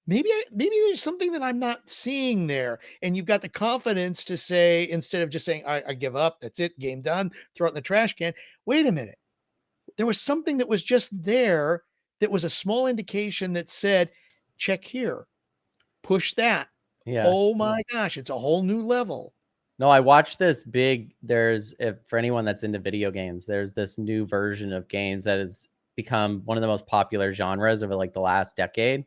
[SPEAKER 2] Maybe there's something that I'm not seeing there. And you've got the confidence to say, instead of just saying, I give up, that's it, game done, throw it in the trash can. Wait a minute. There was something that was just there that was a small indication that said, check here, push that.
[SPEAKER 3] Yeah.
[SPEAKER 2] Oh my gosh, it's a whole new level.
[SPEAKER 3] No, I watched this for anyone that's into video games, there's this new version of games that has become one of the most popular genres over like the last decade.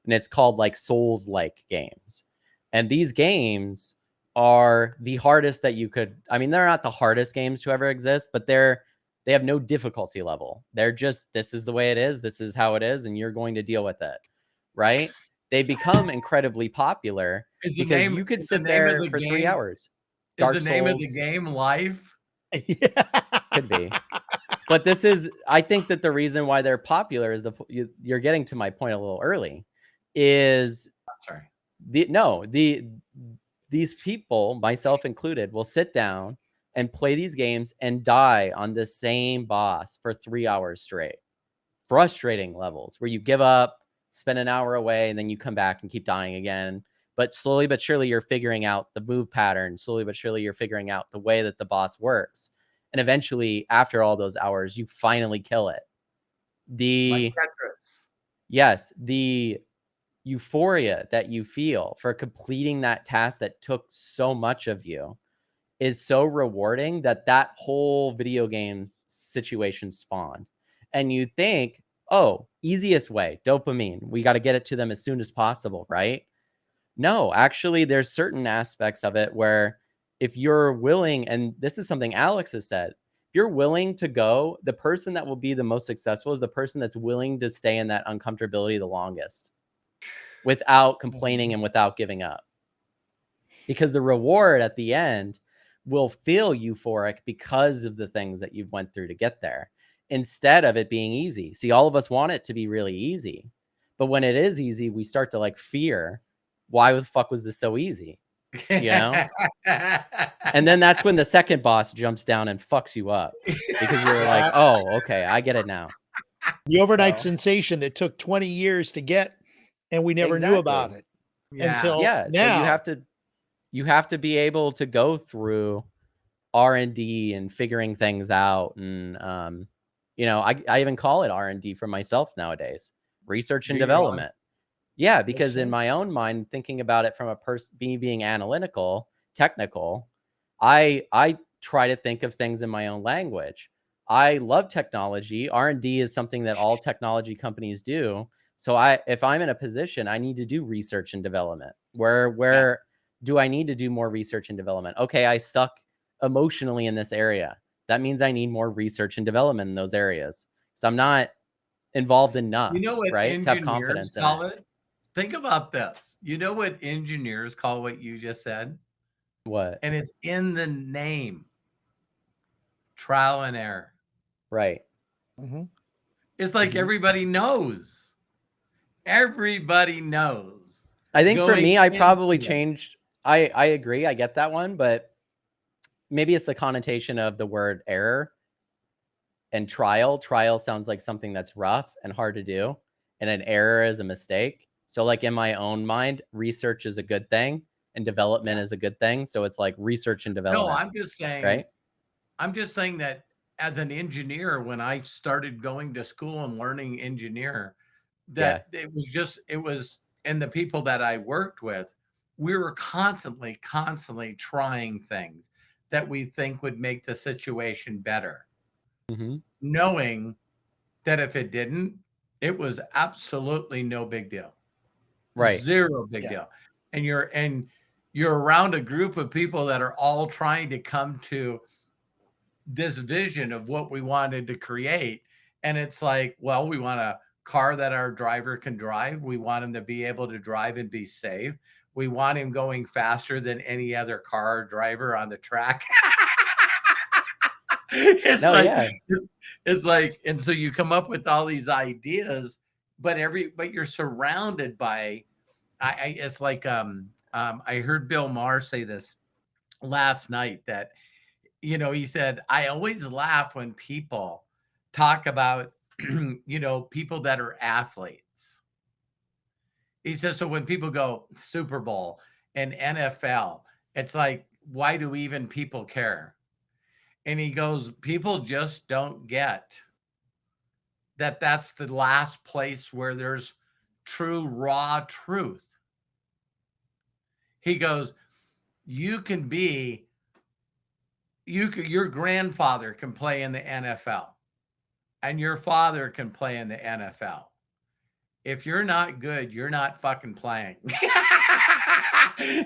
[SPEAKER 3] And it's called like Souls-like games. And these games are the hardest that you could, I mean, they're not the hardest games to ever exist, but they have no difficulty level. They're just, this is the way it is. This is how it is. And you're going to deal with it. Right. They become incredibly popular because you could sit there for 3 hours.
[SPEAKER 1] Dark Souls. Is the name of the game Life?
[SPEAKER 3] Could be. But I think that the reason why they're popular is you're getting to my point a little early, is these people, myself included, will sit down and play these games and die on the same boss for 3 hours straight. Frustrating levels where you give up, spend an hour away, and then you come back and keep dying again. But slowly but surely you're figuring out the move pattern. Slowly but surely you're figuring out the way that the boss works. And eventually, after all those hours, you finally kill it. Like Tetris. Yes, the euphoria that you feel for completing that task that took so much of you is so rewarding that whole video game situation spawned. And you think, oh, easiest way, dopamine. We got to get it to them as soon as possible, right? No, actually, there's certain aspects of it where if you're willing, and this is something Alex has said, if you're willing to go, the person that will be the most successful is the person that's willing to stay in that uncomfortability the longest without complaining and without giving up. Because the reward at the end will feel euphoric because of the things that you've went through to get there, instead of it being easy. See, all of us want it to be really easy. But when it is easy, we start to like fear, why the fuck was this so easy? You know? And then that's when the second boss jumps down and fucks you up, because you're like, oh, okay, I get it now.
[SPEAKER 2] The overnight sensation that took 20 years to get, and we never knew about it until now.
[SPEAKER 3] So you have to be able to go through R&D and figuring things out. And, I even call it R&D for myself nowadays, research and development. Yeah, because in my own mind, thinking about it from a person being analytical, technical, I try to think of things in my own language. I love technology. R&D is something that all technology companies do. So if I'm in a position, I need to do research and development. Where do I need to do more research and development? Okay, I suck emotionally in this area. That means I need more research and development in those areas. So I'm not involved enough,
[SPEAKER 1] you know what,
[SPEAKER 3] right? To have confidence
[SPEAKER 1] call it. Think about this. You know what engineers call what you just said?
[SPEAKER 3] What?
[SPEAKER 1] And it's in the name. Trial and error.
[SPEAKER 3] Right.
[SPEAKER 2] Mm-hmm.
[SPEAKER 1] It's like everybody knows. Everybody knows.
[SPEAKER 3] I think for me, I probably changed. I agree. I get that one, but maybe it's the connotation of the word error and trial. Trial sounds like something that's rough and hard to do, and an error is a mistake. So like in my own mind, research is a good thing and development is a good thing. So it's like research and development.
[SPEAKER 1] No, I'm just saying,
[SPEAKER 3] right?
[SPEAKER 1] I'm just saying that as an engineer, when I started going to school and learning engineer, that it was, and the people that I worked with, we were constantly trying things that we think would make the situation better.
[SPEAKER 3] Mm-hmm.
[SPEAKER 1] Knowing that if it didn't, it was absolutely no big deal.
[SPEAKER 3] Right.
[SPEAKER 1] Zero big deal. And you're around a group of people that are all trying to come to this vision of what we wanted to create. And it's like, well, we want a car that our driver can drive. We want him to be able to drive and be safe. We want him going faster than any other car or driver on the track. It's
[SPEAKER 3] No,
[SPEAKER 1] like
[SPEAKER 3] yeah.
[SPEAKER 1] it's like, and so you come up with all these ideas, but you're surrounded by it's like I heard Bill Maher say this last night that he said, I always laugh when people talk about people that are athletes. He says, so when people go Super Bowl and NFL, it's like, why do even people care? And he goes, people just don't get that that's the last place where there's true, raw truth. He goes, you can be, your grandfather can play in the NFL and your father can play in the NFL. If you're not good, you're not fucking playing.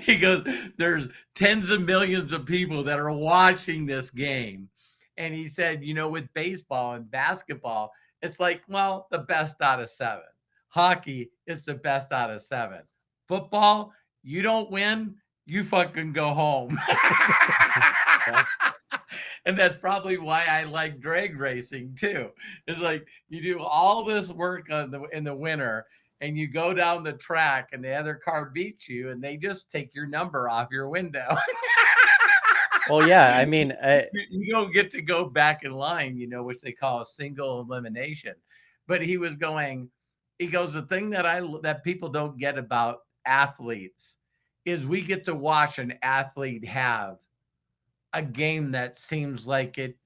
[SPEAKER 1] He goes, there's tens of millions of people that are watching this game. And he said, with baseball and basketball, it's like, well, the best out of 7. Hockey is the best out of 7. Football, you don't win, you fucking go home. And that's probably why I like drag racing too. It's like you do all this work in the winter and you go down the track and the other car beats you and they just take your number off your window.
[SPEAKER 3] Well, yeah, I mean,
[SPEAKER 1] you don't get to go back in line, which they call a single elimination. But he goes, the thing that people don't get about athletes is we get to watch an athlete have a game that seems like it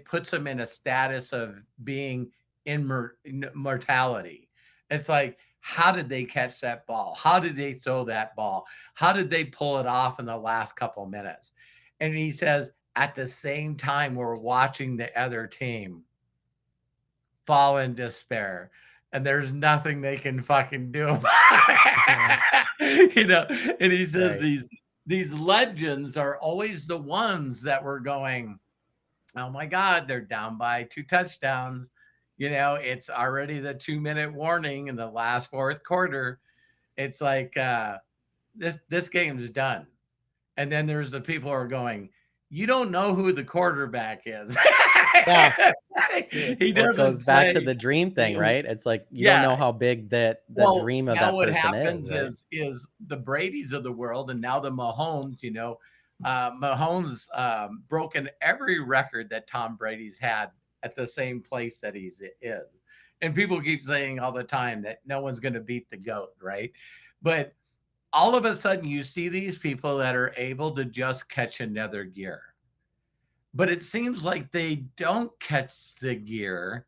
[SPEAKER 1] puts them in a status of being in mortality. It's like, how did they catch that ball? How did they throw that ball? How did they pull it off in the last couple minutes? And he says, at the same time, we're watching the other team fall in despair. And there's nothing they can fucking do about it. And he says
[SPEAKER 3] right.
[SPEAKER 1] these legends are always the ones that were going, oh my God, they're down by 2 touchdowns. It's already the 2-minute warning in the last fourth quarter. It's like this game's done. And then there's the people who are going, you don't know who the quarterback is.
[SPEAKER 2] Yeah.
[SPEAKER 1] He
[SPEAKER 3] Well, it
[SPEAKER 1] doesn't
[SPEAKER 3] goes back to
[SPEAKER 1] play.
[SPEAKER 3] the dream thing, right? It's like you don't know how big the dream of
[SPEAKER 1] now
[SPEAKER 3] that
[SPEAKER 1] what
[SPEAKER 3] person
[SPEAKER 1] happens
[SPEAKER 3] is, right?
[SPEAKER 1] is the Brady's of the world, and now the Mahomes. Mahomes broken every record that Tom Brady's had at the same place that he is, and people keep saying all the time that no one's going to beat the GOAT, right? But all of a sudden, you see these people that are able to just catch another gear, but it seems like they don't catch the gear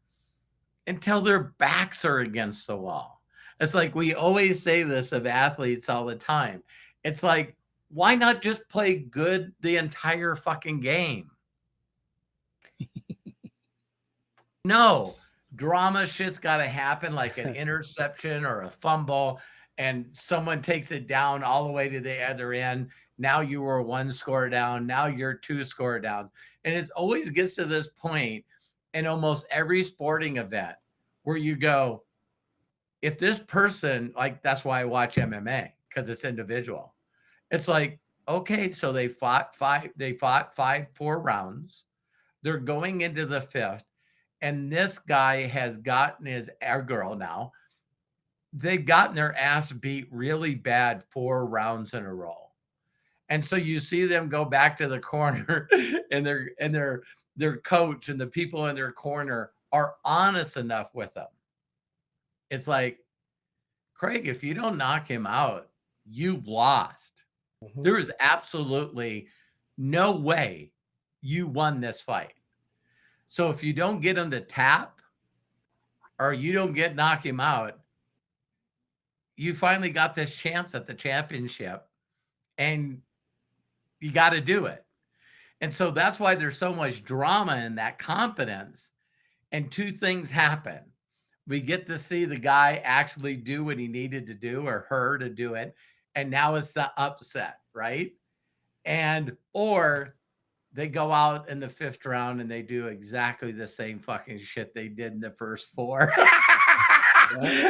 [SPEAKER 1] until their backs are against the wall. It's like we always say this of athletes all the time. It's like, why not just play good the entire fucking game? No, drama shit's got to happen, like an interception or a fumble, and someone takes it down all the way to the other end. Now you were 1 score down. Now you're 2 score downs. And it always gets to this point in almost every sporting event where you go, if this person, like, that's why I watch MMA, because it's individual. It's like, okay, so they fought 4 rounds. They're going into the 5th, and this guy has gotten our girl now, they've gotten their ass beat really bad 4 rounds in a row. And so you see them go back to the corner and their coach and the people in their corner are honest enough with them. It's like, Craig, if you don't knock him out, you've lost.
[SPEAKER 2] Mhm.
[SPEAKER 1] There is absolutely no way you won this fight. So if you don't get him to tap or you don't knock him out, you finally got this chance at the championship and you got to do it. And so that's why there's so much drama in that confidence. And 2 things happen. We get to see the guy actually do what he needed to do or her to do it. And now it's the upset, right? Or they go out in the 5th round and they do exactly the same fucking shit they did in the first 4.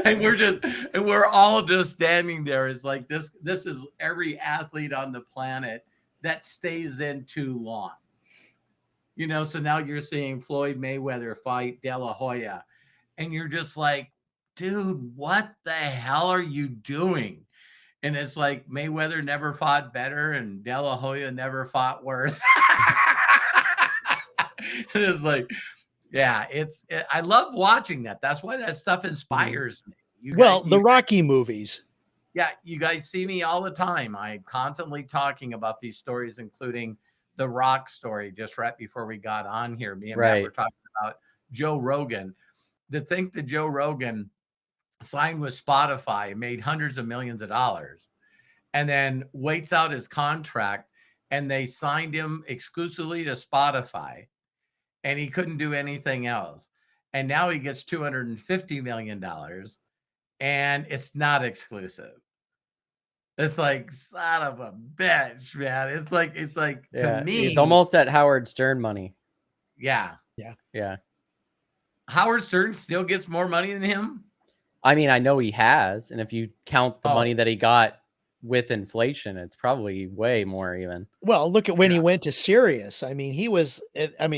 [SPEAKER 1] And we're all just standing there. It's like this is every athlete on the planet that stays in too long. You know, so now you're seeing Floyd Mayweather fight De La Hoya, and you're just like, dude, what the hell are you doing? And it's like Mayweather never fought better, and De La Hoya never fought worse. And it's like, yeah, I love watching that. That's why that stuff inspires me.
[SPEAKER 2] Well, the Rocky movies.
[SPEAKER 1] Yeah, you guys see me all the time. I'm constantly talking about these stories, including the Rock story just right before we got on here. Me and Matt were talking about Joe Rogan. To think that Joe Rogan signed with Spotify and made hundreds of millions of dollars and then waits out his contract, and they signed him exclusively to Spotify and he couldn't do anything else. And now he gets $250 million and it's not exclusive. It's like, son of a bitch, man. It's like to me,
[SPEAKER 3] it's almost at Howard Stern money.
[SPEAKER 1] Yeah. Howard Stern still gets more money than him.
[SPEAKER 3] I mean, I know he has, and if you count the money that he got with inflation, it's probably way more even.
[SPEAKER 2] Well, look at when he went to Sirius. I mean,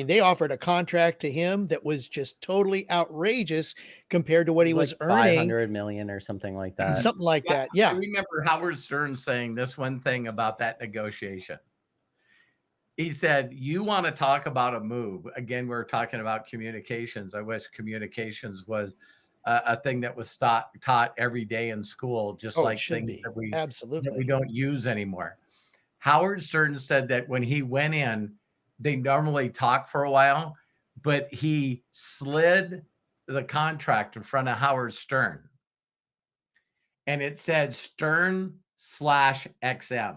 [SPEAKER 2] they offered a contract to him that was just totally outrageous compared to what he was earning.
[SPEAKER 3] 500 million or something like that.
[SPEAKER 2] Something like that. Yeah.
[SPEAKER 1] I remember Howard Stern saying this one thing about that negotiation. He said, you want to talk about a move. Again, we're talking about communications. I wish communications was a thing that was taught every day in school, just like things that we don't use anymore. Howard Stern said that when he went in, they normally talk for a while, but he slid the contract in front of Howard Stern, and it said Stern/XM.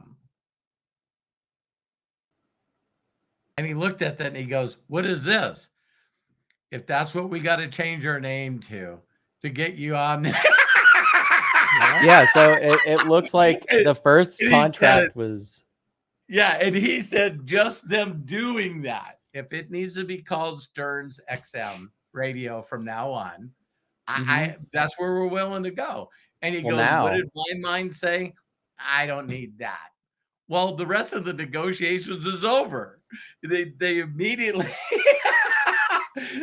[SPEAKER 1] And he looked at that and he goes, what is this? If that's what we got to change our name to get you on there.
[SPEAKER 3] Yeah, so it looks like the first contract was.
[SPEAKER 1] Yeah, and he said just them doing that. If it needs to be called Stern's XM radio from now on, that's where we're willing to go. And he goes, what did my mind say? I don't need that. Well, the rest of the negotiations is over. They immediately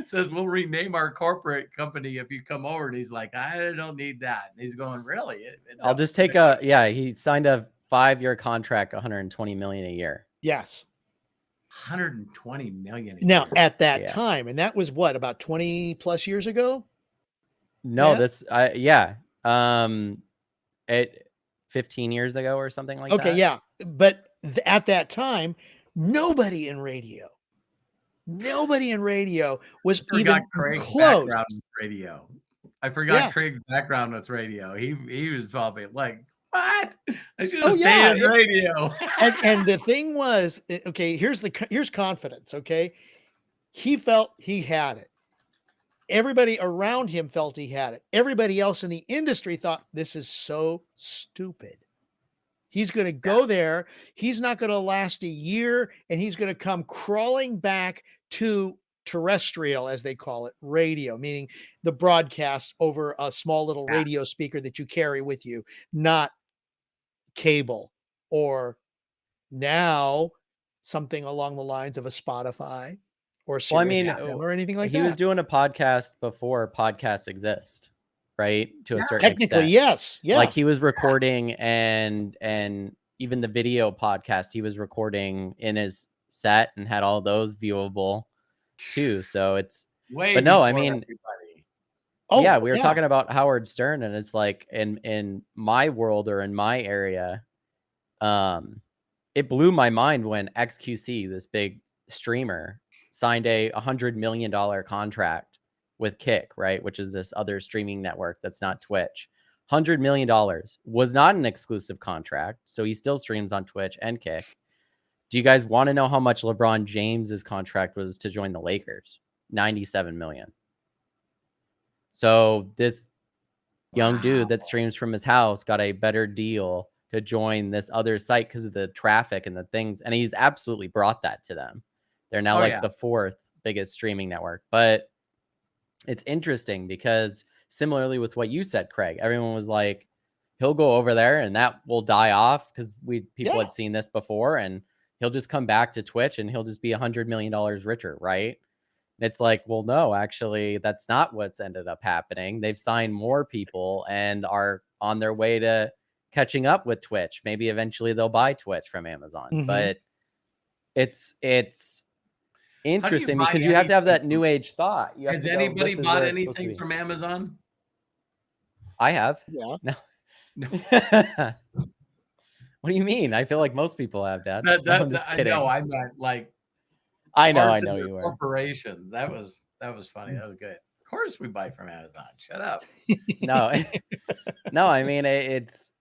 [SPEAKER 1] says, we'll rename our corporate company if you come over. And he's like, I don't need that. And he's going, really?
[SPEAKER 3] I'll just take he signed a 5-year contract, 120 million a year.
[SPEAKER 2] Yes.
[SPEAKER 1] 120 million.
[SPEAKER 2] Now, at that time, and that was what, about 20 plus years ago?
[SPEAKER 3] No, 15 years ago or something like that.
[SPEAKER 2] Okay, yeah. But at that time, nobody in radio was even close.
[SPEAKER 1] Radio. I forgot Craig's background with radio. He was probably like, what? I should have stayed in radio.
[SPEAKER 2] and the thing was, okay, here's confidence. Okay. He felt he had it. Everybody around him felt he had it. Everybody else in the industry thought, this is so stupid. He's going to go there. He's not going to last a year, and he's going to come crawling back to terrestrial, as they call it, radio, meaning the broadcast over a small little radio speaker that you carry with you, not cable or now something along the lines of a Spotify or Sirius or anything like that.
[SPEAKER 3] He was doing a podcast before podcasts exist. Right, to a certain extent.
[SPEAKER 2] Yes. Yeah.
[SPEAKER 3] Like he was recording and even the video podcast he was recording in his set and had all those viewable too. So it's we were talking about Howard Stern, and it's like in my world or in my area, it blew my mind when XQC, this big streamer, signed a $100 million contract with Kick, right? Which is this other streaming network that's not Twitch. $100 million was not an exclusive contract. So he still streams on Twitch and Kick. Do you guys want to know how much LeBron James's contract was to join the Lakers? $97 million. So this young dude that streams from his house got a better deal to join this other site because of the traffic and the things. And he's absolutely brought that to them. They're now the 4th biggest streaming network. But it's interesting because similarly with what you said, Craig, everyone was like, he'll go over there and that will die off because people had seen this before. And He'll just come back to Twitch and he'll just be $100 million richer, right? And it's like, well, no, actually, that's not what's ended up happening. They've signed more people and are on their way to catching up with Twitch. Maybe eventually they'll buy Twitch from Amazon.
[SPEAKER 2] Mhm.
[SPEAKER 3] But it's
[SPEAKER 1] How do you
[SPEAKER 3] interesting
[SPEAKER 1] buy
[SPEAKER 3] because you have to have that
[SPEAKER 1] anything
[SPEAKER 3] new
[SPEAKER 1] from
[SPEAKER 3] age thought. You have
[SPEAKER 1] Has
[SPEAKER 3] to go,
[SPEAKER 1] anybody
[SPEAKER 3] this is
[SPEAKER 1] bought
[SPEAKER 3] where it's supposed to
[SPEAKER 1] anything
[SPEAKER 3] be.
[SPEAKER 1] from Amazon?
[SPEAKER 3] I have.
[SPEAKER 2] Yeah.
[SPEAKER 3] No.
[SPEAKER 1] No.
[SPEAKER 3] What do you mean? I feel like most people have, Dad. No, I'm just
[SPEAKER 1] I
[SPEAKER 3] kidding.
[SPEAKER 1] know, I meant like
[SPEAKER 3] I know
[SPEAKER 1] parts of their
[SPEAKER 3] you were.
[SPEAKER 1] corporations. That was funny. That was good. Of course we buy from Amazon. Shut up.
[SPEAKER 3] No, no, I mean, it's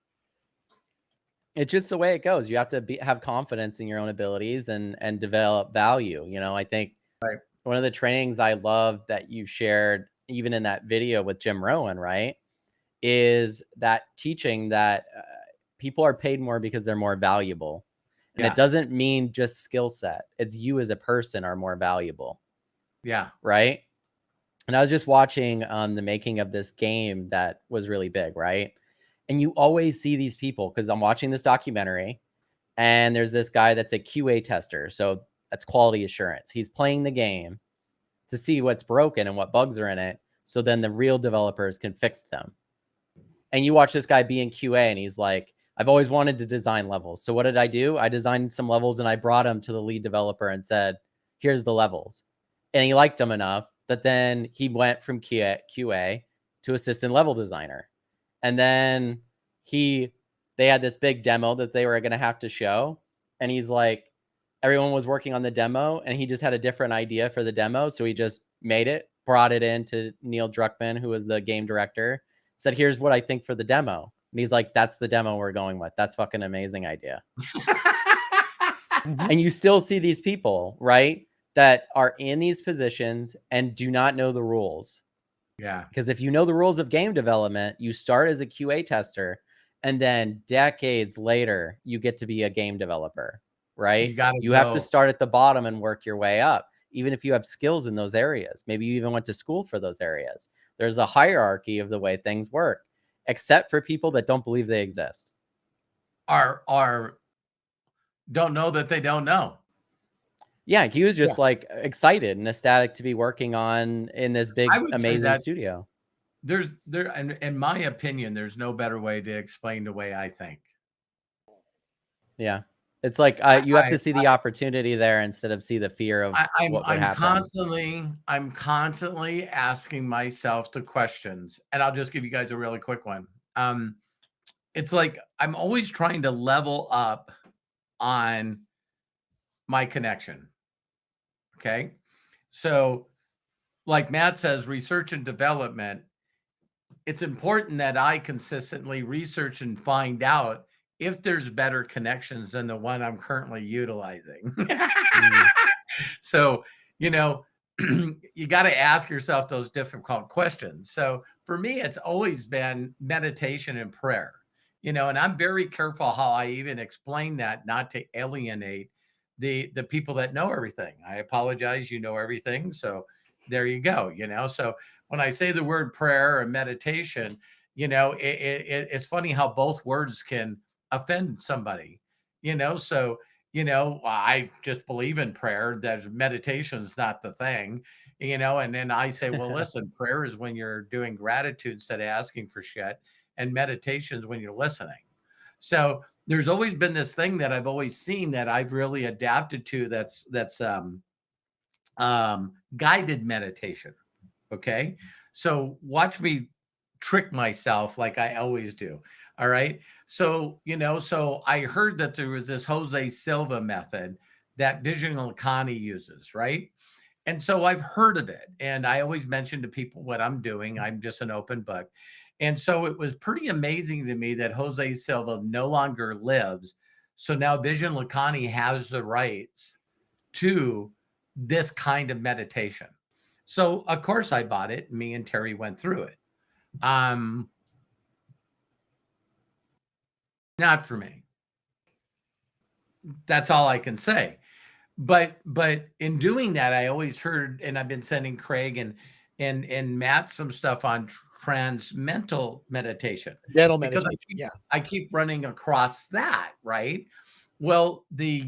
[SPEAKER 3] just the way it goes. You have to have confidence in your own abilities and develop value. You know, I think
[SPEAKER 1] Right.
[SPEAKER 3] one of the trainings I love that you shared, even in that video with Jim Rohn, right, is that teaching that people are paid more because they're more valuable. And
[SPEAKER 1] Yeah.
[SPEAKER 3] it doesn't mean just skill set. It's you as a person are more valuable.
[SPEAKER 1] Yeah.
[SPEAKER 3] Right. And I was just watching the making of this game that was really big, right? And you always see these people because I'm watching this documentary and there's this guy that's a QA tester. So that's quality assurance. He's playing the game to see what's broken and what bugs are in it. So then the real developers can fix them. And you watch this guy be in QA and he's like, I've always wanted to design levels. So what did I do? I designed some levels and I brought them to the lead developer and said, here's the levels. And he liked them enough that then he went from QA to assistant level designer. And then they had this big demo that they were going to have to show. And he's like, everyone was working on the demo and he just had a different idea for the demo. So he just made it, brought it in to Neil Druckmann, who was the game director, said, here's what I think for the demo. And he's like, that's the demo we're going with. That's fucking amazing idea.
[SPEAKER 2] Mhm.
[SPEAKER 3] And you still see these people, right, that are in these positions and do not know the rules.
[SPEAKER 1] Yeah.
[SPEAKER 3] Because if you know the rules of game development, you start as a QA tester and then decades later, you get to be a game developer, right? You have to start at the bottom and work your way up, even if you have skills in those areas. Maybe you even went to school for those areas. There's a hierarchy of the way things work, except for people that don't believe they exist.
[SPEAKER 1] Are don't know that they don't know.
[SPEAKER 3] Yeah, he was just like excited and ecstatic to be working on in this big, amazing studio.
[SPEAKER 1] In my opinion, there's no better way to explain the way I think.
[SPEAKER 3] Yeah. It's like you have to see the opportunity there instead of see the fear of what would happen.
[SPEAKER 1] I'm constantly asking myself the questions, and I'll just give you guys a really quick one. It's like I'm always trying to level up on my connection. Okay. So, like Matt says, research and development, it's important that I consistently research and find out if there's better connections than the one I'm currently utilizing. So, you know, you got to ask yourself those difficult questions. So for me, it's always been meditation and prayer, and I'm very careful how I even explain that, not to alienate the people that know everything. I apologize, you know everything. So there you go, So when I say the word prayer and meditation, it's funny how both words can offend somebody, So I just believe in prayer. That meditation is not the thing, and then I say, well, listen, prayer is when you're doing gratitude instead of asking for shit, and meditation is when you're listening. So there's always been this thing that I've always seen that I've really adapted to. That's guided meditation. Okay. So watch me trick myself like I always do. All right. So, so I heard that there was this Jose Silva method that Vision Lacanni uses, right? And so I've heard of it. And I always mention to people what I'm doing. I'm just an open book. And so it was pretty amazing to me that Jose Silva no longer lives. So now Vision Lacanni has the rights to this kind of meditation. So of course I bought it. Me and Terry went through it. Not for me. That's all I can say. But in doing that, I always heard, and I've been sending Craig and Matt some stuff on transcendental meditation.
[SPEAKER 2] Dental
[SPEAKER 1] Because
[SPEAKER 2] meditation.
[SPEAKER 1] I keep running across that, right? Well, the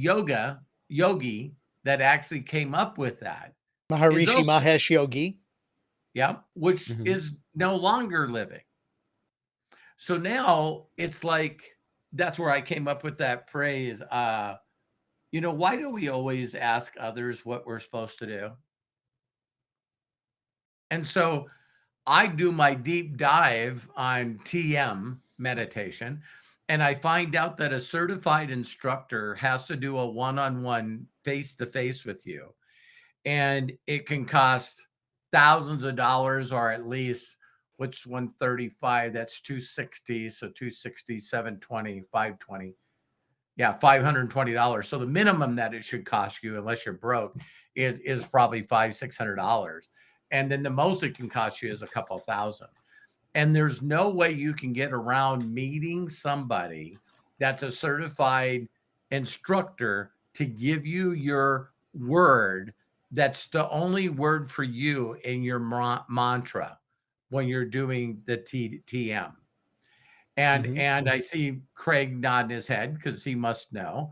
[SPEAKER 1] yogi that actually came up with that is
[SPEAKER 2] Maharishi
[SPEAKER 1] also,
[SPEAKER 2] Mahesh Yogi.
[SPEAKER 1] yeah, which
[SPEAKER 3] Mhm.
[SPEAKER 1] is no longer living. So now it's like that's where I came up with that phrase. Why do we always ask others what we're supposed to do? And so I do my deep dive on TM meditation, and I find out that a certified instructor has to do a one-on-one face-to-face with you. And it can cost thousands of dollars, or at least what's 135, that's 260, so 260, 720, 520. Yeah, $520. So the minimum that it should cost you, unless you're broke, is probably $500-600. And then the most it can cost you is a couple thousand. And there's no way you can get around meeting somebody that's a certified instructor to give you your word that's the only word for you in your mantra when you're doing the TM. And
[SPEAKER 3] Mhm.
[SPEAKER 1] and I see Craig nodding his head because he must know.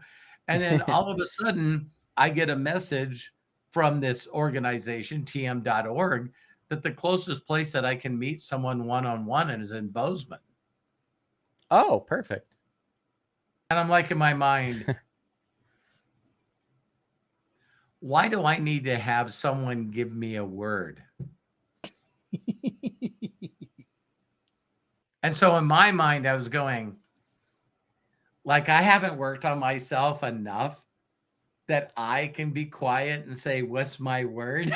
[SPEAKER 1] And then all of a sudden, I get a message from this organization, tm.org, that the closest place that I can meet someone one-on-one is in Bozeman.
[SPEAKER 3] Oh, perfect.
[SPEAKER 1] And I'm like in my mind, why do I need to have someone give me a word? And so in my mind, I was going, like, I haven't worked on myself enough that I can be quiet and say, "What's my word?"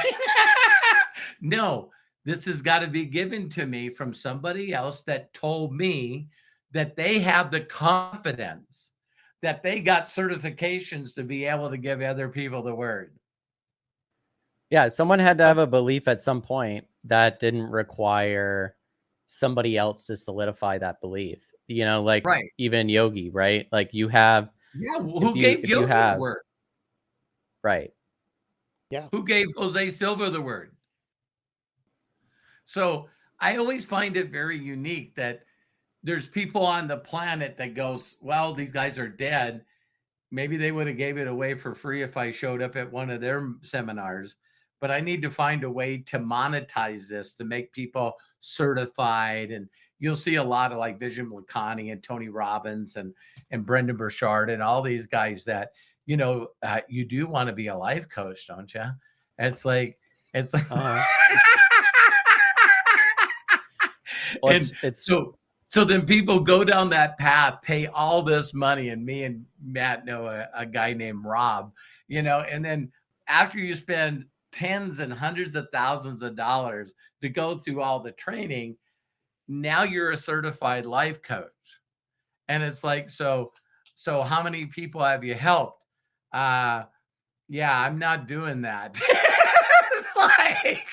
[SPEAKER 1] No, this has got to be given to me from somebody else that told me that they have the confidence, that they got certifications to be able to give other people the word.
[SPEAKER 3] Yeah, someone had to
[SPEAKER 1] So,
[SPEAKER 3] have a belief at some point that didn't require somebody else to solidify that belief. Like
[SPEAKER 1] right.
[SPEAKER 3] even yogi, right? Like you have
[SPEAKER 1] Yeah.
[SPEAKER 3] if
[SPEAKER 1] Who
[SPEAKER 3] you
[SPEAKER 1] gave
[SPEAKER 3] if you
[SPEAKER 1] Yogi the
[SPEAKER 3] have
[SPEAKER 1] word?
[SPEAKER 3] right.
[SPEAKER 2] Yeah.
[SPEAKER 1] Who gave Jose Silva the word? So I always find it very unique that there's people on the planet that goes, well, these guys are dead. Maybe they would have gave it away for free if I showed up at one of their seminars. But I need to find a way to monetize this to make people certified. And you'll see a lot of like Vision Lakhani and Tony Robbins and Brendan Burchard and all these guys that, you do want to be a life coach, don't you? It's like, it's like,
[SPEAKER 3] Uh-huh. Well,
[SPEAKER 1] and
[SPEAKER 3] it's
[SPEAKER 1] so then people go down that path, pay all this money, and me and Matt know a guy named Rob, and then after you spend tens and hundreds of thousands of dollars to go through all the training, now you're a certified life coach. And it's like, so how many people have you helped? Uh yeah, I'm not doing that. It's like,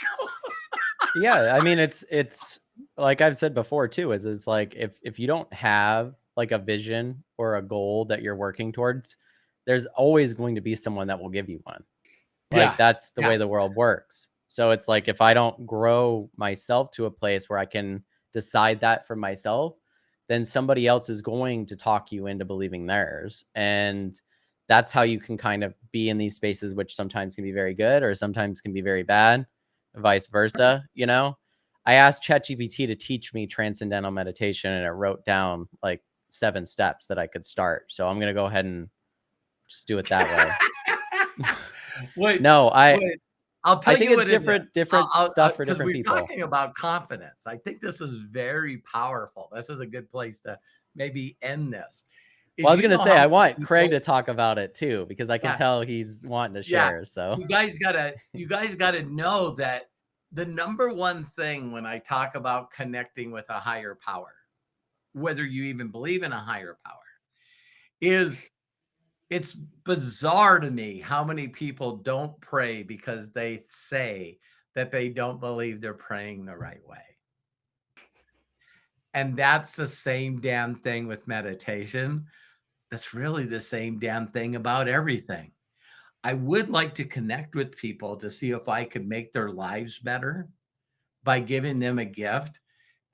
[SPEAKER 3] yeah, I mean it's like I've said before too, is it's like if you don't have like a vision or a goal that you're working towards, there's always going to be someone that will give you one. Like
[SPEAKER 1] yeah,
[SPEAKER 3] that's the
[SPEAKER 1] yeah.
[SPEAKER 3] way the world works. So it's like if I don't grow myself to a place where I can decide that for myself, then somebody else is going to talk you into believing theirs. And that's how you can kind of be in these spaces, which sometimes can be very good or sometimes can be very bad, vice versa. I asked ChatGPT to teach me transcendental meditation and it wrote down like 7 steps that I could start. So I'm going to go ahead and just do it that way.
[SPEAKER 1] Wait,
[SPEAKER 3] No, I
[SPEAKER 1] wait. I'll
[SPEAKER 3] I
[SPEAKER 1] tell
[SPEAKER 3] think
[SPEAKER 1] you
[SPEAKER 3] it's
[SPEAKER 1] what it is.
[SPEAKER 3] different stuff for
[SPEAKER 1] Because
[SPEAKER 3] different
[SPEAKER 1] we're
[SPEAKER 3] people.
[SPEAKER 1] talking about confidence. I think this is very powerful. This is a good place to maybe end this.
[SPEAKER 3] Well, I
[SPEAKER 1] Is
[SPEAKER 3] was
[SPEAKER 1] you
[SPEAKER 3] gonna
[SPEAKER 1] know
[SPEAKER 3] say
[SPEAKER 1] how
[SPEAKER 3] I
[SPEAKER 1] many
[SPEAKER 3] want Craig
[SPEAKER 1] people?
[SPEAKER 3] to talk about it too, because I can
[SPEAKER 1] Yeah,
[SPEAKER 3] tell he's wanting to
[SPEAKER 1] yeah.
[SPEAKER 3] share. So
[SPEAKER 1] You guys gotta know that the number one thing when I talk about connecting with a higher power, whether you even believe in a higher power, is it's bizarre to me how many people don't pray because they say that they don't believe they're praying the right way. And that's the same damn thing with meditation. That's really the same damn thing about everything. I would like to connect with people to see if I could make their lives better by giving them a gift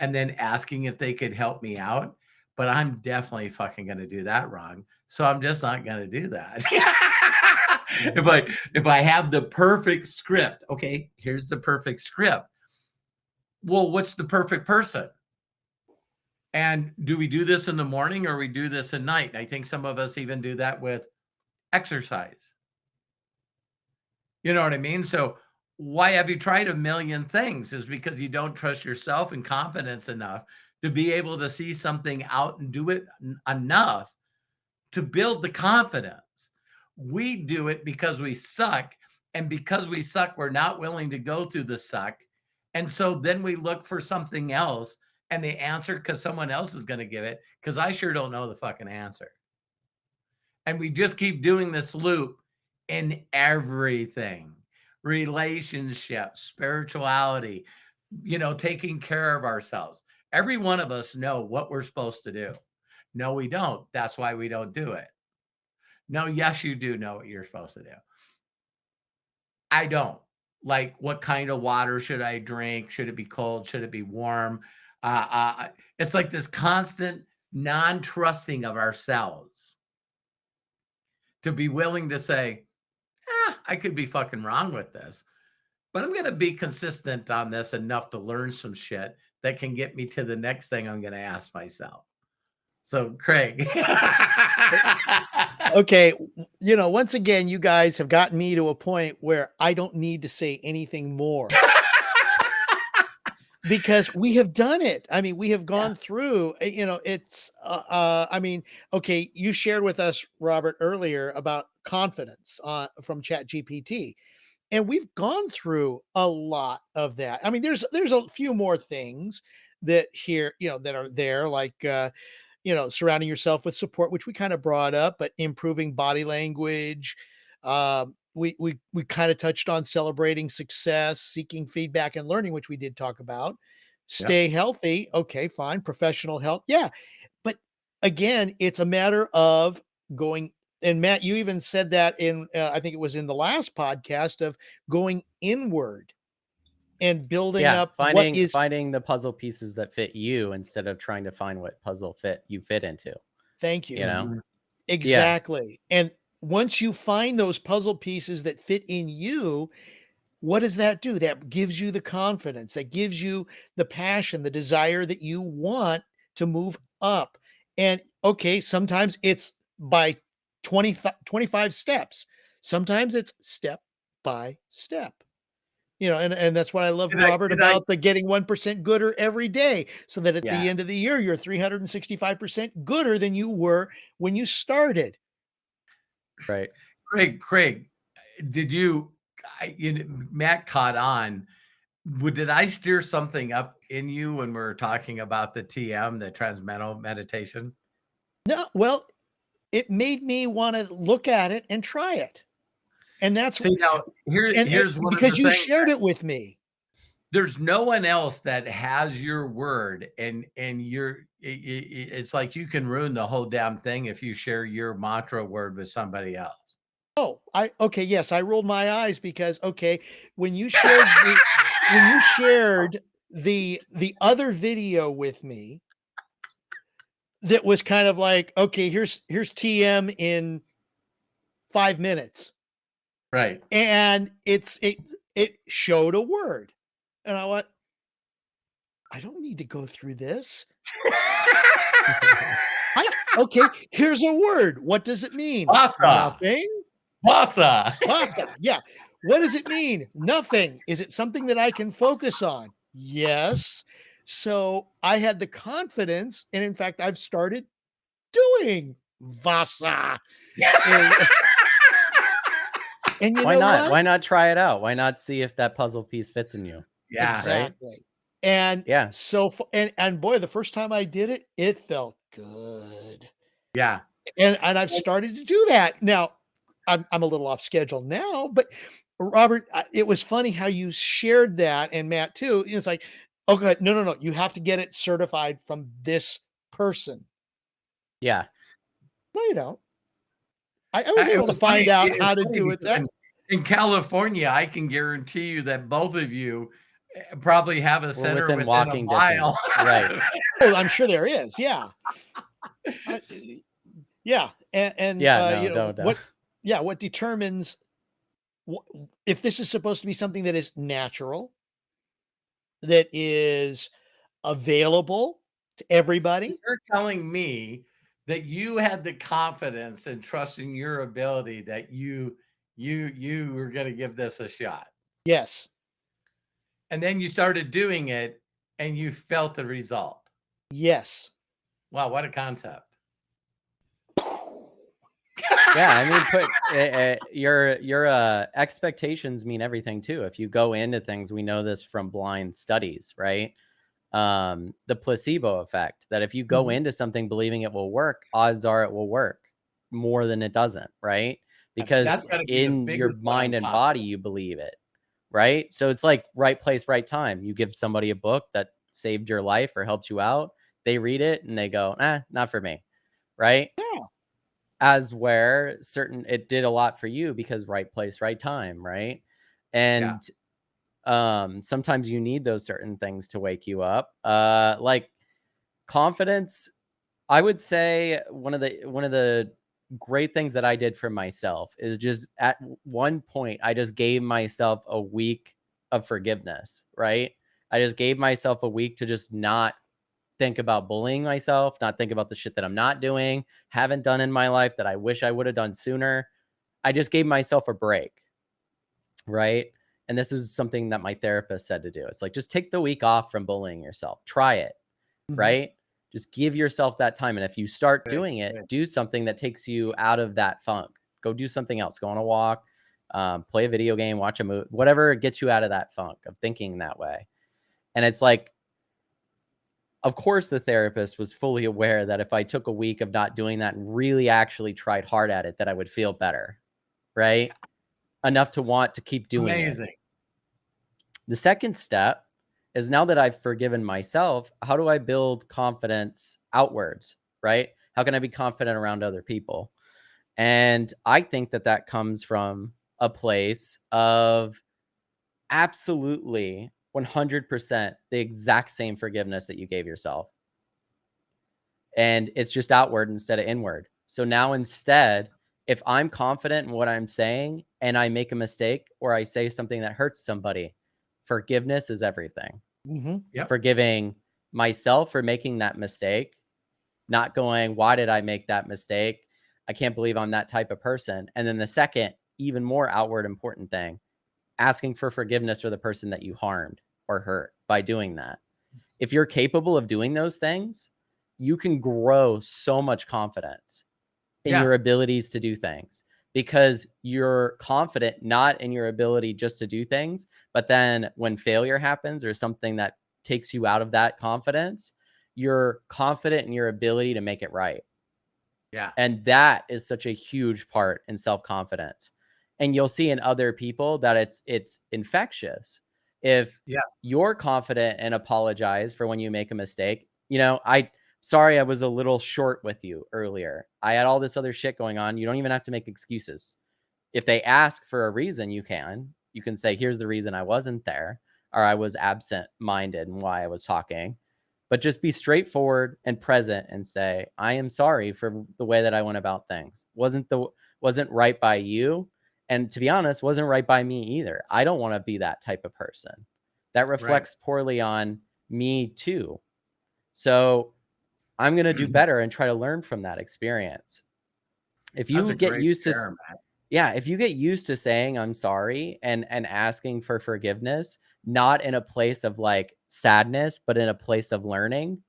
[SPEAKER 1] and then asking if they could help me out. but I'm definitely fucking going to do that wrong. So I'm just not going to do that. If I have the perfect script, okay, here's the perfect script. Well, what's the perfect person? And do we do this in the morning or we do this at night? And I think some of us even do that with exercise. You know what I mean? So why have you tried a million things? Is because you don't trust yourself and confidence enough to be able to see something out and do it enough to build the confidence. We do it because we suck. And because we suck, we're not willing to go through the suck. And so then we look for something else and the answer because someone else is going to give it, because I sure don't know the fucking answer. And we just keep doing this loop in everything: relationships, spirituality, taking care of ourselves. Every one of us know what we're supposed to do. No, we don't. That's why we don't do it. No, yes, you do know what you're supposed to do. I don't. Like, what kind of water should I drink? Should it be cold? Should it be warm? It's like this constant non-trusting of ourselves to be willing to say, I could be fucking wrong with this, but I'm going to be consistent on this enough to learn some shit that can get me to the next thing I'm going to ask myself. So, Craig.
[SPEAKER 2] Okay. Once again, you guys have gotten me to a point where I don't need to say anything more. Because we have done it. I mean, we have gone through, it's, okay, you shared with us, Robert, earlier about confidence from ChatGPT, and we've gone through a lot of that. I mean, there's a few more things that that are there, like, surrounding yourself with support, which we kind of brought up, but improving body language. We kind of touched on celebrating success, seeking feedback and learning, which we did talk about. Stay healthy. Okay, fine. Professional help. Yeah. But again, it's a matter of going. And Matt, you even said that in, I think it was in the last podcast, of going inward and building up
[SPEAKER 3] finding the puzzle pieces that fit you instead of trying to find what puzzle you fit into.
[SPEAKER 2] Thank you.
[SPEAKER 3] Mm-hmm.
[SPEAKER 2] Exactly. Yeah. And once you find those puzzle pieces that fit in you, what does that do? That gives you the confidence, that gives you the passion, the desire that you want to move up. And okay, sometimes it's by 25 steps. Sometimes it's step by step. And that's what I love, Robert, about the getting 1% gooder every day, so that at the end of the year, you're 365% gooder than you were when you started.
[SPEAKER 3] Right.
[SPEAKER 1] Craig, Matt caught on. Did I stir something up in you when we were talking about the TM, the transcendental meditation?
[SPEAKER 2] No, well, it made me want to look at it and try it. And that's
[SPEAKER 1] here's one
[SPEAKER 2] because
[SPEAKER 1] of the
[SPEAKER 2] you
[SPEAKER 1] things
[SPEAKER 2] shared it with me.
[SPEAKER 1] There's no one else that has your word, and it's like you can ruin the whole damn thing if you share your mantra word with somebody else.
[SPEAKER 2] Oh, yes, I rolled my eyes because when you shared the other video with me, that was kind of like, okay, here's TM in 5 minutes.
[SPEAKER 1] Right.
[SPEAKER 2] And it showed a word. And I went, I don't need to go through this. Okay, here's a word. What does it mean?
[SPEAKER 1] Vasa.
[SPEAKER 2] Nothing.
[SPEAKER 1] Vasa.
[SPEAKER 2] Yeah. What does it mean? Nothing. Is it something that I can focus on? Yes. So I had the confidence, and in fact, I've started doing Vasa. And
[SPEAKER 3] why not? What? Why not try it out? Why not see if that puzzle piece fits in you?
[SPEAKER 1] Yeah.
[SPEAKER 2] Exactly.
[SPEAKER 1] Right?
[SPEAKER 2] And so, and boy, the first time I did it, it felt good.
[SPEAKER 1] Yeah.
[SPEAKER 2] And I've started to do that. Now, I'm a little off schedule now, but Robert, it was funny how you shared that, and Matt too. It's like, okay, no. You have to get it certified from this person.
[SPEAKER 3] Yeah.
[SPEAKER 2] No, you don't. I was able to find out how to do it.
[SPEAKER 1] In California, I can guarantee you that both of you probably have a center within
[SPEAKER 3] walking
[SPEAKER 1] a mile.
[SPEAKER 3] Distance. Right.
[SPEAKER 2] Oh, I'm sure there is. Yeah. I, yeah, and
[SPEAKER 3] Yeah, no,
[SPEAKER 2] you know
[SPEAKER 3] don't.
[SPEAKER 2] what determines if this is supposed to be something that is natural, that is available to everybody?
[SPEAKER 1] You're telling me that you had the confidence and trust in your ability that you were gonna give this a shot.
[SPEAKER 2] Yes.
[SPEAKER 1] And then you started doing it and you felt the result.
[SPEAKER 2] Yes.
[SPEAKER 1] Wow, what a concept.
[SPEAKER 3] Yeah, I mean, put your expectations mean everything too. If you go into things, we know this from blind studies, right? The placebo effect, that if you go
[SPEAKER 2] Mhm.
[SPEAKER 3] into something believing it will work, odds are it will work more than it doesn't, right? Because
[SPEAKER 1] That's gotta be the
[SPEAKER 3] in your
[SPEAKER 1] biggest one
[SPEAKER 3] mind
[SPEAKER 1] on
[SPEAKER 3] and body,
[SPEAKER 1] confidence.
[SPEAKER 3] you believe it, right? So it's like right place, right time. You give somebody a book that saved your life or helped you out, they read it and they go, not for me, right?
[SPEAKER 2] Yeah.
[SPEAKER 3] As where certain it did a lot for you because right place, right time, right?
[SPEAKER 1] Yeah.
[SPEAKER 3] And sometimes you need those certain things to wake you up. Like confidence, I would say one of the great things that I did for myself is just at one point I just gave myself a week of forgiveness, right? I just gave myself a week to just not think about bullying myself, not think about the shit that I'm not doing, haven't done in my life that I wish I would have done sooner. I just gave myself a break, right? And this is something that my therapist said to do. It's like, just take the week off from bullying yourself. Try it,
[SPEAKER 2] Mhm.
[SPEAKER 3] right? Just give yourself that time. And if you start
[SPEAKER 1] Good,
[SPEAKER 3] doing it,
[SPEAKER 1] good.
[SPEAKER 3] do something that takes you out of that funk. Go do something else. Go on a walk, play a video game, watch a movie, whatever gets you out of that funk of thinking that way. And it's like, of course, the therapist was fully aware that if I took a week of not doing that and really actually tried hard at it, that I would feel better, right? Enough to want to keep doing it.
[SPEAKER 1] Amazing.
[SPEAKER 3] The second step is, now that I've forgiven myself, how do I build confidence outwards, right? How can I be confident around other people? And I think that that comes from a place of absolutely 100% the exact same forgiveness that you gave yourself. And it's just outward instead of inward. So now instead, if I'm confident in what I'm saying and I make a mistake or I say something that hurts somebody, forgiveness is everything.
[SPEAKER 2] Mhm.
[SPEAKER 1] Yep.
[SPEAKER 3] Forgiving myself for making that mistake, not going, why did I make that mistake? I can't believe I'm that type of person. And then the second, even more outward important thing, asking for forgiveness for the person that you harmed or hurt by doing that. If you're capable of doing those things, you can grow so much confidence in
[SPEAKER 1] Yeah.
[SPEAKER 3] your abilities to do things, because you're confident not in your ability just to do things, but then when failure happens or something that takes you out of that confidence, you're confident in your ability to make it right.
[SPEAKER 1] Yeah.
[SPEAKER 3] And that is such a huge part in self-confidence. And you'll see in other people that it's infectious. If
[SPEAKER 1] Yes.
[SPEAKER 3] you're confident and apologize for when you make a mistake, sorry I was a little short with you earlier. I had all this other shit going on. You don't even have to make excuses. If they ask for a reason, you can. You can say, here's the reason I wasn't there, or I was absent minded and why I was talking. But just be straightforward and present and say, I am sorry for the way that I went about things. Wasn't right by you. And to be honest, wasn't right by me either. I don't want to be that type of person. That
[SPEAKER 1] Right.
[SPEAKER 3] reflects poorly on me too. So I'm going to do better and try to learn from that experience. If
[SPEAKER 1] That's
[SPEAKER 3] you
[SPEAKER 1] a
[SPEAKER 3] get
[SPEAKER 1] great
[SPEAKER 3] used to
[SPEAKER 1] share, man.
[SPEAKER 3] Yeah, if you get used to saying I'm sorry and asking for forgiveness, not in a place of like sadness, but in a place of learning,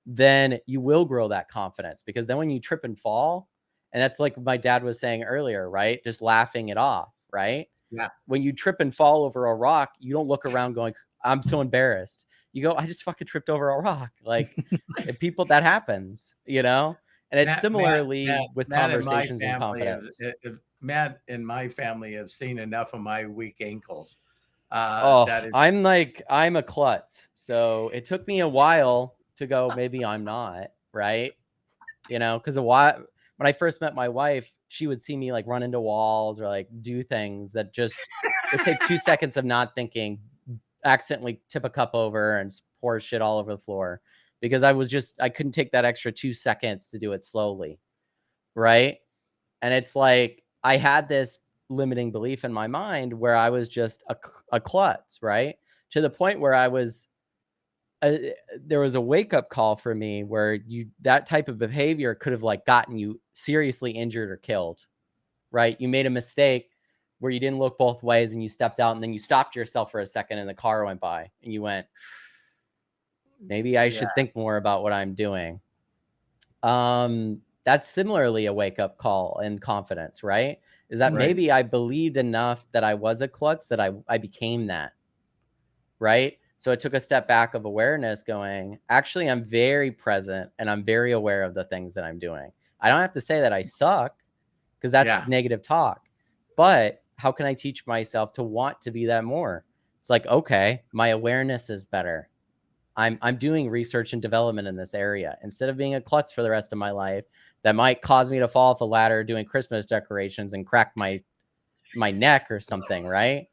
[SPEAKER 3] then you will grow that confidence, because then when you trip and fall, and that's like my dad was saying earlier, right? Just laughing it off, right?
[SPEAKER 1] Yeah.
[SPEAKER 3] When you trip and fall over a rock, you don't look around going, I'm so embarrassed. You go, I just fucking tripped over a rock. Like, if people, that happens, you know? And it's
[SPEAKER 1] Matt Matt
[SPEAKER 3] similarly
[SPEAKER 1] Matt
[SPEAKER 3] with
[SPEAKER 1] Matt and my
[SPEAKER 3] conversations and
[SPEAKER 1] family have
[SPEAKER 3] confidence.
[SPEAKER 1] Matt and my family have seen enough of my weak ankles.
[SPEAKER 3] Oh,
[SPEAKER 1] That is
[SPEAKER 3] I'm a klutz. So it took me a while to go, maybe I'm not, right? Because a while when I first met my wife, she would see me like run into walls or like do things that just would take 2 seconds of not thinking, accidentally tip a cup over and pour shit all over the floor because I couldn't take that extra 2 seconds to do it slowly, right? And it's like I had this limiting belief in my mind where I was just a klutz, right? To the point where there was a wake-up call for me where that type of behavior could have like gotten you seriously injured or killed, right? You made a mistake where you didn't look both ways and you stepped out and then you stopped yourself for a second and the car went by and you went, maybe I should think more about what I'm doing. That's similarly a wake-up call in confidence, right? Is that maybe I believed enough that I was a klutz that I became that, right? So it took a step back of awareness going, actually, I'm very present and I'm very aware of the things that I'm doing. I don't have to say that I suck because that's negative talk, but how can I teach myself to want to be that more? It's like, okay, my awareness is better. I'm doing research and development in this area instead of being a klutz for the rest of my life that might cause me to fall off a ladder doing Christmas decorations and crack my neck or something, right?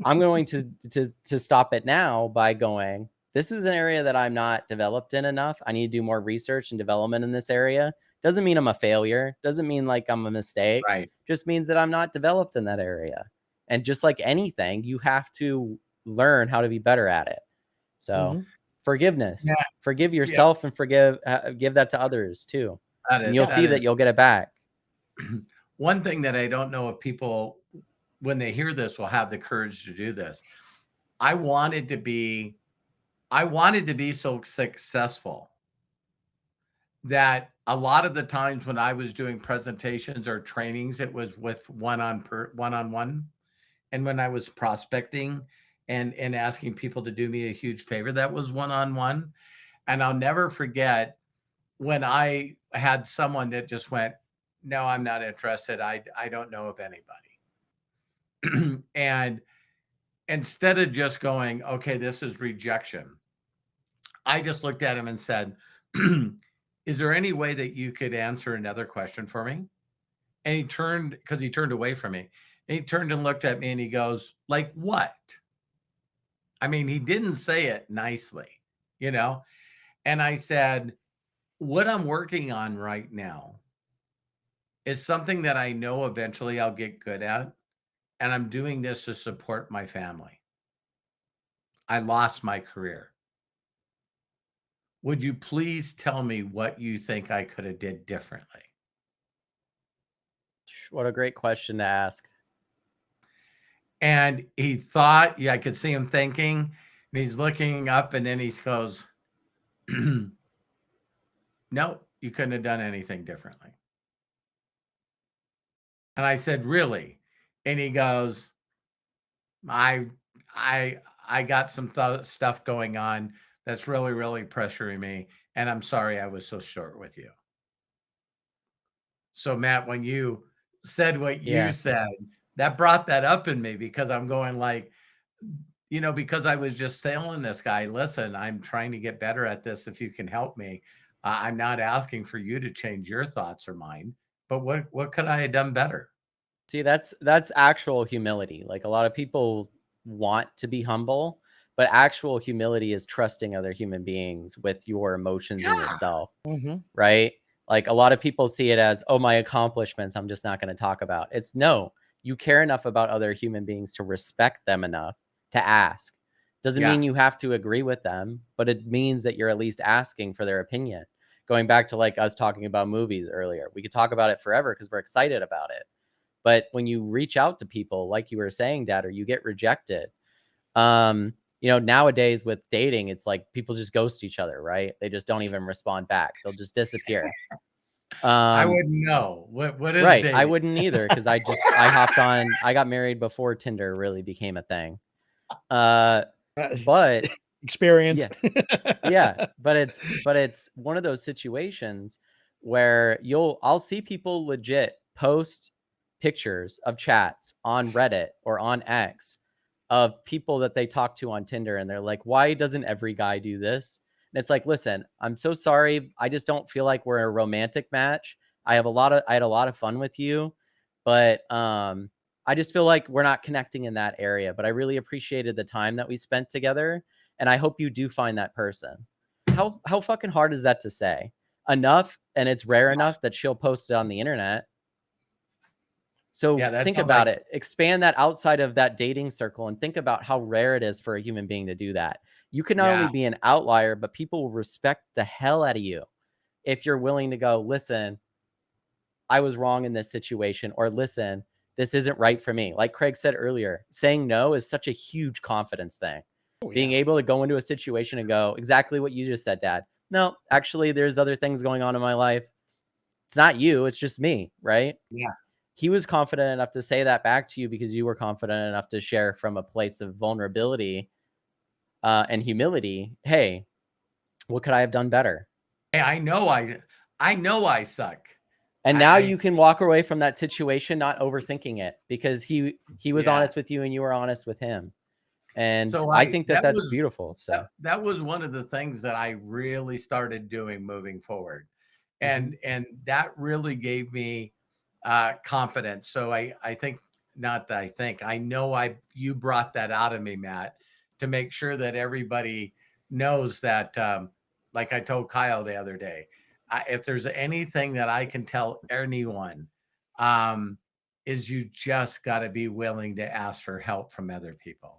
[SPEAKER 3] I'm going to stop it now by going, this is an area that I'm not developed in enough. I need to do more research and development in this area. Doesn't mean I'm a failure. Doesn't mean like I'm a mistake.
[SPEAKER 1] Right.
[SPEAKER 3] Just means that I'm not developed in that area. And just like anything, you have to learn how to be better at it. So forgiveness, forgive yourself and give that to others too. And you'll see that you'll get it back.
[SPEAKER 1] One thing that I don't know if people, when they hear this, will have the courage to do this. I wanted to be so successful that a lot of the times when I was doing presentations or trainings, it was with one-on-one. And when I was prospecting and asking people to do me a huge favor, that was one-on-one. And I'll never forget when I had someone that just went, no, I'm not interested. I don't know of anybody. And instead of just going, okay, this is rejection, I just looked at him and said, is there any way that you could answer another question for me? And he turned away from me. And he turned and looked at me and he goes, like what? I mean, he didn't say it nicely, And I said, what I'm working on right now is something that I know eventually I'll get good at. And I'm doing this to support my family. I lost my career. Would you please tell me what you think I could have did differently?
[SPEAKER 3] What a great question to ask.
[SPEAKER 1] And he thought, I could see him thinking, and he's looking up and then he goes, no, you couldn't have done anything differently. And I said, really? And he goes, I got some stuff going on that's really, really pressuring me. And I'm sorry I was so short with you. So Matt, when you said what you said, that brought that up in me because I'm going like, because I was just telling this guy, listen, I'm trying to get better at this. If you can help me, I'm not asking for you to change your thoughts or mine, but what could I have done better?
[SPEAKER 3] See, that's actual humility. Like a lot of people want to be humble, but actual humility is trusting other human beings with your emotions and yourself, right? Like a lot of people see it as, oh, my accomplishments, I'm just not going to talk about. It's no, you care enough about other human beings to respect them enough to ask. Doesn't mean you have to agree with them, but it means that you're at least asking for their opinion. Going back to like us talking about movies earlier, we could talk about it forever because we're excited about it. But when you reach out to people, like you were saying, Dad, or you get rejected, nowadays with dating, it's like people just ghost each other, right? They just don't even respond back. They'll just disappear.
[SPEAKER 1] I wouldn't know. What is
[SPEAKER 3] right?
[SPEAKER 1] dating?
[SPEAKER 3] I wouldn't either because I hopped on. I got married before Tinder really became a thing. But
[SPEAKER 2] experience.
[SPEAKER 3] Yeah. But it's one of those situations where I'll see people legit post pictures of chats on Reddit or on X of people that they talk to on Tinder. And they're like, why doesn't every guy do this? And it's like, listen, I'm so sorry. I just don't feel like we're a romantic match. I had a lot of fun with you, but, I just feel like we're not connecting in that area, but I really appreciated the time that we spent together. And I hope you do find that person. how fucking hard is that to say? Enough, and it's rare enough that she'll post it on the internet. So think about it. Expand that outside of that dating circle and think about how rare it is for a human being to do that. You can not only be an outlier, but people will respect the hell out of you if you're willing to go, listen, I was wrong in this situation, or listen, this isn't right for me. Like Craig said earlier, saying no is such a huge confidence thing. Being able to go into a situation and go, exactly what you just said, Dad. No, actually, there's other things going on in my life. It's not you, it's just me, right?
[SPEAKER 1] Yeah.
[SPEAKER 3] He was confident enough to say that back to you because you were confident enough to share from a place of vulnerability and humility. Hey, what could I have done better?
[SPEAKER 1] Hey, I know I suck.
[SPEAKER 3] And now you can walk away from that situation not overthinking it, because he was honest with you and you were honest with him. And so I think that's beautiful. So
[SPEAKER 1] that was one of the things that I really started doing moving forward. And that really gave me confidence. So I know you brought that out of me, Matt, to make sure that everybody knows that, like I told Kyle the other day, if there's anything that I can tell anyone, is you just got to be willing to ask for help from other people.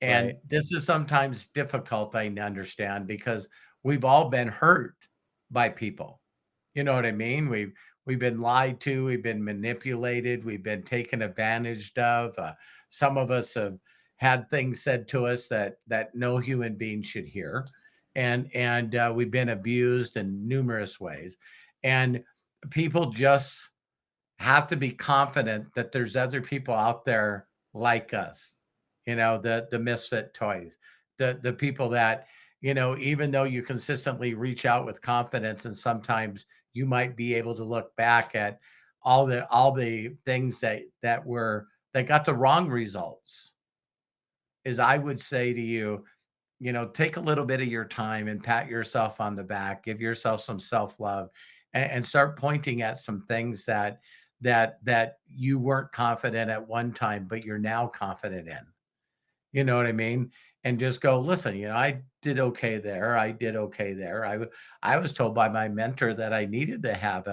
[SPEAKER 1] And this is sometimes difficult, I understand, because we've all been hurt by people. You know what I mean? We've been lied to, we've been manipulated, we've been taken advantage of. Some of us have had things said to us that no human being should hear, and we've been abused in numerous ways. And people just have to be confident that there's other people out there like us. You know, the misfit toys, the people that, you know, even though you consistently reach out with confidence, and sometimes you might be able to look back at all the things that got the wrong results, is I would say to you, you know, take a little bit of your time and pat yourself on the back, give yourself some self-love, and start pointing at some things that you weren't confident at one time, but you're now confident in. You know what I mean? And just go, listen, you know, I did okay there. I did okay there. I was told by my mentor that I needed to have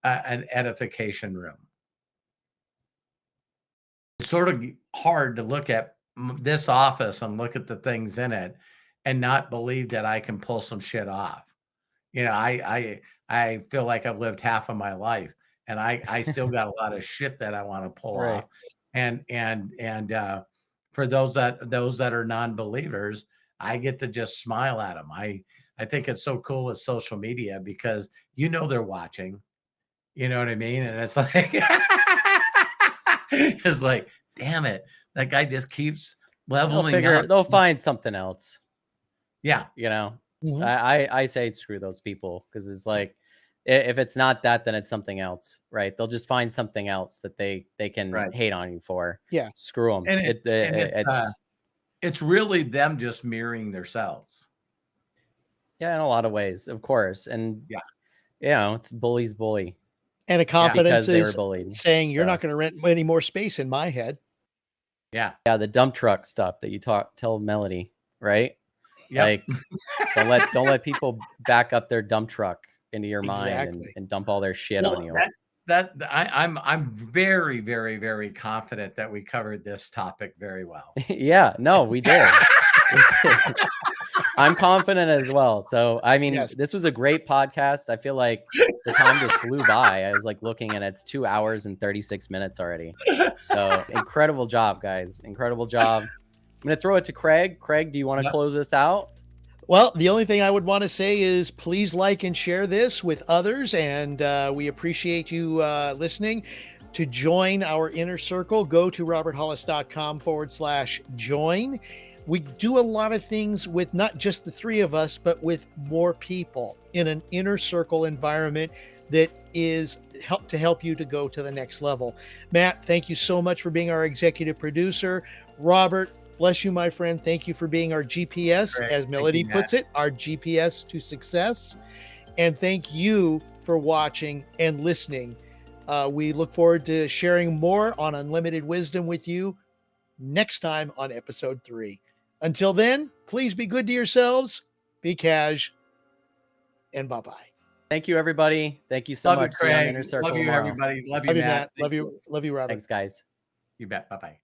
[SPEAKER 1] an edification room. It's sort of hard to look at this office and look at the things in it and not believe that I can pull some shit off. You know, I feel like I've lived half of my life, and I still got a lot of shit that I want to pull off. And for those that are non-believers, I get to just smile at them. I think it's so cool with social media, because you know they're watching. You know what I mean? And it's like it's like, damn it, that guy just keeps leveling up.
[SPEAKER 3] They'll find something else.
[SPEAKER 1] Yeah,
[SPEAKER 3] you know. I say screw those people, because it's like, if it's not that, then it's something else, right? They'll just find something else that they can hate on you for.
[SPEAKER 2] Yeah,
[SPEAKER 3] screw them.
[SPEAKER 1] And it's really them just mirroring themselves.
[SPEAKER 3] Yeah, in a lot of ways, of course. And you know, it's bully's bully.
[SPEAKER 2] And a confidence
[SPEAKER 3] they
[SPEAKER 2] is
[SPEAKER 3] were bullied,
[SPEAKER 2] saying, you're not going to rent any more space in my head.
[SPEAKER 3] Yeah, the dump truck stuff that you tell Melody, right? Like, don't let people back up their dump truck into your mind and dump all their shit on you.
[SPEAKER 1] I'm very, very, very confident that we covered this topic very well.
[SPEAKER 3] Yeah, no, we did. I'm confident as well. So, I mean, this was a great podcast. I feel like the time just flew by. I was like looking, and it's 2 hours and 36 minutes already. So, incredible job, guys. Incredible job. I'm going to throw it to Craig. Craig, do you want to close this out?
[SPEAKER 2] Well, the only thing I would want to say is please like and share this with others. And we appreciate you listening. To join our inner circle, go to roberthollis.com/join. We do a lot of things with not just the three of us, but with more people in an inner circle environment that is to help you to go to the next level. Matt, thank you so much for being our executive producer. Robert, bless you, my friend. Thank you for being our GPS, as Melody puts it, our GPS to success. And thank you for watching and listening. We look forward to sharing more on Unlimited Wisdom with you next time on episode 3. Until then, please be good to yourselves. be cash, and bye-bye.
[SPEAKER 3] Thank you, everybody. Thank you so
[SPEAKER 1] Love you,
[SPEAKER 3] much. See you on
[SPEAKER 1] Craig.
[SPEAKER 3] Inner Circle
[SPEAKER 1] Love you,
[SPEAKER 3] tomorrow.
[SPEAKER 1] everybody. Love you,
[SPEAKER 2] Love you,
[SPEAKER 1] Matt.
[SPEAKER 2] Matt. Love you, Robert.
[SPEAKER 3] Thanks, guys.
[SPEAKER 1] You bet. Bye-bye.